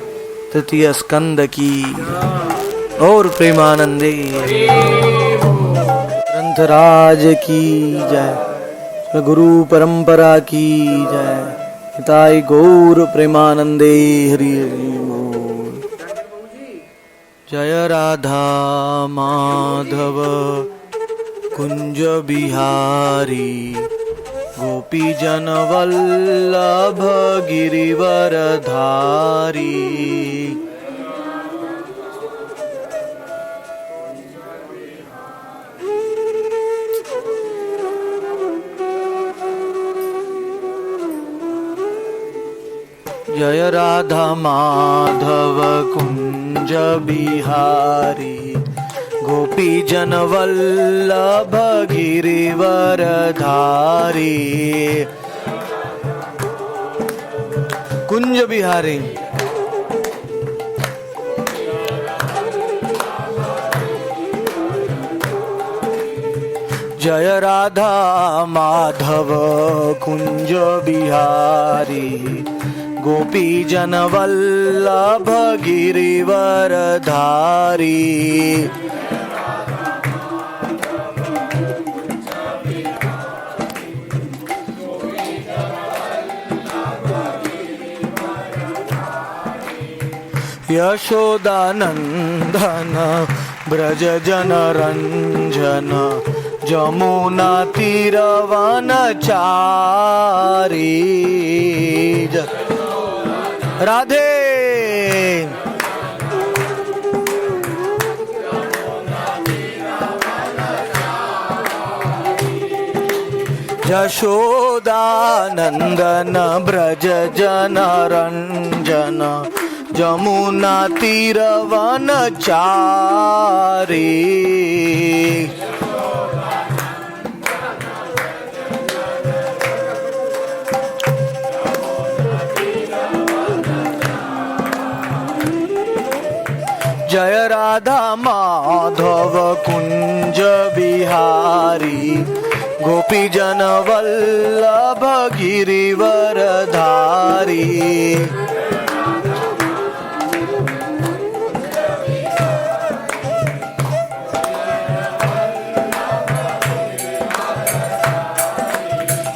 Tritiya Skanda ki और प्रेमानंदे ग्रंथ राज की जय, गुरु परंपरा की जय, हिताई गौर प्रेमानंदे हरि हरि बोल. जय राधा माधव कुंज बिहारी, गोपी जन वल्लभ गिरिवर धारी. जय राधा माधव कुंज बिहारी, गोपी जन वल्लभ गिरिवर धारी. कुंज बिहारी. जय राधा माधव कुंज बिहारी, गोपी जन वल्लभ गिरिवर धारी. यशोदानंदन ब्रज जन रंजन, जमुना तीरवन चारी. राधे. यशोदानंदन ब्रज जन रंजन, जमुना तीरवन चारी. जय राधा माधव कुंज बिहारी, गोपी जन वल्लभ गिरिवर धारी.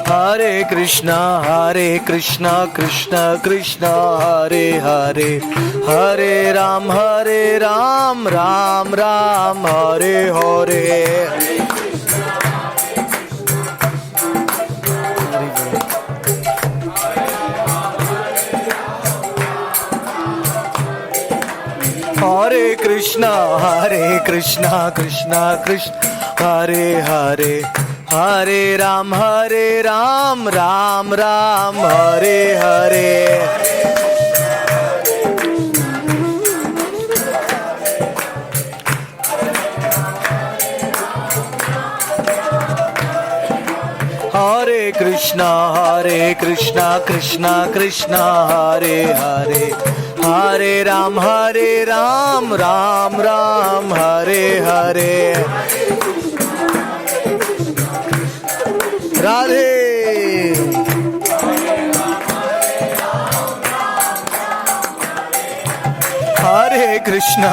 हरे कृष्णा कृष्ण कृष्ण हरे हरे, हरे राम राम राम हरे हरे. हरे कृष्णा कृष्ण कृष्ण हरे हरे, हरे Ram Ram Ram Hare Hare. Krishna Krishna Krishna Hare Hare Hare Ram Ram Ram Hare Hare Radhe Hare Krishna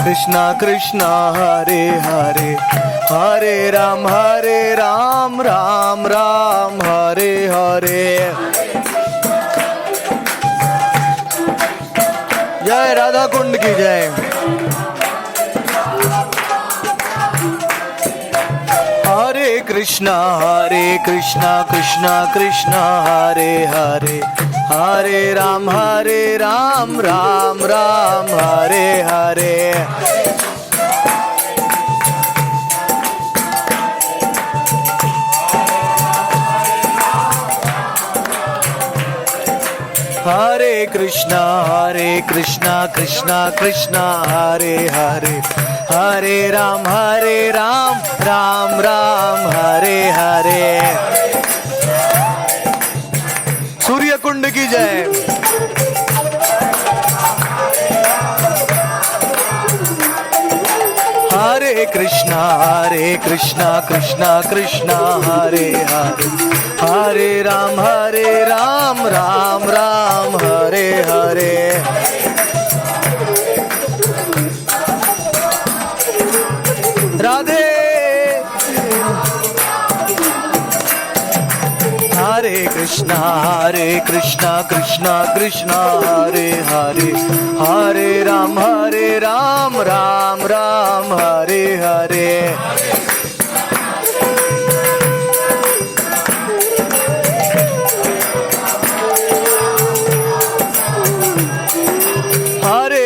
Krishna Krishna Hare Hare Hare Ram Ram Ram Hare Hare Jai Radha Kund ki jai Hare Krishna Krishna Krishna Hare Hare Hare Ram Ram Ram Hare Hare Hare Krishna Krishna Krishna Hare Hare Hare Ram Ram Ram Hare Hare Surya Kund ki jai Hare Krishna Krishna Krishna Hare Hare Hare Ram Ram Ram Hare Hare Radhe Hare Krishna Krishna Krishna Hare Hare Hare Ram Ram Ram Hare Hare Hare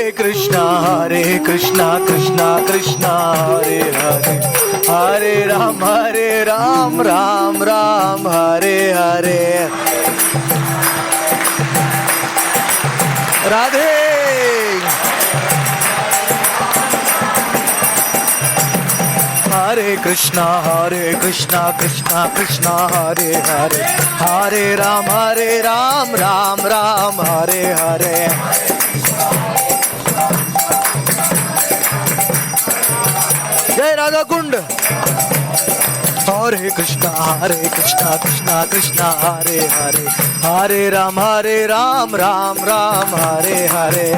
Krishna Krishna Krishna Hare Hare Hare Ram Ram Ram Hare Hare Radhe Hare Krishna Krishna Krishna Hare Hare Hare Ram Ram Ram Hare Hare Jai Radha Kund Hare Krishna Krishna Krishna Hare Hare Hare Ram Ram Ram Hare Hare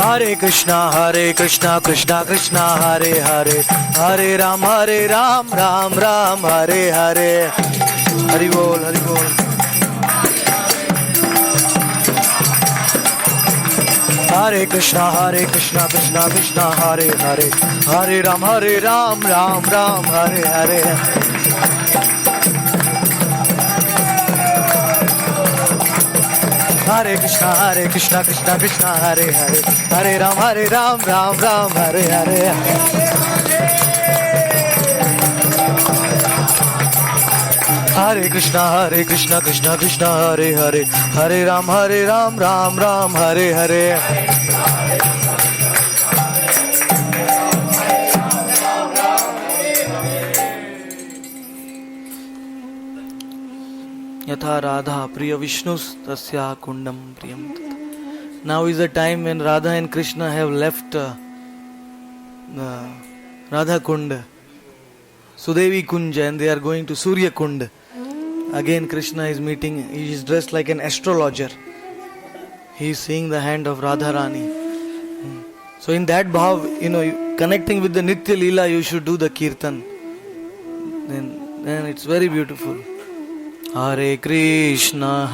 Hare Krishna Krishna Krishna Hare Hare Hare Ram Ram Ram Hare Hare Hari Bol Hare Krishna Krishna Krishna Hare Hare Hare Ram Ram Ram Hare Hare Hare Krishna Krishna Hare Hare Hare Ram Ram Ram Hare Hare Hare Krishna Krishna Hare Hare Hare Ram Ram Ram Hare Hare Yatha Radha Priya Vishnus Tasya Kundam Priyam Tata. Now is the time when Radha and Krishna have left Radha Kund, Sudevi Kunja, and they are going to Surya Kund. Again Krishna is meeting, he is dressed like an astrologer. He is seeing the hand of Radharani. So in that bhav, connecting with the Nitya Leela, you should do the Kirtan. Then it's very beautiful. Hare Krishna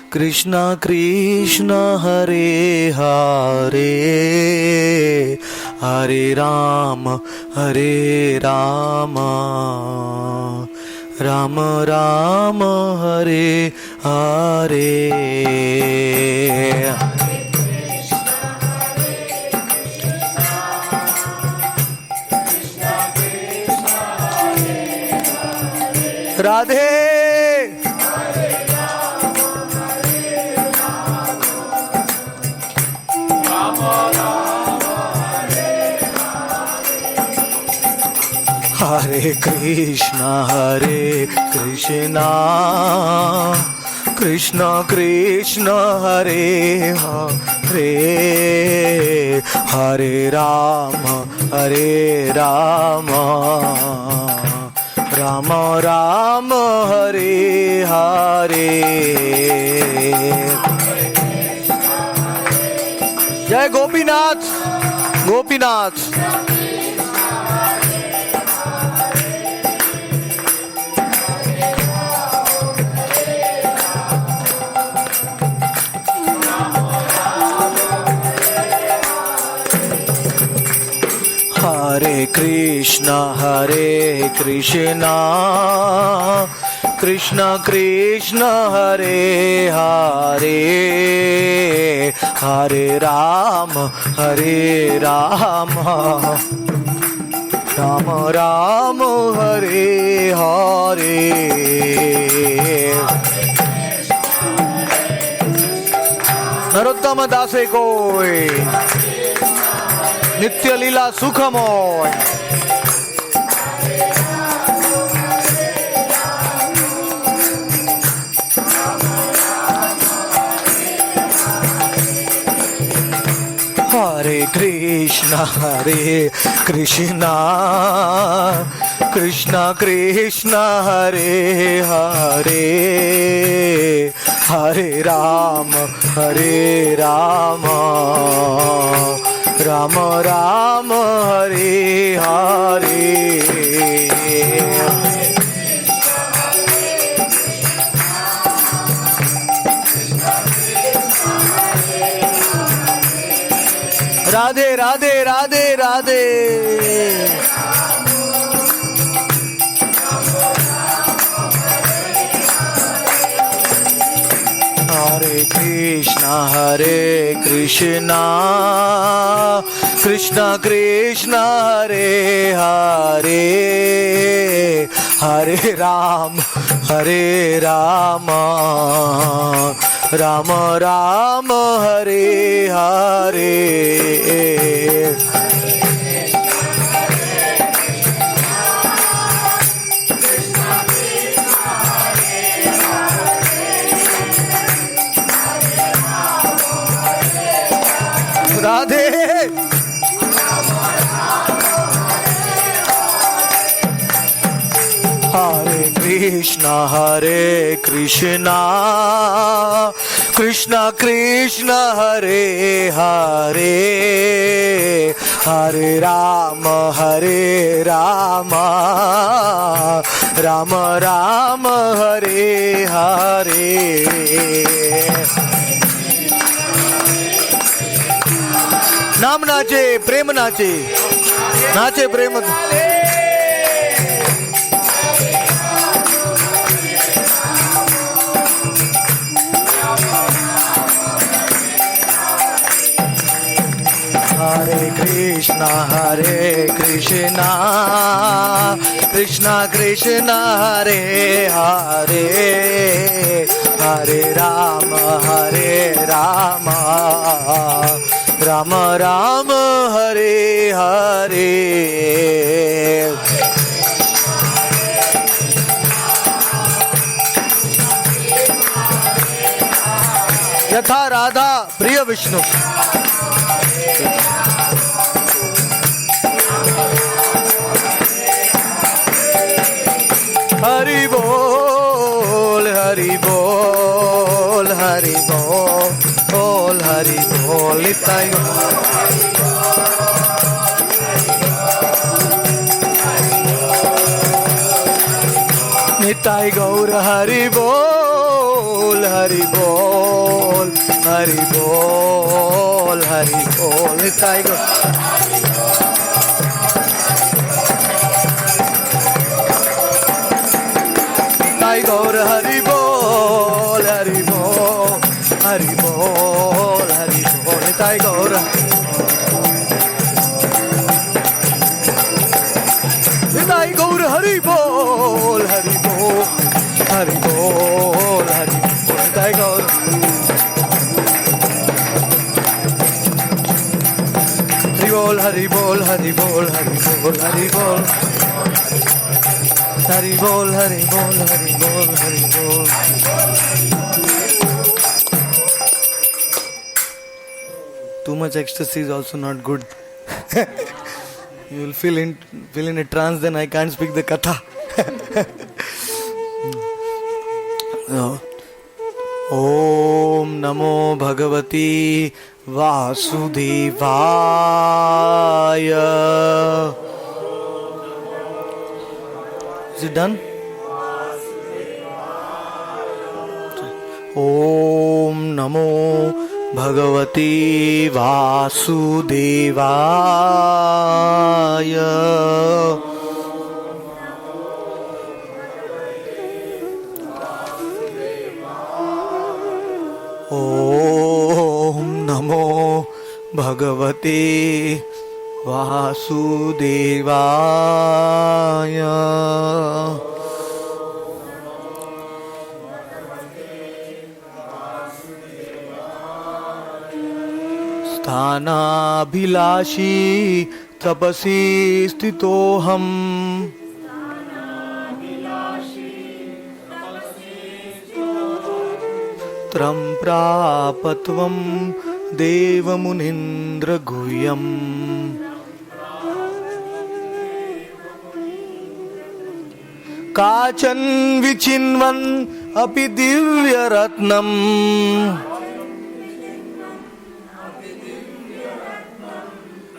Krishna Krishna Hare Hare Hare Rama Rama Rama Hare Hare Radhe Hare Krishna Krishna Krishna Hare Hare Hare Rama Rama Rama Hare Hare. Jai Gopinath, Gopinath. Hare Krishna Krishna Krishna Hare Hare Hare Rama Rama Rama Hare Hare. Narottama Dase Koi Nitya Lila Sukhamoy. Hare Krishna Krishna Krishna Hare Hare Hare Rama Rama Rama Hare Hare. Radhe Radhe Radhe Radhe. Hare Krishna Krishna Krishna Hare Hare Hare Rama Rama Rama Hare Hare. Radhe. Hare Krishna Krishna Krishna Hare Hare Hare Rama Rama Rama Hare Hare. नाम नाचे प्रेम नाचे नाचे प्रेम. Hare Krishna Krishna Krishna Hare Hare Hare Rama Rama Rama Hare Hare. Yatha Radha Priya Vishnu. Hari Bol Hari Bol Hari Bol Hari Bol Nitai Nitai Gaur Hari Bol Hari Bol Hari Bol Hari Bol Nitai Gaur. Nitai Gaur Hari Bol Hari Bol Hari Bol Hari Bol Nitai Gaur. Nitai Gaur Hari Bol Hari Bol Hari Bol Hari Bol Nitai Gaur. bol, Hari bol, Hari bol, Hari bol, Hari bol. Hari bol, Hari bol, Hari bol, Hari bol. Too much ecstasy is also not good. You will feel in a trance, then I can't speak the katha. So, Om Namo Bhagavati Vasudevaya. Is it done? Om Namo Bhagavati Vasudevaya. Om Namo Bhagavate Vasudevaya. Sthanabhilashi tapasi stitoham. Tram prapatvam devamunindra guhyam. Kachan vichinvan api divya ratnam.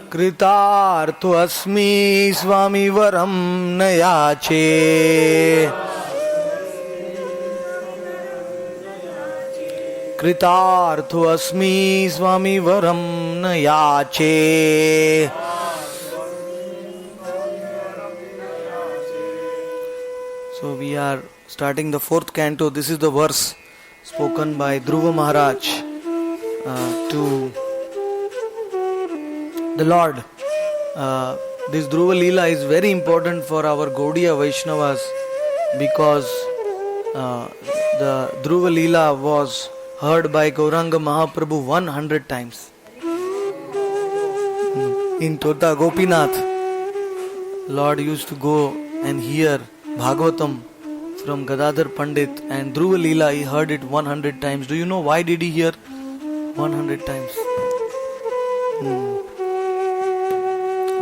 Kritartho asmi swami varam nayache. Kritartho asmi swami varam nayache. So we are starting the fourth canto. This is the verse spoken by Dhruv Maharaj to the Lord. This Dhruva Leela is very important for our Gaudiya Vaishnavas because the Dhruva Leela was heard by Gauranga Mahaprabhu 100 times. In Tota Gopinath, Lord used to go and hear Bhagavatam from Gadadhar Pandit, and Dhruva Leela he heard it 100 times. Do you know why did he hear 100 times?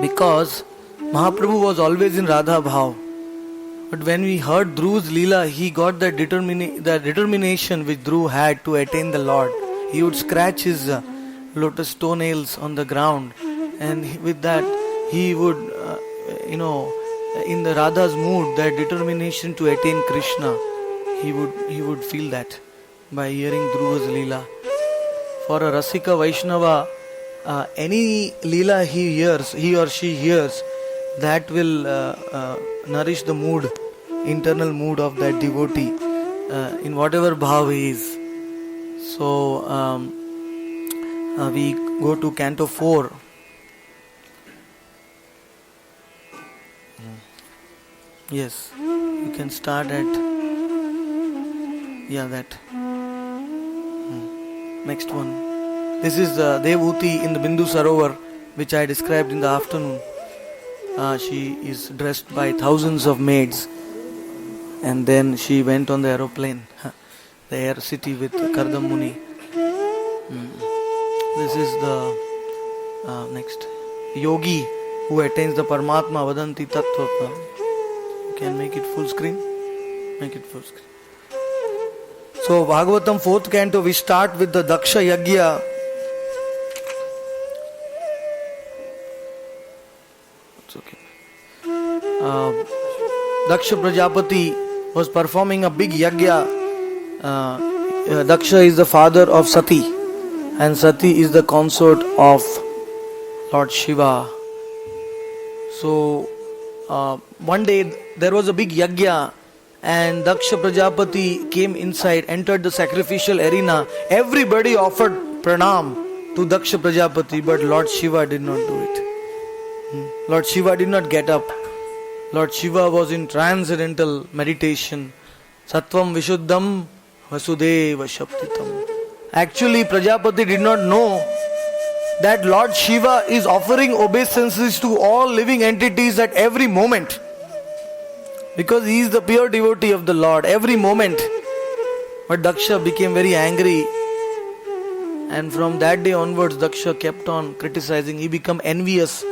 Because Mahaprabhu was always in Radha Bhav. But when we heard Dhruva's Leela, he got the determination which Dhruv had to attain the Lord. He would scratch his lotus toenails on the ground, and with that he would, in the Radha's mood, that determination to attain Krishna, he would feel that by hearing Dhruva's Leela. For a Rasika Vaishnava, any Leela he or she hears, that will nourish the mood, internal mood of that devotee, in whatever bhav he is. So we go to Canto 4. Yes, you can start at that. Next one. This is Devuti in the Bindu Sarovar, which I described in the afternoon. She is dressed by thousands of maids, and then she went on the aeroplane, the air city with Kardam Muni. This is the next yogi who attains the Paramatma Vadanti Tattva. You can make it full screen. Make it full screen. So Bhagavatam 4th canto, we start with the Daksha Yagya. It's okay. Daksha Prajapati was performing a big yagya. Daksha is the father of Sati, and Sati is the consort of Lord Shiva. So one day there was a big yagya, and Daksha Prajapati came inside, entered the sacrificial arena. Everybody offered pranam to Daksha Prajapati, but Lord Shiva did not do it. Lord Shiva did not get up. Lord Shiva was in transcendental meditation. Sattvam Vishuddham Vasudeva Shaptitam. Actually, Prajapati did not know that Lord Shiva is offering obeisances to all living entities at every moment. Because he is the pure devotee of the Lord, every moment. But Daksha became very angry. And from that day onwards, Daksha kept on criticizing. He became envious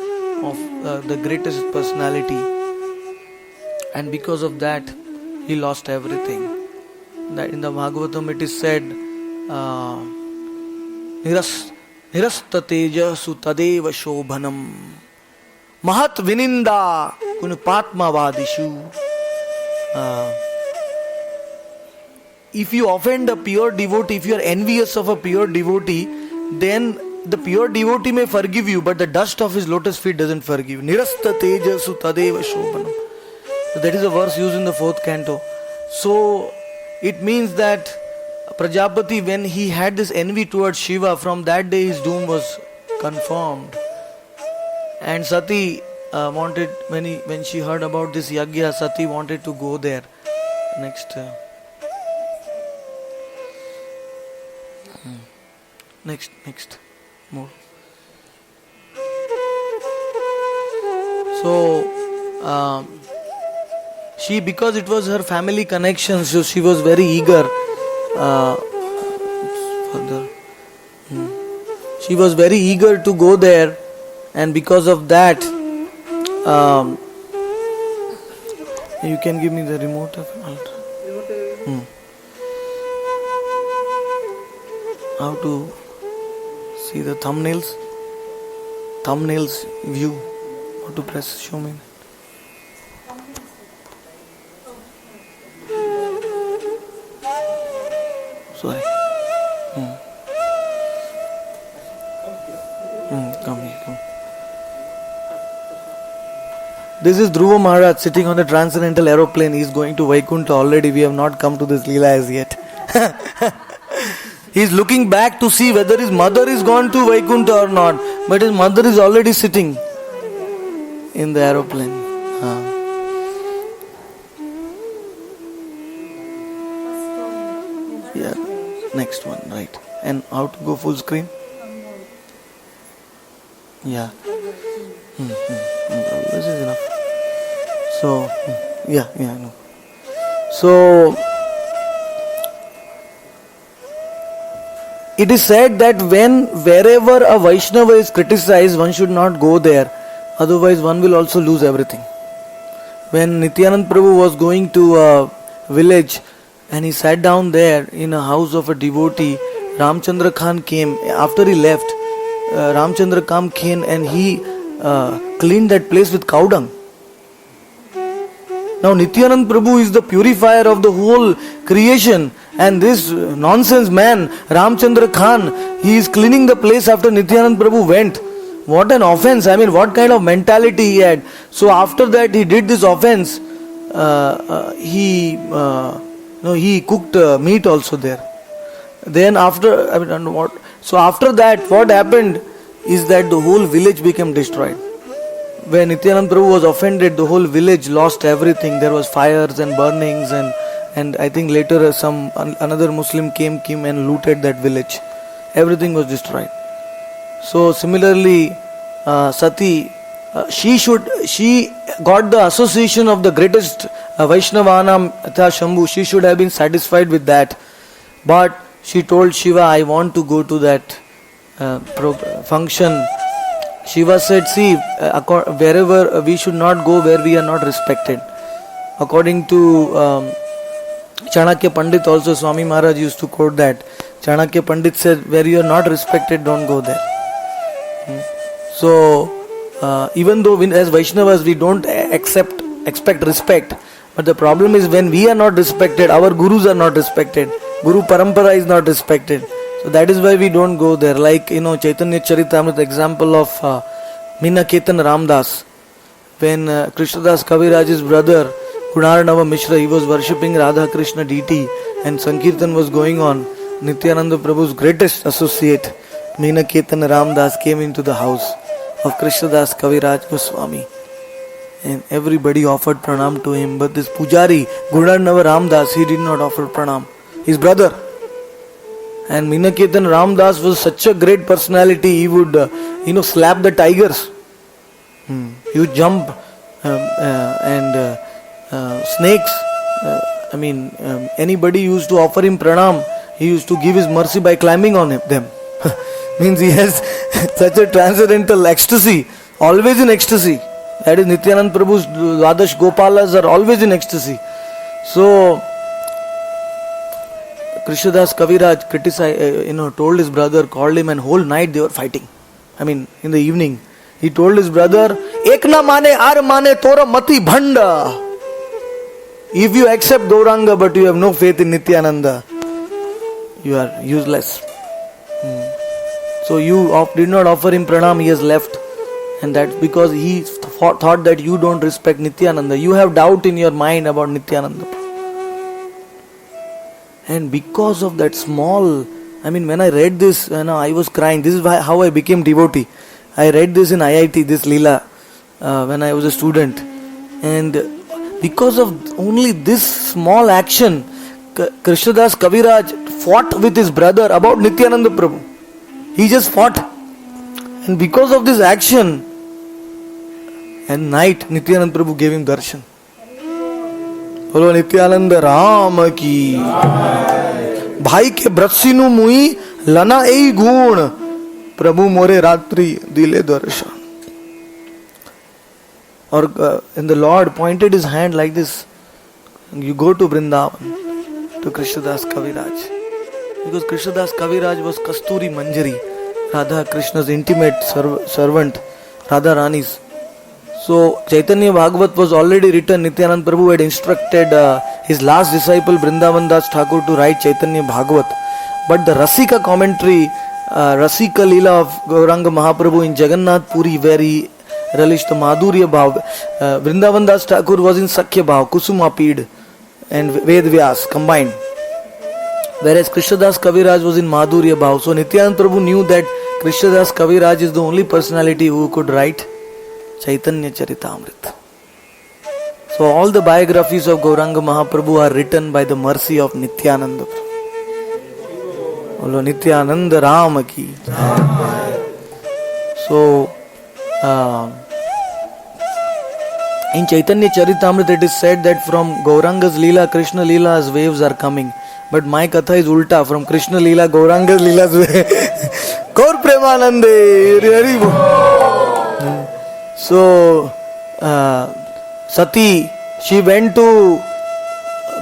of the greatest personality. And because of that, he lost everything. That in the Bhagavatam it is said, Nirasta tejasu tadeva shobhanam Mahat vininda kunupatma vadishu. If you offend a pure devotee, if you are envious of a pure devotee, then the pure devotee may forgive you, but the dust of his lotus feet doesn't forgive. Nirasta tejasu tadeva shobhanam. So that is a verse used in the 4th canto. So it means that Prajapati, when he had this envy towards Shiva, from that day his doom was confirmed. And Sati wanted, when she heard about this yagya, Sati wanted to go there. Next, more. So, she, because it was her family connection, so she was very eager. She was very eager to go there, and because of that, you can give me the remote of altar. How to see the thumbnails view? How to press? Show me. Sorry. Come here. This is Dhruva Maharaj sitting on the transcendental aeroplane. He is going to Vaikuntha already. We have not come to this Leela as yet. He is looking back to see whether his mother is gone to Vaikuntha or not. But his mother is already sitting in the aeroplane. Yeah, next one, right. And how to go full screen? Yeah. This is enough. So, yeah, no. So, it is said that wherever a Vaishnava is criticized, one should not go there. Otherwise, one will also lose everything. When Nityanand Prabhu was going to a village and he sat down there in a house of a devotee, Ramchandra Khan came. After he left, Ramchandra Khan came and he cleaned that place with cow dung. Now Nityanand Prabhu is the purifier of the whole creation, and this nonsense man, Ramchandra Khan, he is cleaning the place after Nityanand Prabhu went. What an offense! I mean, what kind of mentality he had. So after that he did this offense. He cooked meat also there. Then after, So after that, what happened is that the whole village became destroyed. When Nityanand Prabhu was offended, the whole village lost everything. There was fires and burnings, and I think later another Muslim came and looted that village. Everything was destroyed. So similarly, Sati, she got the association of the greatest Vaishnavana Atha Shambhu. She should have been satisfied with that. But she told Shiva, I want to go to that function. Shiva said, see, wherever we should not go where we are not respected. According to Chanakya Pandit also, Swami Maharaj used to quote that. Chanakya Pandit said, where you are not respected, don't go there. So, even though as Vaishnavas we don't expect respect, but the problem is when we are not respected, our gurus are not respected. Guru Parampara is not respected. So that is why we don't go there. Like, Chaitanya Charitamrita example of Meena Ketan Ramdas. When Krishnadas Kaviraj's brother, Gunarnava Mishra, he was worshipping Radha Krishna deity and Sankirtan was going on. Nityananda Prabhu's greatest associate, Meena Ketan Ramdas, came into the house of Krishnadas Kaviraj Goswami. And everybody offered pranam to him. But this Pujari, Gunarnava Ramdas, he did not offer pranam. His brother. And Minaketan Ramdas was such a great personality, he would, slap the tigers. He would jump and snakes. Anybody used to offer him pranam, he used to give his mercy by climbing on them. Means he has such a transcendental ecstasy, always in ecstasy. That is Nityananda Prabhu's Dwadash Gopalas are always in ecstasy. So Krishnadas Kaviraj criticized, told his brother, called him, and whole night they were fighting. In the evening, he told his brother, "Ek na mane, ar mane, tora mati bhanda." If you accept Gauranga but you have no faith in Nityananda, you are useless. So you did not offer him pranam, he has left. And that's because he thought that you don't respect Nityananda. You have doubt in your mind about Nityananda. And because of that small, when I read this, I was crying. This is how I became devotee. I read this in IIT, this Leela, when I was a student. And because of only this small action, Krishnadas Kaviraj fought with his brother about Nityananda Prabhu. He just fought. And because of this action, at night, Nityananda Prabhu gave him darshan. बोलो नित्यानंद राम की भाई के ब्रत्सिनु मुई लना ए गुण प्रभु मोरे रात्रि दिले दर्शन. Or and the Lord pointed his hand like this. You go to Vrindavan, to Krishnadas Kaviraj, because Krishnadas Kaviraj was Kasturi Manjari, Radha Krishna's intimate servant, Radha Rani's. So Chaitanya Bhagavat was already written. Nityananda Prabhu had instructed his last disciple Vrindavan Das Thakur to write Chaitanya Bhagavat. But the Rasika commentary, Rasika Leela of Gauranga Mahaprabhu in Jagannath Puri, where he relished the Madhurya Bhav. Vrindavan Das Thakur was in Sakhya Bhav, Kusumapid and Ved Vyas combined. Whereas Krishnadas Kaviraj was in Madhurya Bhav. So Nityananda Prabhu knew that Krishnadas Kaviraj is the only personality who could write Chaitanya Charitamrita. So all the biographies of Gauranga Mahaprabhu are written by the mercy of Nityananda Prabhu. Bolo Nityananda Rama ki. So in Chaitanya Charitamrita it is said that from Gauranga's Leela, Krishna Leela's waves are coming. But my katha is ulta, from Krishna Leela, Gauranga's Leela's wave. Gaur Premanande. So Sati, she went to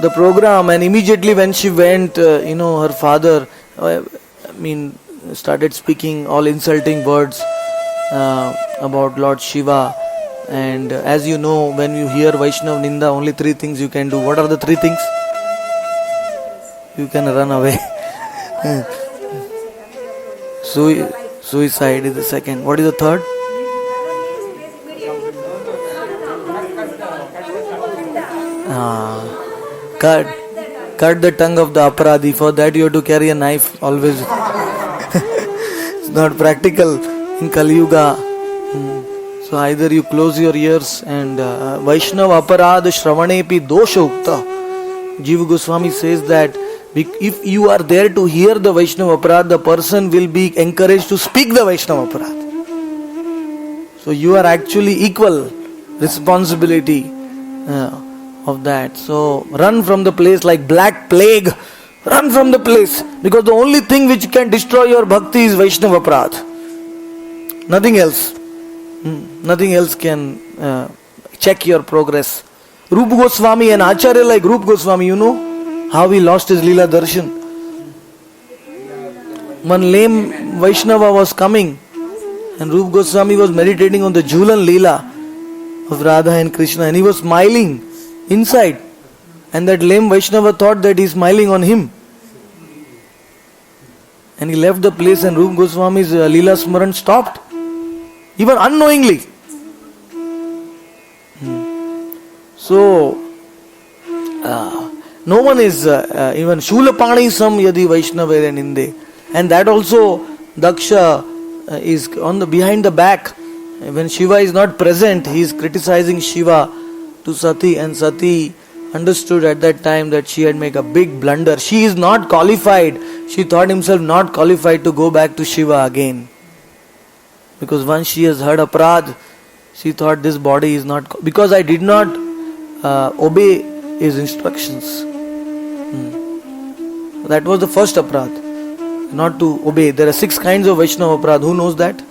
the program, and immediately when she went, her father started speaking all insulting words about Lord Shiva. And as you know, when you hear Vaishnav Ninda, only three things you can do. What are the three things? You can run away. Suicide is the second. What is the third? Cut the tongue of the aparadhi. For that you have to carry a knife always. It's not practical in Kali Yuga. So either you close your ears and Vaishnav aparad shravane dosha ukta. Jiva Goswami says that if you are there to hear the Vaishnav aparad, the person will be encouraged to speak the Vaishnav aparad. So you are actually equal responsibility of that. So run from the place like black plague. Run from the place, because the only thing which can destroy your bhakti is Vaishnava aparad. Nothing else. Nothing else can check your progress. Rupa Goswami, an Acharya like Rupa Goswami, you know how he lost his Leela Darshan. One lame Vaishnava was coming, and Rupa Goswami was meditating on the Jhulan Leela of Radha and Krishna, and he was smiling inside. And that lame Vaishnava thought that he is smiling on him. And he left the place, and Rupa Goswami's Leela Smaran stopped. Even unknowingly. So, no one is, even Shulapani sam yadi Vaishnavere ninde. And that also, Daksha is on the behind the back. When Shiva is not present, he is criticizing Shiva to Sati, and Sati understood at that time that she had made a big blunder. She is not qualified. she thought himself not qualified to go back to Shiva again. Because once she has heard aparadh, she thought this body is not, because I did not obey his instructions. That was the first aparadh, not to obey. There are 6 kinds of Vaishnava aparadh. Who knows that?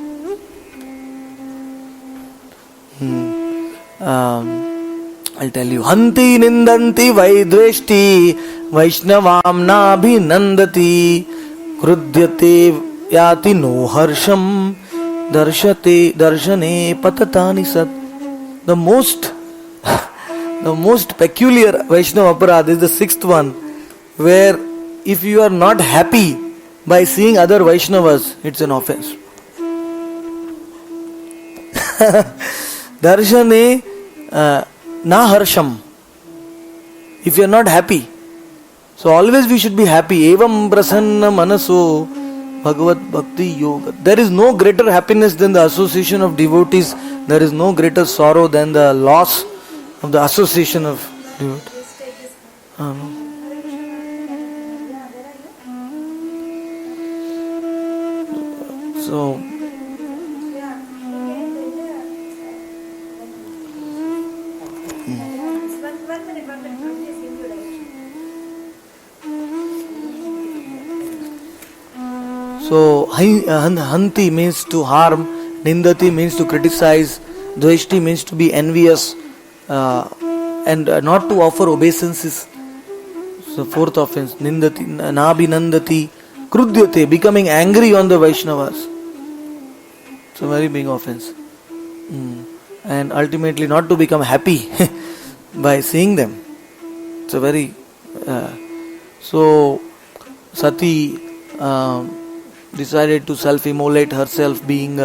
I'll tell you. Hanti nindanti vaidveshti Vaishnavam nabhinandati Krudyate yati no harsham Darshate darshane patatani sat. The most peculiar Vaishnava aparadh is the 6th one, where if you are not happy by seeing other Vaishnavas, it's an offense. Darshane na harsham. If you are not happy, so always we should be happy. Evam prasanna manaso Bhagavad Bhakti Yoga. There is no greater happiness than the association of devotees. There is no greater sorrow than the loss of the association of devotees. So, Hanti means to harm, Nindati means to criticize, Dveshti means to be envious, and not to offer obeisances. So, 4th offense, Nindati, Nabhinandati, Krudyate, becoming angry on the Vaishnavas. It's a very big offense. And ultimately not to become happy by seeing them. It's a very... so, Sati decided to self-immolate herself, being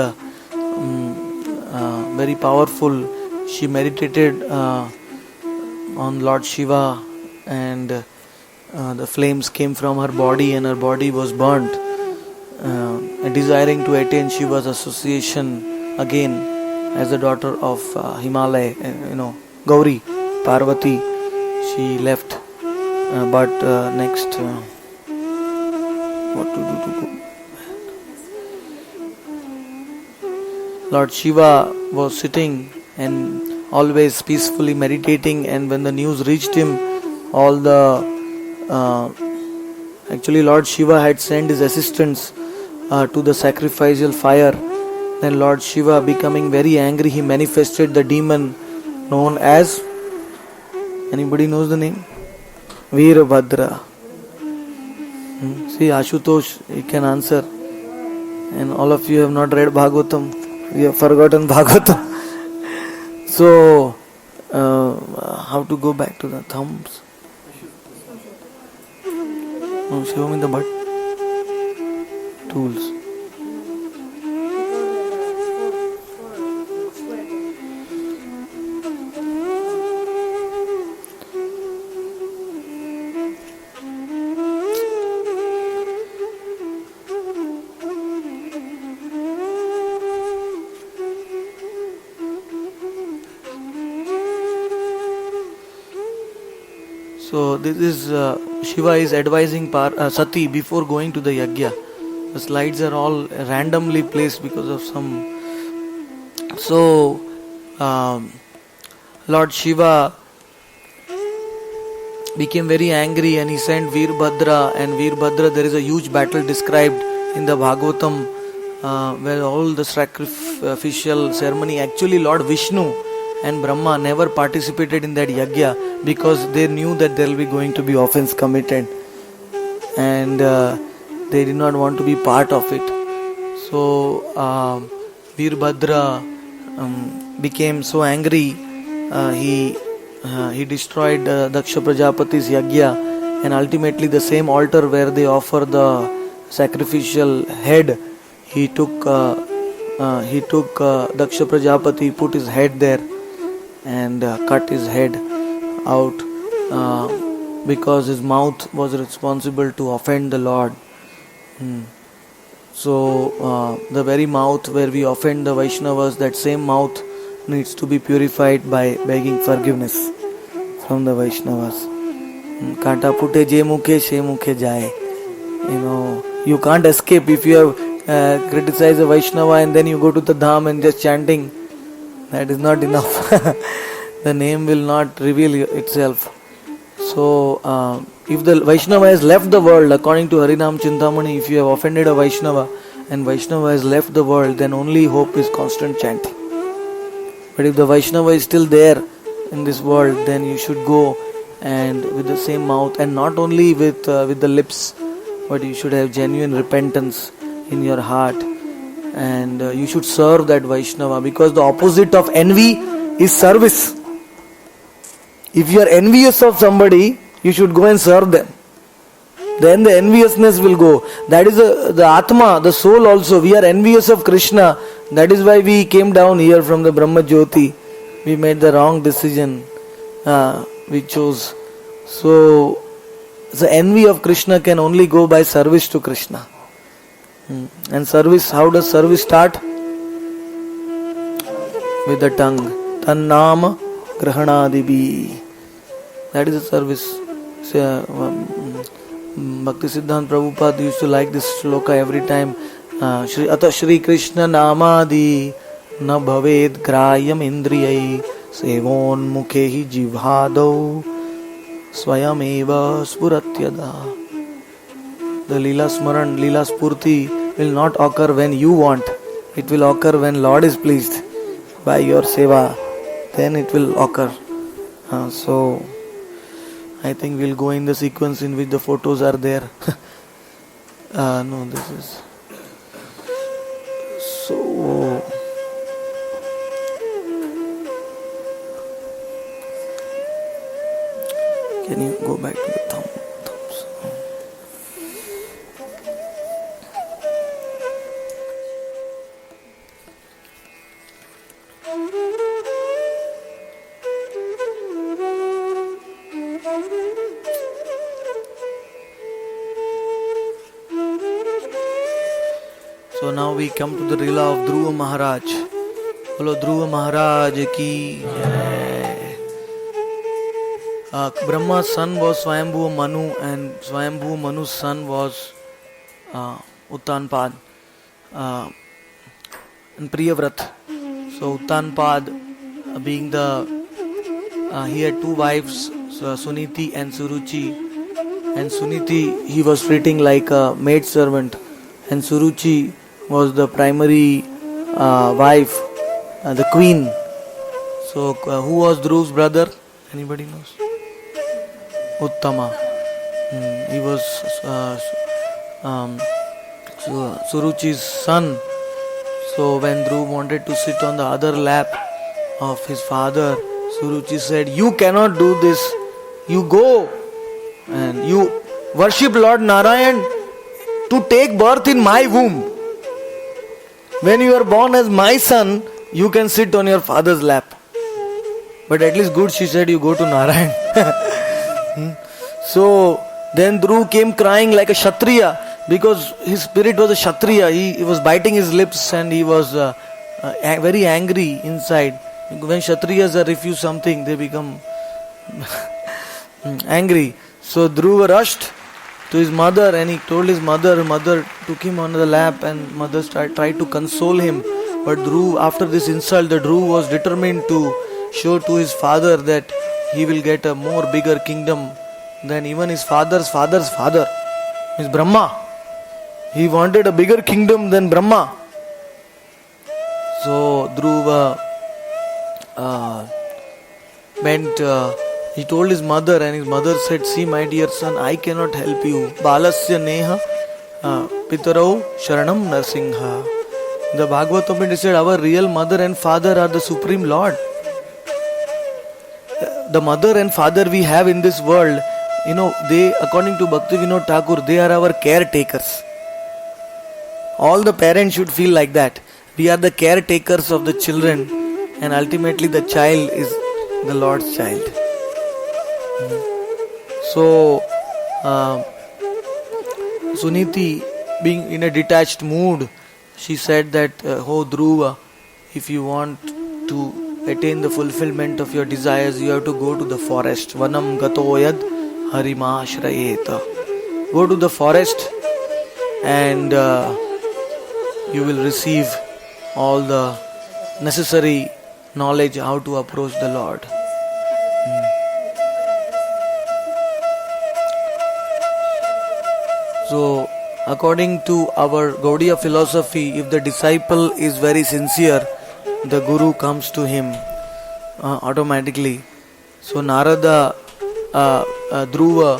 very powerful. She meditated on Lord Shiva, and the flames came from her body and her body was burnt, desiring to attain Shiva's association again as a daughter of Himalaya, Gauri, Parvati. She left, but next, what to do to go? Lord Shiva was sitting and always peacefully meditating, and when the news reached him, all the actually Lord Shiva had sent his assistants to the sacrificial fire. Then Lord Shiva, becoming very angry, he manifested the demon known as, anybody knows the name? Veerabhadra. See, Ashutosh, he can answer. And all of you have not read Bhagavatam. You have forgotten Bhagavatam. So, how to go back to the thumbs? No, show me the butt. Tools. So this is Shiva is advising Sati before going to the yajna. The slides are all randomly placed because of some. So Lord Shiva became very angry and he sent Veerbhadra, and Veerbhadra, there is a huge battle described in the Bhagavatam where all the sacrificial ceremony, actually Lord Vishnu and Brahma never participated in that yajna because they knew that there will be going to be offense committed, and they did not want to be part of it. So Veerbhadra became so angry, he destroyed Daksha Prajapati's yajna, and ultimately the same altar where they offer the sacrificial head, he took Daksha Prajapati, put his head there and cut his head out because his mouth was responsible to offend the Lord. So the very mouth where we offend the Vaishnavas, that same mouth needs to be purified by begging forgiveness from the Vaishnavas. Kanta pute je mukhe she mukhe jaye. You can't escape if you have criticized a Vaishnava and then you go to the Dham and just chanting. That is not enough. The name will not reveal itself. So, if the Vaishnava has left the world, according to Harinam Chintamani, if you have offended a Vaishnava and Vaishnava has left the world, then only hope is constant chanting. But if the Vaishnava is still there in this world, then you should go and with the same mouth, and not only with the lips, but you should have genuine repentance in your heart, and you should serve that Vaishnava, because the opposite of envy is service. If you are envious of somebody, you should go and serve them. Then the enviousness will go. That is the Atma, the soul also. We are envious of Krishna. That is why we came down here from the Brahma Jyoti. We made the wrong decision. We chose. So, the envy of Krishna can only go by service to Krishna. And service, how does service start? With the tongue. Tannama grahanadibi. That is the service. Bhakti Siddhanta Prabhupada used to like this shloka every time. Ata Shri Krishna Namadi Na Bhaved Grayam Indriyai Sevon Mukhehi Jivhadau Swayam Eva Spuratyada. The Leela Smaran, Leela Spurti will not occur when you want. It will occur when Lord is pleased by your seva. Then it will occur. So, I think we'll go in the sequence in which the photos are there. No, this is... So... Can you go back to the thumbs? So now we come to the Lila of Dhruva Maharaj. Hello Dhruva Maharaj ki Jai. Brahma's son was Swayambhu Manu, and Swayambhu Manu's son was Uttanpad and Priyavrat. So Uttanpad being he had two wives, Suniti and Suruchi. And Suniti he was treating like a maid servant, and Suruchi was the primary wife, the queen. So who was Dhruv's brother? Anybody knows? Uttama. He was Suruchi's son. So when Dhruv wanted to sit on the other lap of his father, Suruchi said, "You cannot do this. You go and you worship Lord Narayan to take birth in my womb. When you are born as my son, you can sit on your father's lap. But at least good," she said, "you go to Narayan." So then Dhruv came crying like a Kshatriya, because his spirit was a Kshatriya. He was biting his lips and he was very angry inside. When Kshatriyas refuse something, they become angry. So Dhruva rushed to his mother and he told his mother. Mother took him on the lap and mother tried to console him. But Dhruv, after this insult, the Dhruv was determined to show to his father that he will get a more bigger kingdom than even his father's father, his Brahma. He wanted a bigger kingdom than Brahma. So Dhruva he told his mother, and his mother said, "See my dear son, I cannot help you. Balasya neha pitarau sharanam narsingha." The Bhagavatam said, our real mother and father are the Supreme Lord. The mother and father we have in this world, they, according to Bhakti Vinod Thakur, they are our caretakers. All the parents should feel like that. We are the caretakers of the children, and ultimately the child is the Lord's child. So, Suniti, being in a detached mood, she said that, "Oh Dhruva, if you want to attain the fulfillment of your desires, you have to go to the forest. Vanam gato yad harima ashrayeta." Go to the forest and you will receive all the necessary knowledge how to approach the Lord. So, according to our Gaudiya philosophy, if the disciple is very sincere, the Guru comes to him automatically. So, Narada, Dhruva,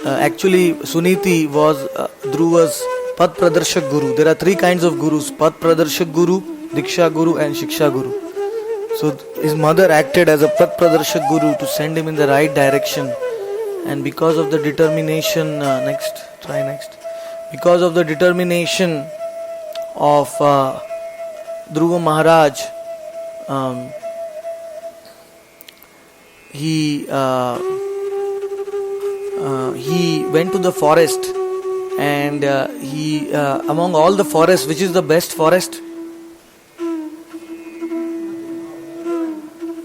actually Suniti was Dhruva's Pad Pradarshak Guru. There are three kinds of Gurus: Pad Pradarshak Guru, Diksha Guru and Shiksha Guru. So, his mother acted as a Pad Pradarshak Guru to send him in the right direction. And because of the determination, because of the determination of Dhruva Maharaj, he went to the forest, and he among all the forests, which is the best forest?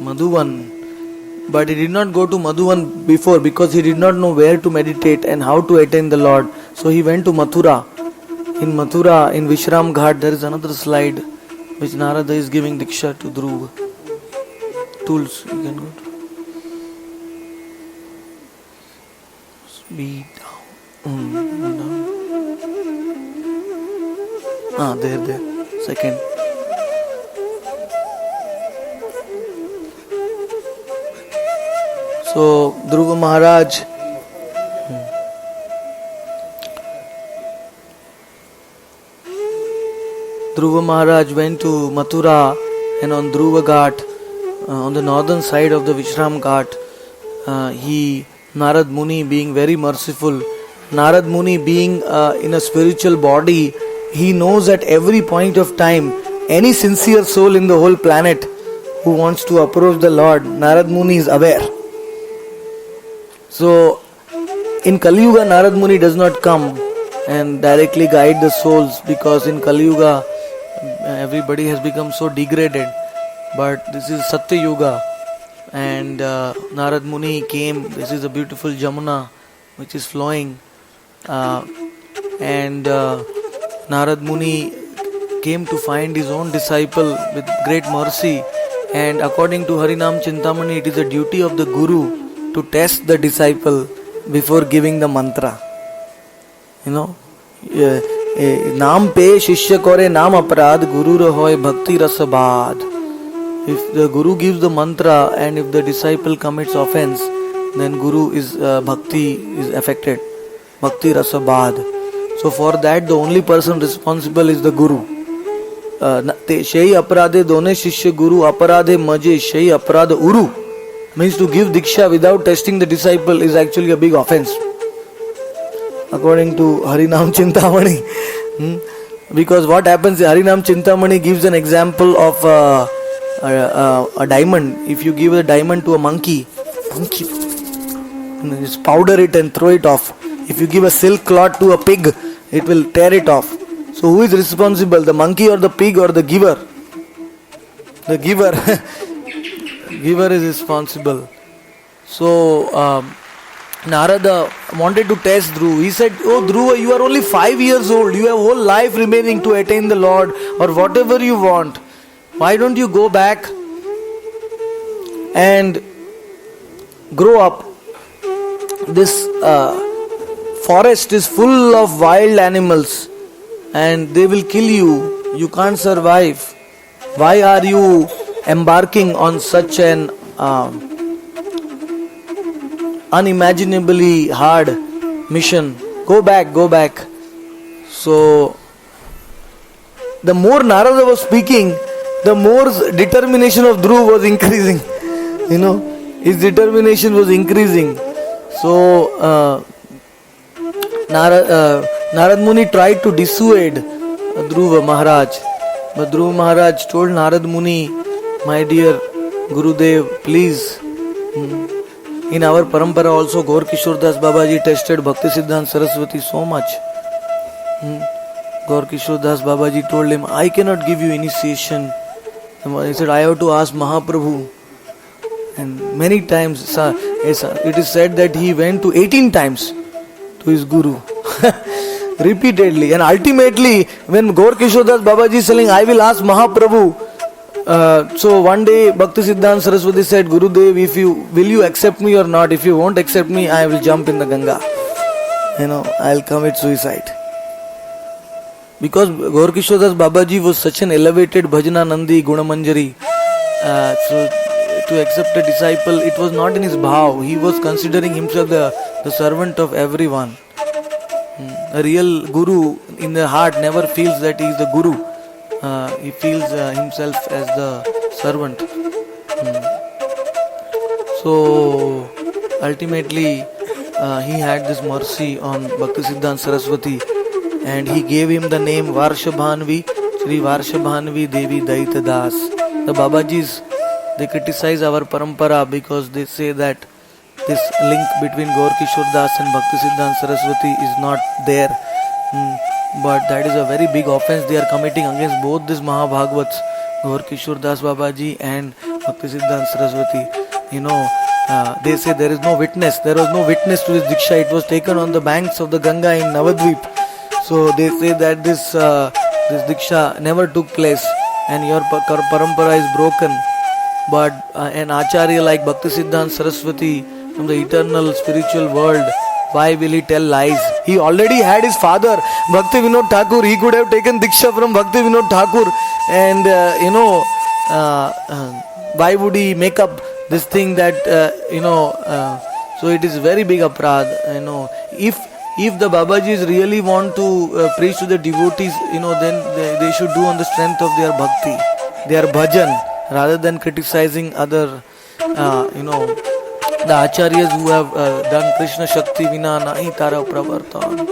Madhuvan. But he did not go to Madhuvan before because he did not know where to meditate and how to attain the Lord. So he went to Mathura. In Mathura, in Vishram Ghat, there is another slide which Narada is giving Diksha to Dhruv. Tools, you can go to. Speed down. There. Second. So, Dhruva Maharaj went to Mathura, and on Dhruva Ghat, on the northern side of the Vishram Ghat, Narad Muni being very merciful, Narad Muni being in a spiritual body, he knows at every point of time any sincere soul in the whole planet who wants to approach the Lord, Narad Muni is aware. So, in Kali Yuga, Narad Muni does not come and directly guide the souls, because in Kali Yuga, everybody has become so degraded. But this is Satya Yuga, and Narad Muni came. This is a beautiful Jamuna which is flowing, and Narad Muni came to find his own disciple with great mercy. And according to Harinam Chintamani, it is a duty of the Guru to test the disciple before giving the mantra. Naam pe shishya kore naam aparad, guru rahoy bhakti rasa baad. If the Guru gives the mantra and if the disciple commits offense, then Guru is bhakti is affected. Bhakti rasa baad. So for that, the only person responsible is the Guru. Shei aparade done shishya guru aparade maje shei aparad uru. Means to give Diksha without testing the disciple is actually a big offense, according to Harinam Chintamani. Because what happens, Harinam Chintamani gives an example of a diamond. If you give a diamond to a monkey, just powder it and throw it off. If you give a silk cloth to a pig, it will tear it off. So who is responsible, the monkey or the pig or the giver? The giver. Giver is responsible. So Narada wanted to test Dhruv. He said, "Oh Dhruva, you are only 5 years old. You have whole life remaining to attain the Lord or whatever you want. Why don't you go back and grow up? This forest is full of wild animals and they will kill you. You can't survive. Why are you embarking on such an unimaginably hard mission? Go back. So the more Narada was speaking, the more determination of Dhruv was increasing. His determination was increasing. So Narad Muni tried to dissuade Dhruva Maharaj, but Dhruva Maharaj told Narad Muni, "My dear Gurudev, please." In our parampara also, Gaur Kishore Das Babaji tested Bhakti Siddhanta Saraswati so much. Gaur Kishore Das Babaji told him, "I cannot give you initiation." He said, "I have to ask Mahaprabhu." And many times, it is said that he went to 18 times to his Guru. repeatedly. And ultimately, when Gaur Kishore Das Babaji is saying, I will ask Mahaprabhu. So one day Bhaktisiddhanta Saraswati said, Gurudev, will you accept me or not? If you won't accept me, I will jump in the Ganga. I'll commit suicide. Because Gaur Kishore Das Babaji was such an elevated Bhajananandi Gunamanjari. So to accept a disciple, it was not in his bhav. He was considering himself the servant of everyone. A real guru in the heart never feels that he is the guru. He feels himself as the servant. So ultimately he had this mercy on Bhaktisiddhanta Saraswati, and he gave him the name Varshabhanvi, Sri Varshabhanvi Devi Daita Das. The Babajis, they criticize our parampara because they say that this link between Gaur Kishore Das and Bhaktisiddhanta Saraswati is not there. But that is a very big offense they are committing against both these Mahabhagavats, Gaur Kishore Das Babaji and Bhaktisiddhanta Saraswati. They say there is no witness. There was no witness to this Diksha. It was taken on the banks of the Ganga in Navadvip. So they say that this Diksha never took place and your parampara is broken. But an Acharya like Bhaktisiddhanta Saraswati from the eternal spiritual world, why will he tell lies? He already had his father, Bhakti Vinod Thakur. He could have taken Diksha from Bhakti Vinod Thakur. And why would he make up this thing that, so it is very big aparad. If the Babajis really want to preach to the devotees, then they should do on the strength of their bhakti, their bhajan, rather than criticizing other, the acharyas who have done Krishna Shakti Vina Nahi Tara Pravartan.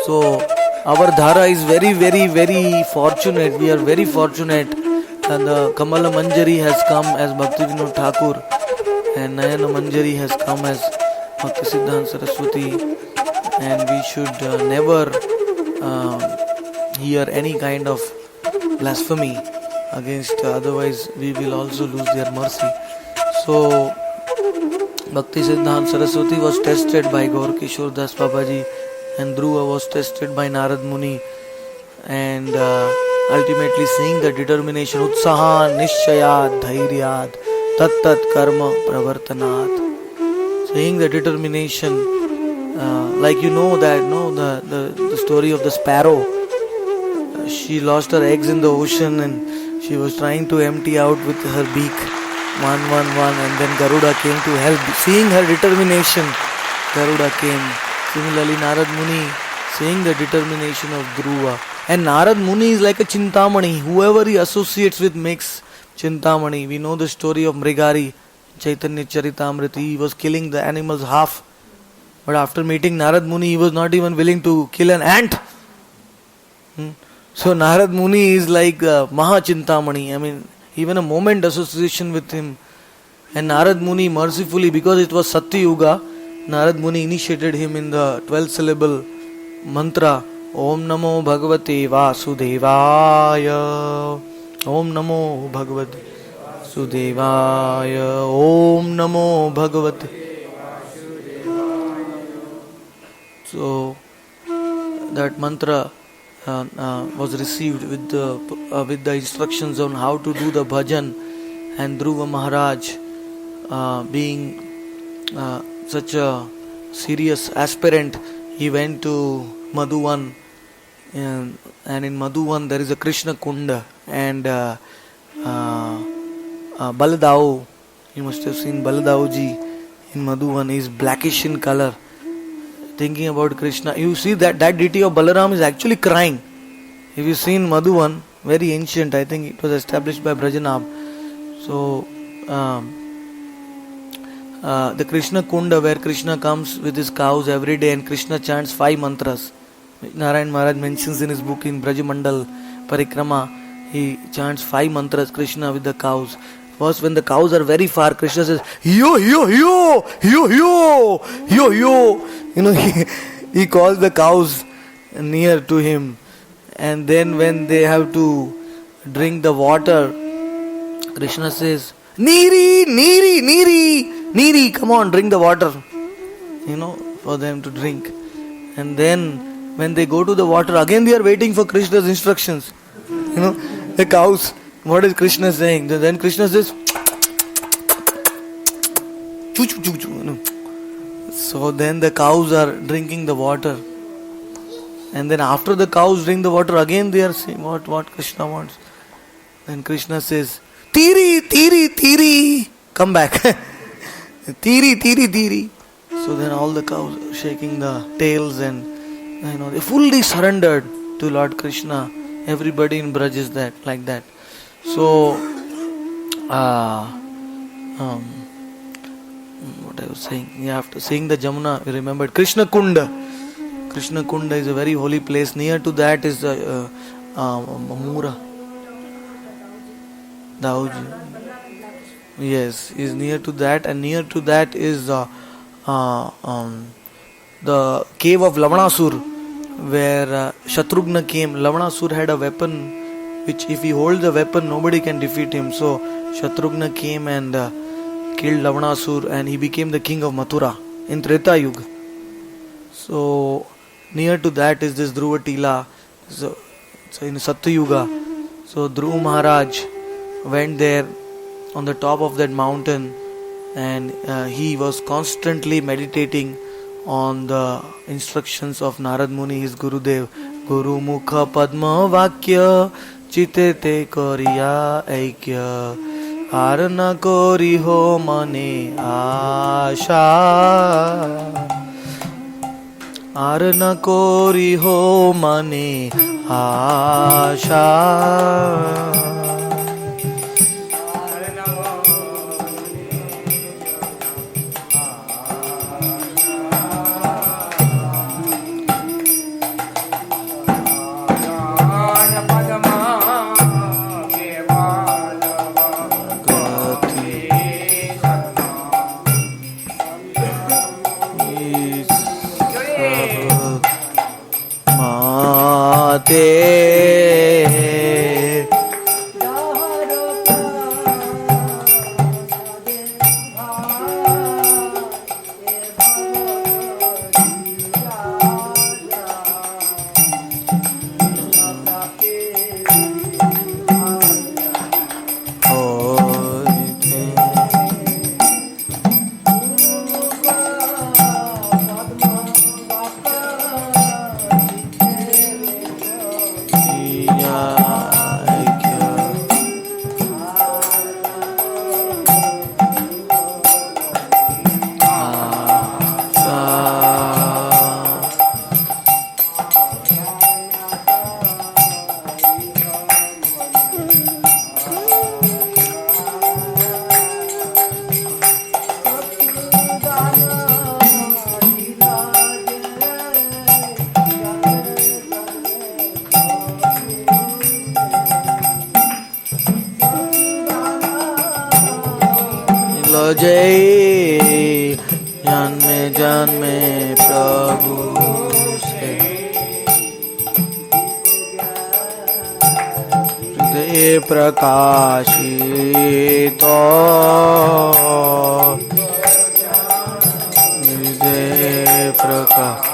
So our dhara is very, very, very fortunate. We are very fortunate. And the Kamala Manjari has come as Bhakti Vinod Thakur, and Nayana Manjari has come as Bhaktisiddhanta Saraswati. And we should never hear any kind of blasphemy against, otherwise we will also lose their mercy. So Bhaktisiddhanta Saraswati was tested by Gaur Kishore Das Babaji, and Dhruva was tested by Narad Muni, and ultimately seeing the determination, Utsahan Nishchayat Dhairyat Tat Karma Pravartanat, seeing the determination, like the story of the sparrow. She lost her eggs in the ocean and she was trying to empty out with her beak, one, and then Garuda came to help. Seeing her determination, Garuda came. Similarly, Narad Muni, seeing the determination of Dhruva. And Narad Muni is like a Chintamani. Whoever he associates with makes Chintamani. We know the story of Mrigari, Chaitanya Charitamrita. He was killing the animals half. But after meeting Narad Muni, he was not even willing to kill an ant. So Narad Muni is like Maha Chintamani. I mean, even a moment association with him. And Narad Muni mercifully, because it was Satya Yuga, Narad Muni initiated him in the 12th syllable mantra, Om Namo Bhagavate Vasudevaya. Om Namo Bhagavate Vasudevaya. Om Namo Bhagavate. So that mantra was received with the instructions on how to do the bhajan, and Dhruva Maharaj, being such a serious aspirant, he went to Madhuvan, and in Madhuvan there is a Krishna Kunda, and Baladao, you must have seen Baladao-ji in Madhuvan, is blackish in color, thinking about Krishna. You see that deity of Balaram is actually crying. If you see in Madhuvan, very ancient, I think it was established by Brajanab. So the Krishna Kunda, where Krishna comes with his cows every day and Krishna chants 5 mantras. Narayan Maharaj mentions in his book in Brajamandal Parikrama, he chants 5 mantras, Krishna with the cows. First, when the cows are very far, Krishna says, yo, yo, yo, yo, yo, yo, yo. He calls the cows near to him. And then when they have to drink the water, Krishna says, Neeri, Neeri, Neeri, Neeri, come on, drink the water, for them to drink. And then when they go to the water, again they are waiting for Krishna's instructions. The cows, what is Krishna saying? Then Krishna says, choo choo choo choo. So then the cows are drinking the water. And then after the cows drink the water, again they are saying what Krishna wants. Then Krishna says, Tiri, Tiri, Tiri, come back. Tiri, Tiri, Tiri. So then all the cows are shaking the tails and they fully surrendered to Lord Krishna. Everybody in Braj is that like that. So what I was saying, after seeing the Jamuna, we remembered Krishna Kunda. Krishna Kunda is a very holy place. Near to that is Mura. Dauji. Yes, is near to that, and near to that is the cave of Lavanasur, where Shatrughna came. Lavanasur had a weapon which, if he holds the weapon, nobody can defeat him. So Shatrughna came and killed Lavanasur, and he became the king of Mathura in Treta Yuga. So near to that is this Dhruva Tila, so in Satya Yuga. So Dhruv Maharaj went there on the top of that mountain, and he was constantly meditating on the instructions of Narad Muni, his Gurudev. Guru Mukha Padma Vakya Chitete Koriya Aikya Arna Kori Ho Mane Asha Arna Kori Ho Mane Asha. जय जन्मे प्रभु से हृदय प्रकाशित हृदय प्रकाशित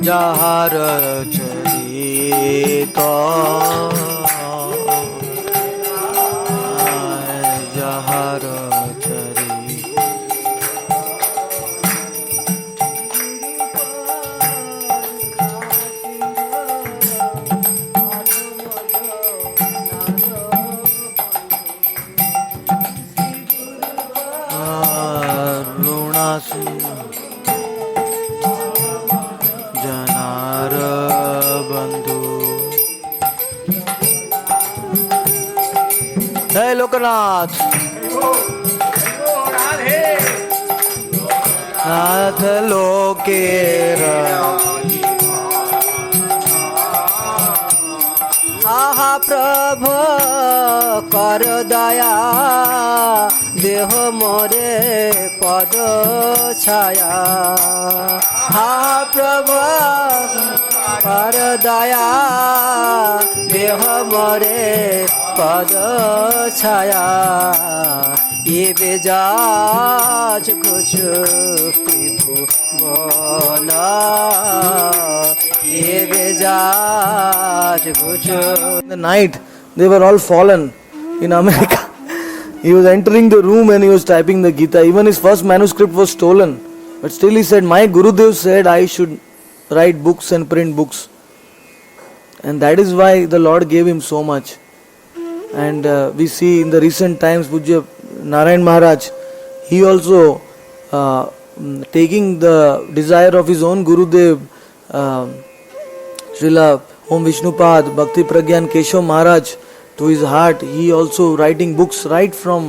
जहर चरित जहर चरित ऋणासु जय लोकनाथ नाथ लोकेर आहा প্রভু কর দয়া দেহ মোরে পদ ছায়া হা প্রভু কর দয়া দেহ মোরে পদ ছায়া ये बेजाज कुछ प्रभु बोला ये बेजाज कुछ. In the night, they were all fallen in America. He was entering the room and he was typing the Gita. Even his first manuscript was stolen. But still he said, my Gurudev said I should write books and print books. And that is why the Lord gave him so much. And we see in the recent times, Pujya Narayan Maharaj, he also taking the desire of his own Gurudev, Srila Om Vishnupad, Bhakti Pragyan Keshav Maharaj, to his heart. He also writing books right from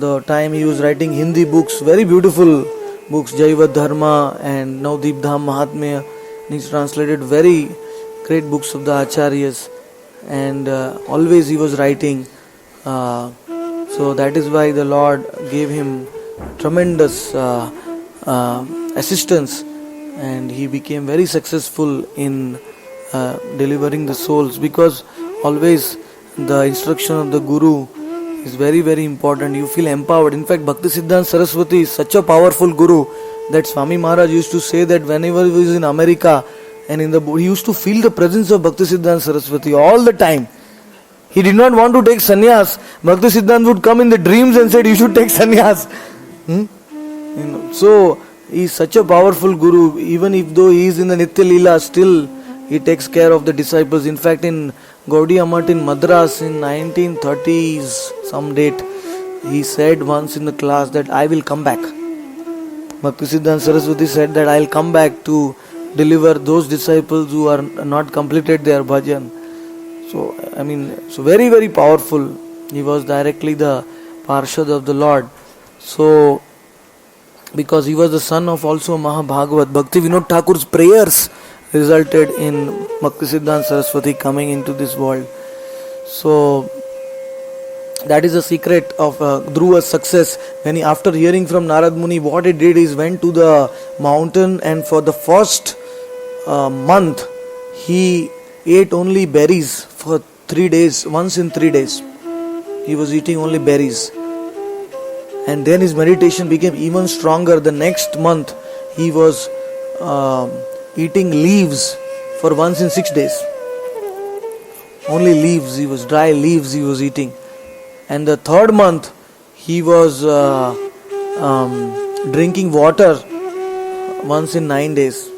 the time he was writing Hindi books, very beautiful books, Jaiva Dharma and Navdeep Dham Mahatmya. He's translated very great books of the Acharyas, and always he was writing. So that is why the Lord gave him tremendous assistance, and he became very successful in delivering the souls, because always the instruction of the Guru is very, very important. You feel empowered. In fact, Bhaktisiddhanta Saraswati is such a powerful Guru that Swami Maharaj used to say that whenever he was in America and he used to feel the presence of Bhaktisiddhanta Saraswati all the time. He did not want to take sannyas. Bhaktisiddhanta would come in the dreams and said, you should take sannyas. So, he is such a powerful Guru. Even if though he is in the Nitya Leela, still he takes care of the disciples. In fact, in Gaudiya Math in Madras in 1930s, some date, he said once in the class that I will come back. Bhaktisiddhanta Saraswati said that I will come back to deliver those disciples who are not completed their bhajan. So very, very powerful. He was directly the Parshad of the Lord. So, because he was the son of also Mahabhagavat, Bhakti Vinod Thakur's prayers resulted in Bhaktisiddhanta Saraswati coming into this world. So, that is the secret of Dhruva's success. When he, after hearing from Narad Muni, what he did is went to the mountain, and for the first month he ate only berries for 3 days, once in 3 days. He was eating only berries. And then his meditation became even stronger. The next month he was eating leaves for once in 6 days. Only leaves, dry leaves he was eating. And the third month he was drinking water once in 9 days.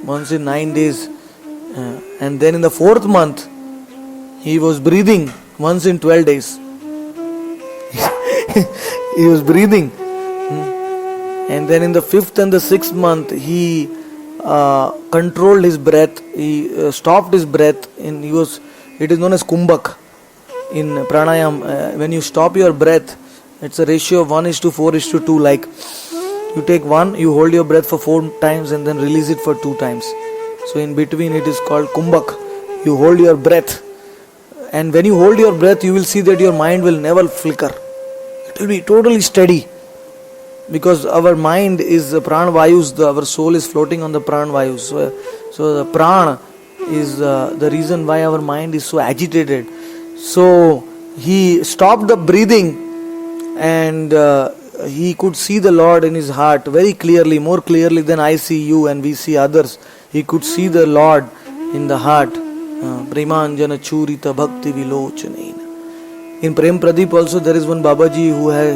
Once in 9 days. And then in the fourth month he was breathing once in 12 days. He was breathing. And then in the fifth and the sixth month he controlled his breath. He stopped his breath. It is known as kumbhak in pranayam. When you stop your breath, it's a ratio of 1:4:2. Like you take one, you hold your breath for 4 times and then release it for 2 times. So in between it is called kumbhak. You hold your breath, and when you hold your breath, you will see that your mind will never flicker. It will be totally steady, because our mind is the pran vayus. Our soul is floating on the pran vayus. So the pran is the reason why our mind is so agitated. So he stopped the breathing, and he could see the Lord in his heart very clearly, more clearly than I see you and we see others. He could see the Lord in the heart. Premanjana Churita Bhakti Vilochanena. In Prem Pradeep also there is one Babaji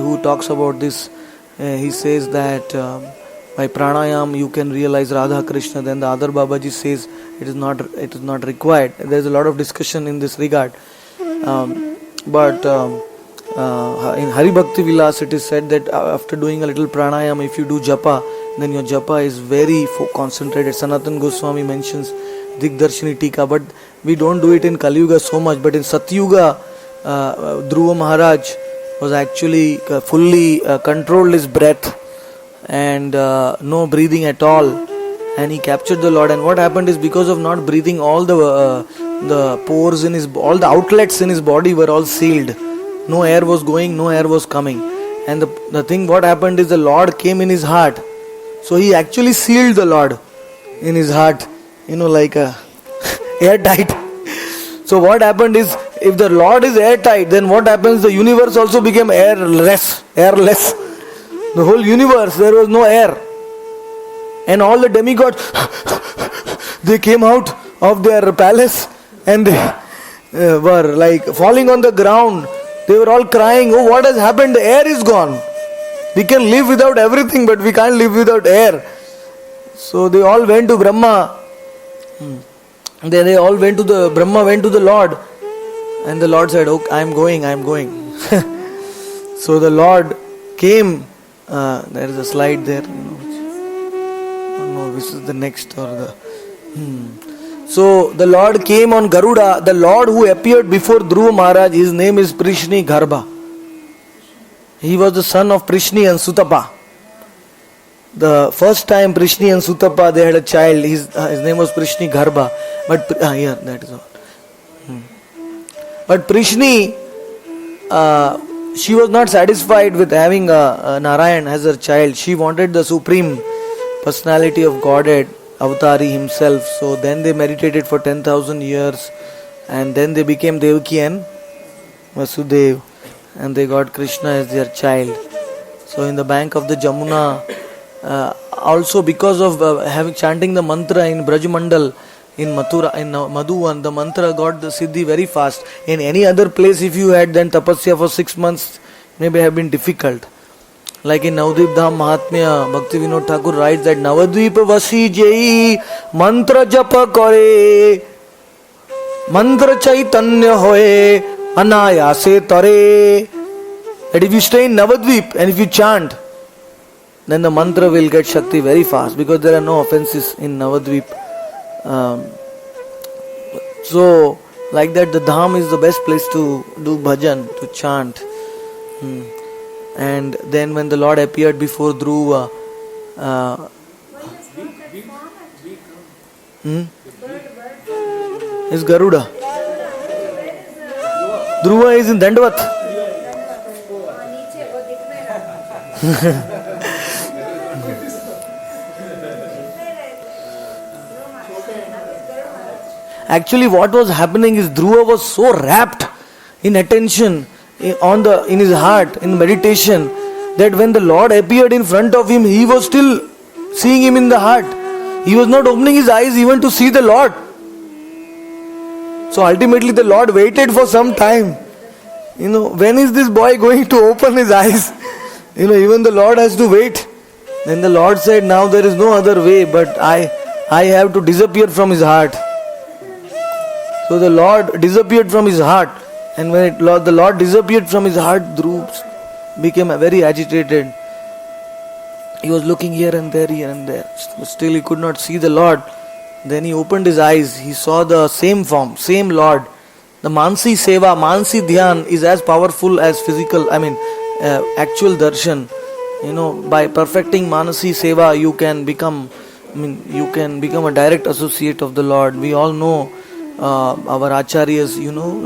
who talks about this. He says that by pranayam you can realize Radha Krishna. Then the other Babaji says it is not required. There is a lot of discussion in this regard. But in Hari Bhakti Vilas it is said that after doing a little pranayam, if you do japa, then your japa is very concentrated. Sanatan Goswami mentions Digdarshini Tika, but we don't do it in Kali Yuga so much. But in Satyuga, Dhruva Maharaj was actually fully controlled his breath and no breathing at all, and he captured the Lord. And what happened is, because of not breathing all the the pores in his, all the outlets in his body were all sealed. No air was going, no air was coming. And the thing what happened is the Lord came in his heart. So he actually sealed the Lord in his heart, like a airtight. So what happened is, if the Lord is airtight, then what happens? The universe also became airless. The whole universe, there was no air. And all the demigods, they came out of their palace and they were like falling on the ground. They were all crying, oh, what has happened? The air is gone. We can live without everything, but we can't live without air. So they all went to Brahma. Brahma went to the Lord. And the Lord said, okay, I am going. So the Lord came. There is a slide there. No, this is the next or the. So the Lord came on Garuda. The Lord who appeared before Dhruv Maharaj, his name is Prishni Garbha. He was the son of Prishni and Sutapa. The first time Prishni and Sutapa, they had a child. His name was Prishni Garbha. But that is all. But Prishni, she was not satisfied with having Narayan as her child. She wanted the supreme personality of Godhead, Avatari himself. So then they meditated for 10,000 years. And then they became Devaki and Vasudev. And they got Krishna as their child. So in the bank of the Jamuna, also because of chanting the mantra in Brajmandal, in Mathura, in Madhuvan, the mantra got the siddhi very fast. In any other place, if you had then tapasya for 6 months, maybe have been difficult. Like in Navadvip Dham Mahatmya, Bhakti Vinod Thakur writes that Navadvip vasi jai mantra japa kare mantra chaitanya hoye anayase tare. That if you stay in Navadvip and if you chant, then the mantra will get Shakti very fast, because there are no offenses in Navadvip. So, like that, the Dham is the best place to do bhajan, to chant. And then when the Lord appeared before Dhruva, is Garuda. Dhruva is in Dandavat. Actually, what was happening is Dhruva was so rapt in attention in his heart, in meditation, that when the Lord appeared in front of him, he was still seeing him in the heart. He was not opening his eyes even to see the Lord. So ultimately the Lord waited for some time. When is this boy going to open his eyes? Even the Lord has to wait. Then the Lord said, now there is no other way, but I have to disappear from his heart. So the Lord disappeared from his heart. And when the Lord disappeared from his heart, Dhruv became very agitated. He was looking here and there. Still he could not see the Lord. Then he opened his eyes. He saw the same form, same Lord. The Mansi Seva, Mansi Dhyan is as powerful as physical, actual darshan. By perfecting Manasi Seva, you can become a direct associate of the Lord. We all know our acharyas,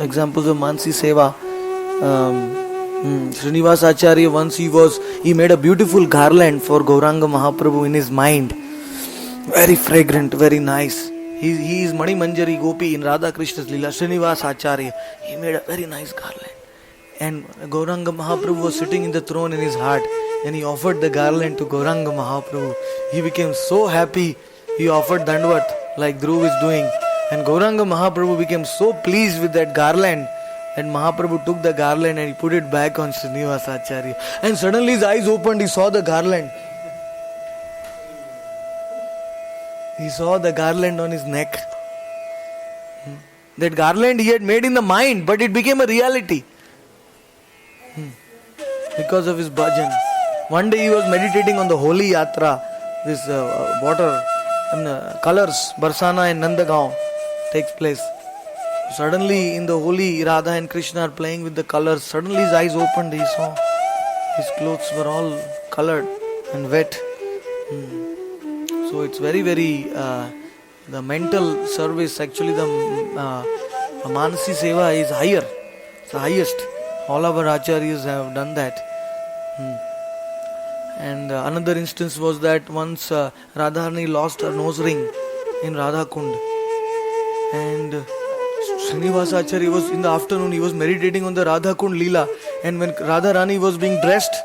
examples of Mansi Seva. Srinivas Acharya, once he made a beautiful garland for Gauranga Mahaprabhu in his mind. Very fragrant, very nice. He is Mani Manjari Gopi in Radha Krishna's Leela. Srinivas Acharya, he made a very nice garland. And Gauranga Mahaprabhu was sitting in the throne in his heart. And he offered the garland to Gauranga Mahaprabhu. He became so happy. He offered Dandvat like Dhruv is doing. And Gauranga Mahaprabhu became so pleased with that garland that Mahaprabhu took the garland and he put it back on Srinivas Acharya. And suddenly his eyes opened, he saw the garland. He saw the garland on his neck. That garland he had made in the mind, but it became a reality. Because of his bhajan. One day he was meditating on the holy yatra, this water and colors, Barsana and Nandagaon takes place. Suddenly in the holy Radha and Krishna are playing with the colors. Suddenly his eyes opened, he saw his clothes were all colored and wet. So it's very, very the mental service, actually the Manasi Seva is higher. It's the highest. All our acharyas have done that. And another instance was that once Radharani lost her nose ring in Radha Kund. And Srinivasa Acharya was in the afternoon, he was meditating on the Radha Kund Leela. And when Radharani was being dressed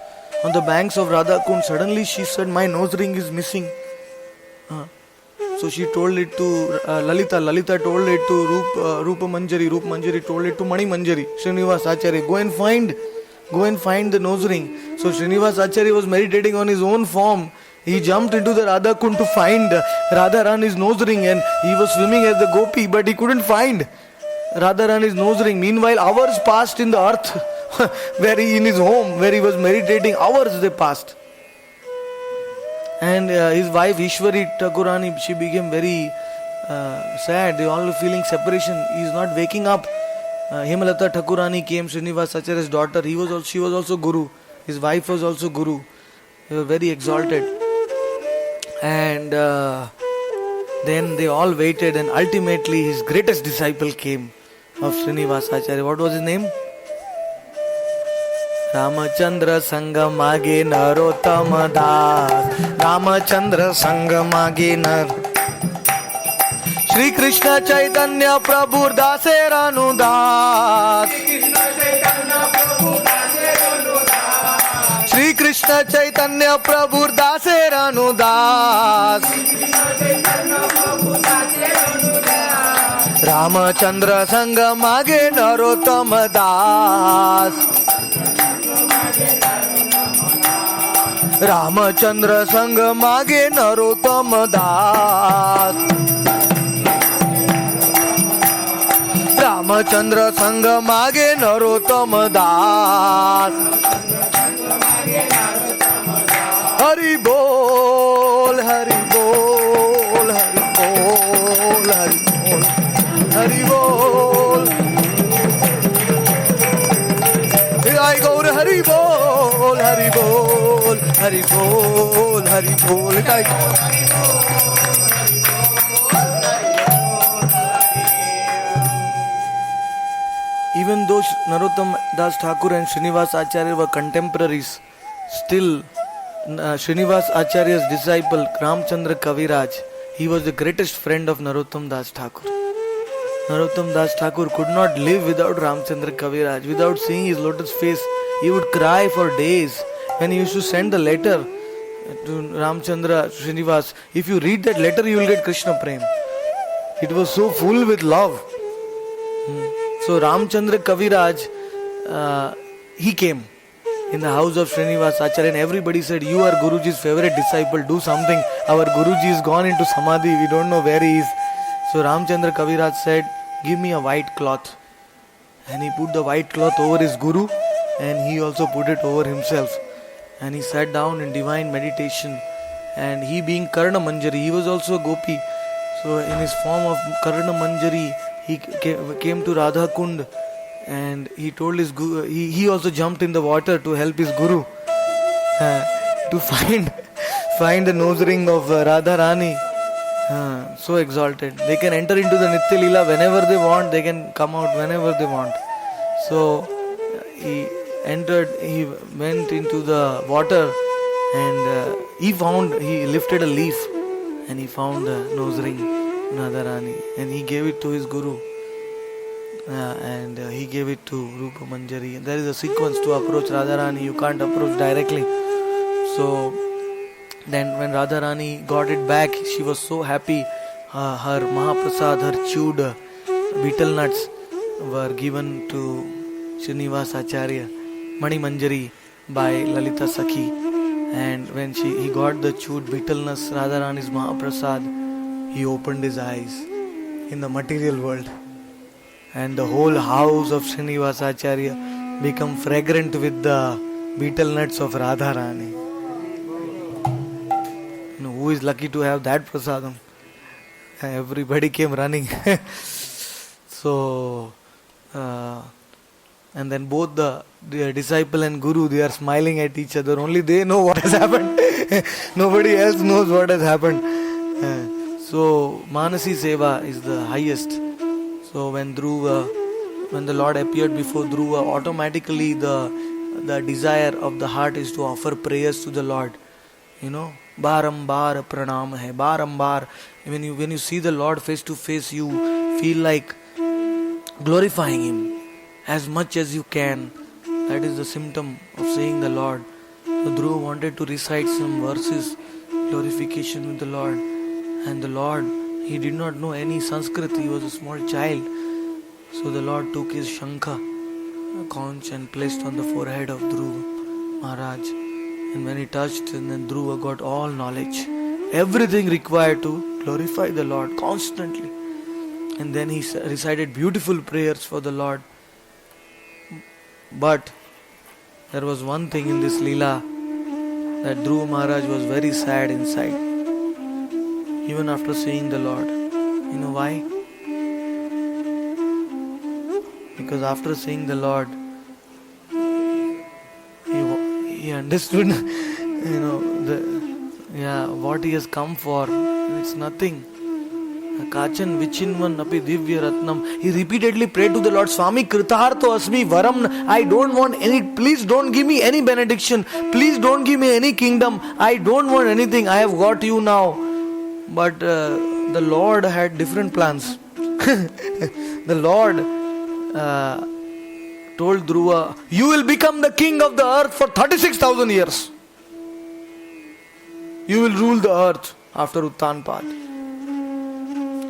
on the banks of Radha Kund, suddenly she said, "My nose ring is missing." So she told it to Lalita. Lalita told it to Rupa Manjari. Rupa Manjari told it to Mani Manjari. Srinivasa Acharya, go and find the nose ring. So Srinivasa Acharya was meditating on his own form. He jumped into the Radha Kund to find Radharani's nose ring, and he was swimming as the gopi, but he couldn't find Radharani's nose ring. Meanwhile, hours passed in the earth, where he in his home, where he was meditating. Hours they passed. And his wife Ishwari Thakurani, she became very sad. They all were feeling separation. He is not waking up. Hemalata Thakurani came, Srinivas Acharya's daughter. She was also Guru. His wife was also Guru. They were very exalted. And then they all waited, and ultimately his greatest disciple came of Srinivas Acharya. What was his name? Ramachandra Sangamage Narottama Das. Ramachandra Sangamage Nar. Shri Krishna Chaitanya Prabhu Dase Ranu Das. Shri Krishna Chaitanya Prabhu Dase Ranu Das. Ramachandra Sangamage Narottama Das. Ramachandra Sangamage Narottama Das. Ramachandra Sangamage Narottama Das. Hari Bol, Hari Bol, Hari Bol, Hari Bol, Hari Bol. I go to Hari Bol, Hari Bol, Hari Bol, Hari Bol. Even though Narottam Das Thakur and Srinivas Acharya were contemporaries, still Srinivas Acharya's disciple Ramchandra Kaviraj, he was the greatest friend of Narottam Das Thakur. Narottam Das Thakur could not live without Ramchandra Kaviraj. Without seeing his lotus face, he would cry for days. When he used to send the letter to Ramchandra Srinivas, if you read that letter, you will get Krishna Prem. It was so full with love. So Ramchandra Kaviraj, he came in the house of Srinivas Acharya, and everybody said, "You are Guruji's favorite disciple, do something. Our Guruji is gone into Samadhi, we don't know where he is." So Ramchandra Kaviraj said, "Give me a white cloth." And he put the white cloth over his Guru, and he also put it over himself. And he sat down in divine meditation. And he being Karna Manjari, he was also a gopi. So in his form of Karna Manjari, he came to Radha Kund, and he told his Guru, he also jumped in the water to help his Guru to find the nose ring of Radharani. So exalted. They can enter into the Nitya Leela whenever they want, they can come out whenever they want. So he went into the water, and he lifted a leaf, and he found the nose ring, Radharani, and he gave it to his Guru. And he gave it to Rupa Manjari. There is a sequence to approach Radharani. You can't approach directly. So then when Radharani got it back, she was so happy. Her Mahaprasad, her chewed betel nuts were given to Srinivas Acharya, Mani Manjari, by Lalita Sakhi. And when he got the chewed betel nuts, Radharani's Mahaprasad, he opened his eyes in the material world. And the whole house of Srinivas Acharya became fragrant with the betel nuts of Radharani. Who is lucky to have that prasadam? Everybody came running. So, and then both the disciple and Guru, they are smiling at each other. Only they know what has happened. Nobody else knows what has happened. So Manasi Seva is the highest. So when when the Lord appeared before Dhruva, automatically the desire of the heart is to offer prayers to the Lord. Barambar pranam hai, barambar. When you see the Lord face to face, you feel like glorifying Him as much as you can. That is the symptom of seeing the Lord. So Dhruv wanted to recite some verses, glorification with the Lord. And the Lord, he did not know any Sanskrit, he was a small child. So the Lord took his Shankha, a conch, and placed on the forehead of Dhruv Maharaj. And when he touched, and then Dhruva got all knowledge, everything required to glorify the Lord constantly. And then he recited beautiful prayers for the Lord. But there was one thing in this Leela, that Dhruv Maharaj was very sad inside, even after seeing the Lord. You know why? Because after seeing the Lord, he understood, what he has come for. It's nothing. Kachan vichinvan api divya ratnam. He repeatedly prayed to the Lord, Swami kritartho asmi varam. I don't want any, please don't give me any benediction. Please don't give me any kingdom. I don't want anything. I have got you now. But the Lord had different plans. The Lord told Dhruva, you will become the king of the earth for 36,000 years. You will rule the earth after Uttanpad.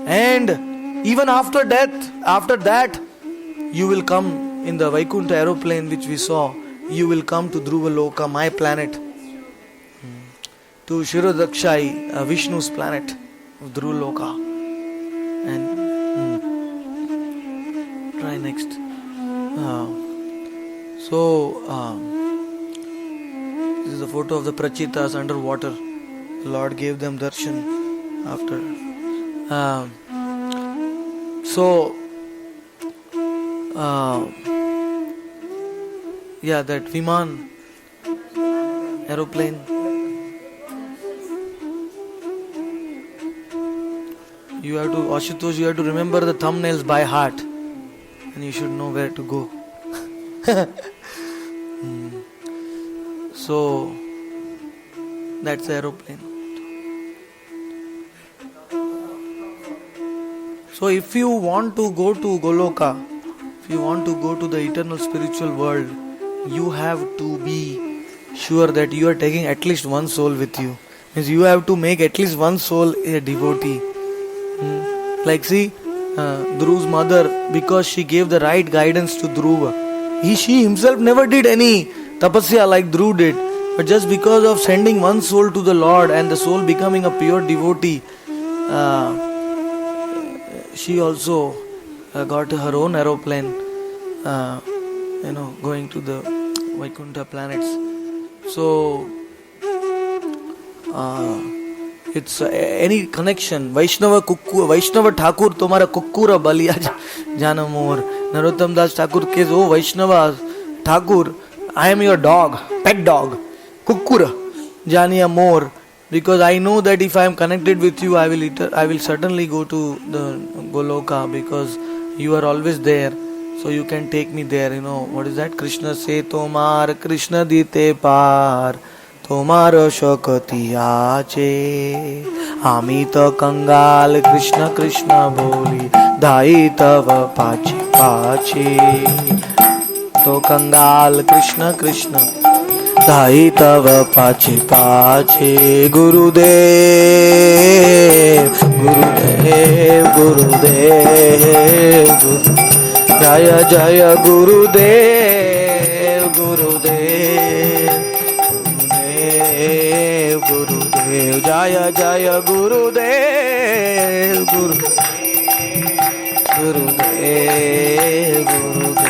And even after that, you will come in the Vaikuntha aeroplane which we saw. You will come to Dhruva Loka, my planet, to Shirodakshai, Vishnu's planet of Dhruva Loka. And try next. This is a photo of the Prachitas underwater. The Lord gave them darshan after. That Viman aeroplane. Ashutosh, you have to remember the thumbnails by heart, and you should know where to go. So that's the aeroplane. So if you want to go to Goloka, if you want to go to the eternal spiritual world, you have to be sure that you are taking at least one soul with you. Means you have to make at least one soul a devotee. Like see, Dhruv's mother, because she gave the right guidance to Dhruva, she himself never did any tapasya like Dhruv did. But just because of sending one soul to the Lord and the soul becoming a pure devotee, she also got her own aeroplane, going to the Vaikuntha planets. So, it's any connection. Vaishnava Thakur, tomara kukkura baliya jana more. Narottam Das Thakur says, oh Vaishnava Thakur, I am your dog, pet dog, kukkura janiya more. Because I know that if I am connected with you, I will certainly go to the Goloka, because you are always there. So you can take me there. What is that? Krishna say, Tomar Krishna dite par, Tomar shakati aache, Amita Kangal Krishna Krishna boli, Dai tava pachi pachi. To Kangal Krishna Krishna, Dai tava pachi pachi. Gurudev, Gurudev, Gurudev, Gurudev. Jaya Jaya Gurudev, Gurudev, Gurudev, Gurudev. Jaya Jaya Gurudev, Gurudev, Gurudev, Gurudev.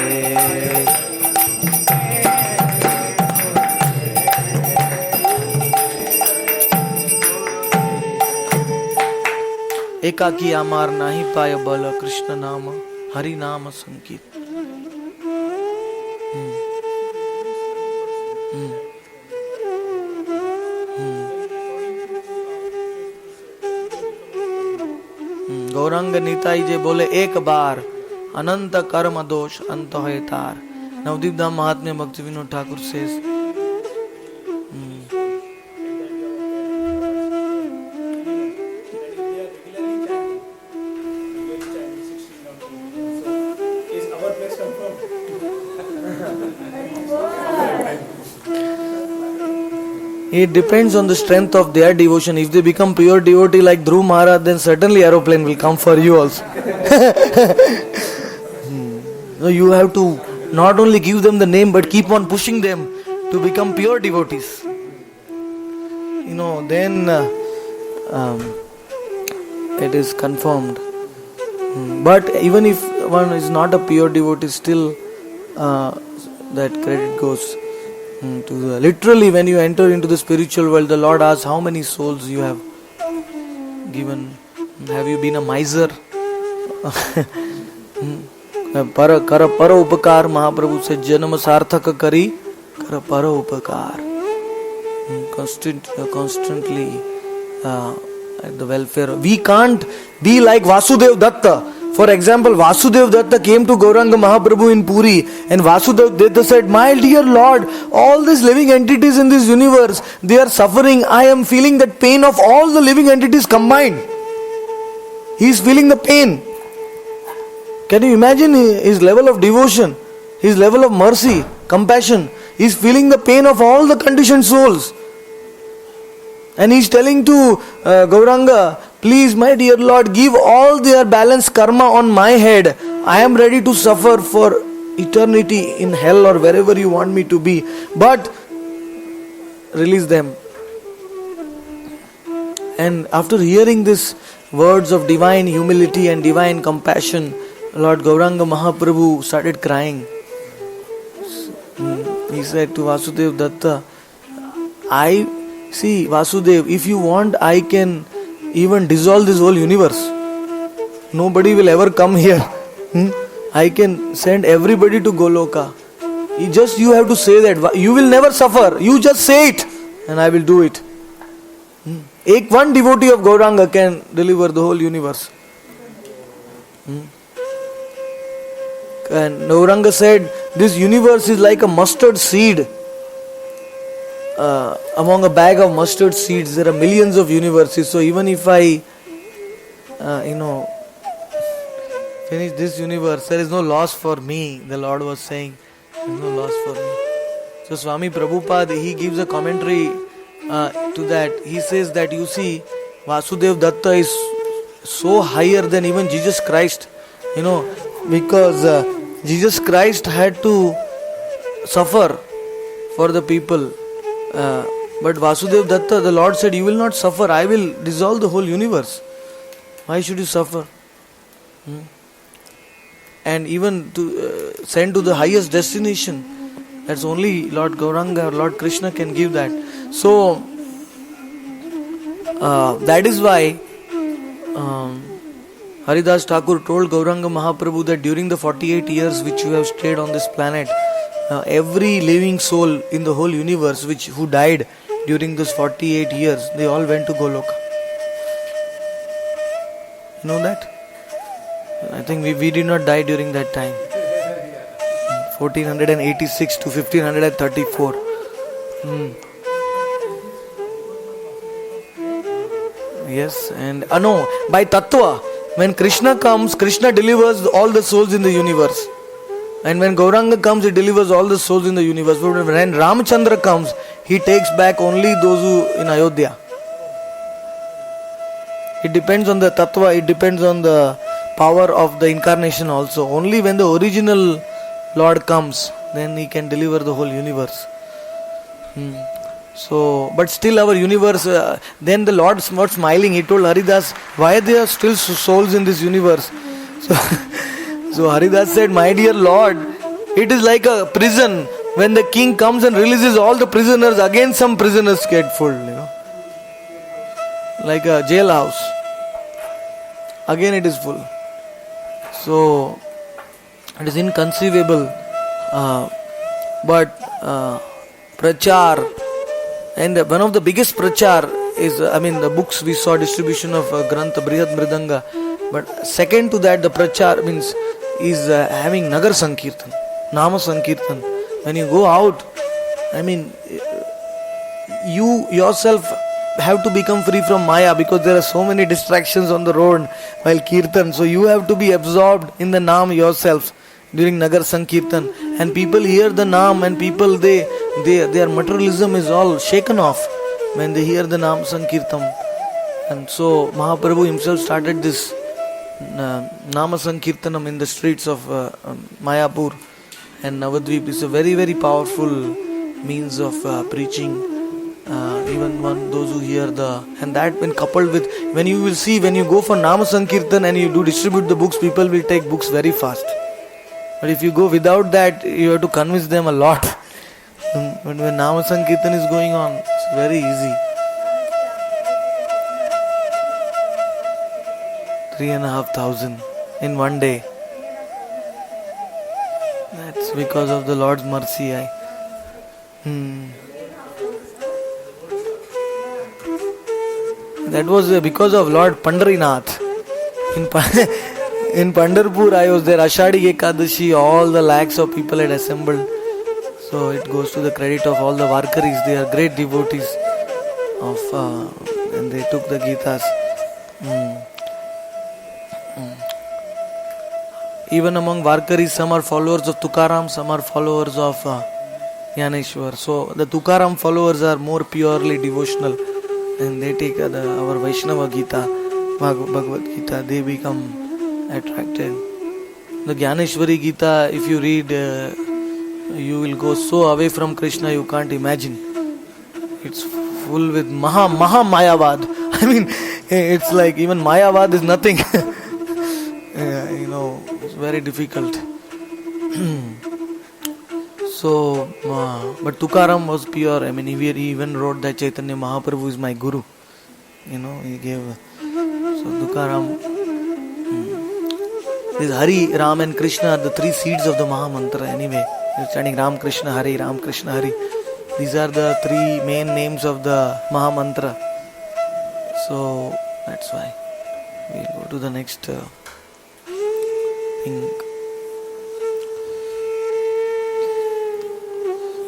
एकाकी आमार नाही पाय बल कृष्ण नाम हरि नाम संकीर्तन. गौरांग निताई जे बोले एक बार, अनंत कर्म दोष अंत है तार. Navdeep Dham Mahatmya Bhakti Vinod Thakur says. It depends on the strength of their devotion. If they become pure devotee like Dhruv Maharaj, then certainly aeroplane will come for you also. So you have to not only give them the name, but keep on pushing them to become pure devotees. Then it is confirmed. But even if one is not a pure devotee, still that credit goes to the... Literally, when you enter into the spiritual world, the Lord asks how many souls you have given. Have you been a miser? Kara upakar, Mahaprabhu said, Janama sarthaka kari, kara para upakar. Constantly at the welfare. We can't be like Vasudev Datta. For example, Vasudev Datta came to Gauranga Mahaprabhu in Puri, and Vasudev Datta said, my dear Lord, all these living entities in this universe, they are suffering. I am feeling that pain of all the living entities combined. He is feeling the pain. Can you imagine his level of devotion, his level of mercy, compassion? He is feeling the pain of all the conditioned souls. And he is telling to Gauranga, please, my dear Lord, give all their balanced karma on my head. I am ready to suffer for eternity in hell or wherever you want me to be. But release them. And after hearing these words of divine humility and divine compassion, Lord Gauranga Mahaprabhu started crying. He said to Vasudev Datta, see Vasudev, if you want, I can even dissolve this whole universe. Nobody will ever come here. I can send everybody to Goloka. You have to say that. You will never suffer. You just say it and I will do it. One devotee of Gauranga can deliver the whole universe. And Gauranga said, this universe is like a mustard seed. Among a bag of mustard seeds, there are millions of universes. So even if I, finish this universe, there is no loss for me. The Lord was saying, there is no loss for me. So Swami Prabhupada, he gives a commentary to that. He says that, you see, Vasudev Datta is so higher than even Jesus Christ. Because Jesus Christ had to suffer for the people. But Vasudev Datta, the Lord said, you will not suffer. I will dissolve the whole universe. Why should you suffer? And even to send to the highest destination, that's only Lord Gauranga or Lord Krishna can give that. So that is why Haridas Thakur told Gauranga Mahaprabhu that during the 48 years which you have stayed on this planet, every living soul in the whole universe who died during those 48 years, they all went to Goloka. You know that? I think we did not die during that time. 1486 to 1534. Yes, and no, by Tattva, when Krishna comes, Krishna delivers all the souls in the universe. And when Gauranga comes, he delivers all the souls in the universe. But when Ramchandra comes, he takes back only those who in Ayodhya. It depends on the Tattva, it depends on the power of the incarnation also. Only when the original Lord comes, then he can deliver the whole universe. So, but still our universe, then the Lord was smiling. He told Haridas, why there are still souls in this universe? So Haridas said, my dear Lord, it is like a prison. When the king comes and releases all the prisoners, again some prisoners get full, like a jailhouse. Again it is full. So it is inconceivable. But prachar, and one of the biggest prachar is, the books we saw, distribution of Grantha Brihad Mridanga, But second to that, the prachar means is having Nagar Sankirtan, Nama Sankirtan. When you go out, I mean, you yourself have to become free from Maya, because there are so many distractions on the road while Kirtan. So you have to be absorbed in the Naam yourself during Nagar Sankirtan. And people hear the Naam, and people, their materialism is all shaken off when they hear the Naam Sankirtan. And so Mahaprabhu himself started this Nama Sankirtanam in the streets of Mayapur and Navadvip. Is a very, very powerful means of preaching. Even those who hear and that when coupled with, when you will see, when you go for Nama Sankirtan and you do distribute the books, people will take books very fast. But if you go without that, you have to convince them a lot. But when Nama Sankirtan is going on, it's very easy. 3,500 in one day. That's because of the Lord's mercy. That was because of Lord Pandarinath. In Pandharpur, I was there. Ashadi Ekadashi, all the lakhs of people had assembled. So it goes to the credit of all the Varkaris. They are great devotees of, and they took the Gitas. Even among Varkaris, some are followers of Tukaram, some are followers of Jnaneshwar. So the Tukaram followers are more purely devotional, and they take our Vaishnava Gita, Bhagavad Gita, they become attracted. The Jnaneshwari Gita, if you read, you will go so away from Krishna you can't imagine. It's full with Maha Mayavad. I mean, it's like even Mayavad is nothing. It's very difficult. So, but Tukaram was pure. I mean, he even wrote that Chaitanya Mahaprabhu is my guru. He gave. So Tukaram. This Hari, Ram and Krishna are the three seeds of the Maha Mantra anyway. You're chanting Ram Krishna Hari, Ram Krishna Hari. These are the three main names of the Maha Mantra. So that's why. We'll go to the next thing.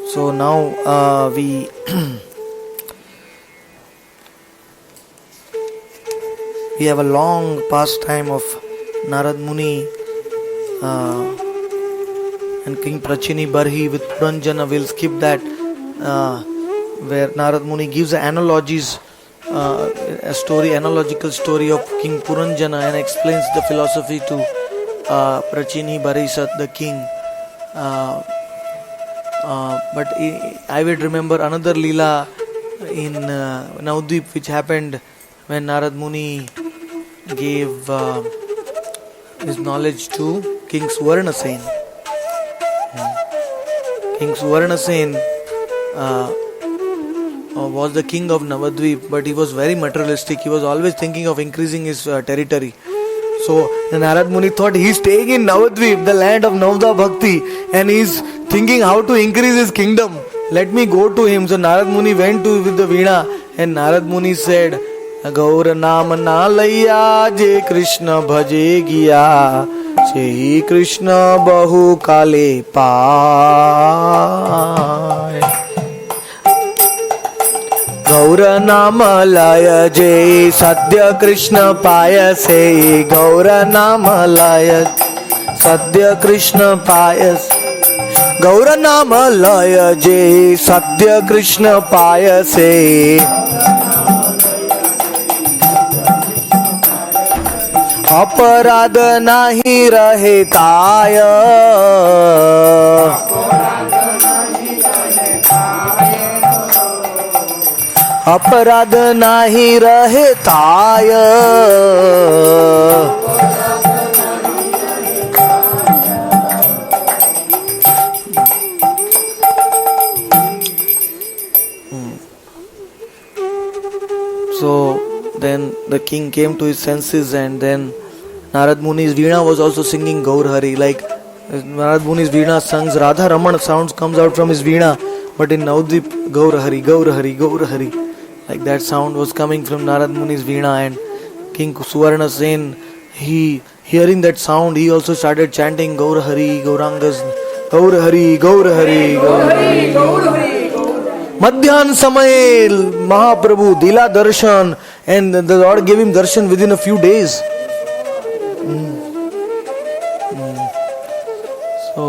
So now we have a long pastime of Narad Muni and King Prachini Barhi with Puranjana. We'll skip that, where Narad Muni gives analogies, analogical story of King Puranjana, and explains the philosophy to Prachini Barisat, the king. But I would remember another Leela in Navadvip which happened when Narad Muni gave his knowledge to King Suvarna Sen. King Suvarna Sen was the king of Navadvip, but he was very materialistic. He was always thinking of increasing his territory. So Narad Muni thought he's staying in Navadvip, the land of Navda Bhakti, and he's thinking how to increase his kingdom. Let me go to him. So Narad Muni went with the Veena, and Narad Muni said, Gaur naam na laiya je Krishna bhaje giya, Sehi Krishna bahu kale paay. Gaur naam laya je Sadhya Krishna payase, Gaur naam laya Sadhya Krishna payase. Gaur naam laya je Sadhya Krishna payase. अपराध नहीं रहे ताय, अपराध नहीं रहे ताय. So then the king came to his senses, and then Narad Muni's Veena was also singing Gaur Hari. Like Narad Muni's Veena sings Radha Raman sounds comes out from his Veena, but in Navadvip Gaur Hari, Gaur Hari, Gaur Hari. Like that sound was coming from Narad Muni's Veena, and King Suvarna Sen he hearing that sound, he also started chanting Gaur Hari, Gaurangas, Gaur Hari, Gaur Hari, Gaur Hari, Gaur Hari. Madhyan Samay, Mahaprabhu, Dila Darshan, and the Lord gave him darshan within a few days. So,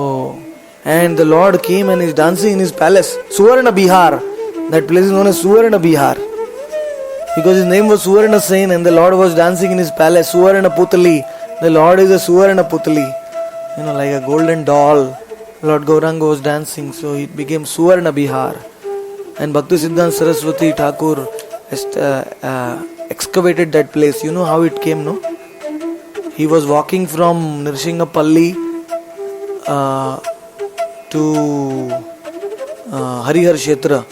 and the Lord came and is dancing in his palace, Suvarna Bihar. That place is known as Suvarna Bihar, because his name was Suvarna Sen, and the Lord was dancing in his palace, Suvarna Putali. The Lord is a Suvarna Putali, like a golden doll. Lord Gauranga was dancing, so it became Suvarna Bihar. And Bhaktisiddhanta Saraswati Thakur excavated that place. You know how it came, no? He was walking from Nrsimhapalli to Harihar Kshetra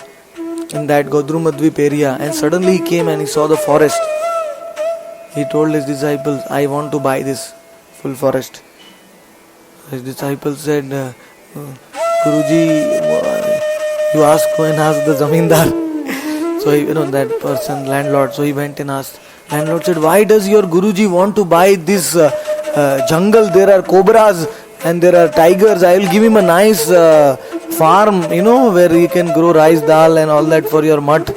in that Godrumadvip area, and suddenly he came and he saw the forest. He told his disciples, I want to buy this full forest. His disciples said, Guruji, you go and ask the zamindar. So that person, landlord, so he went and asked. Landlord said, why does your Guruji want to buy this jungle? There are cobras and there are tigers. I will give him a nice farm, where he can grow rice, dal and all that for your mutt.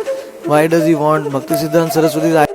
Why does he want? Bhaktisiddhanta Saraswati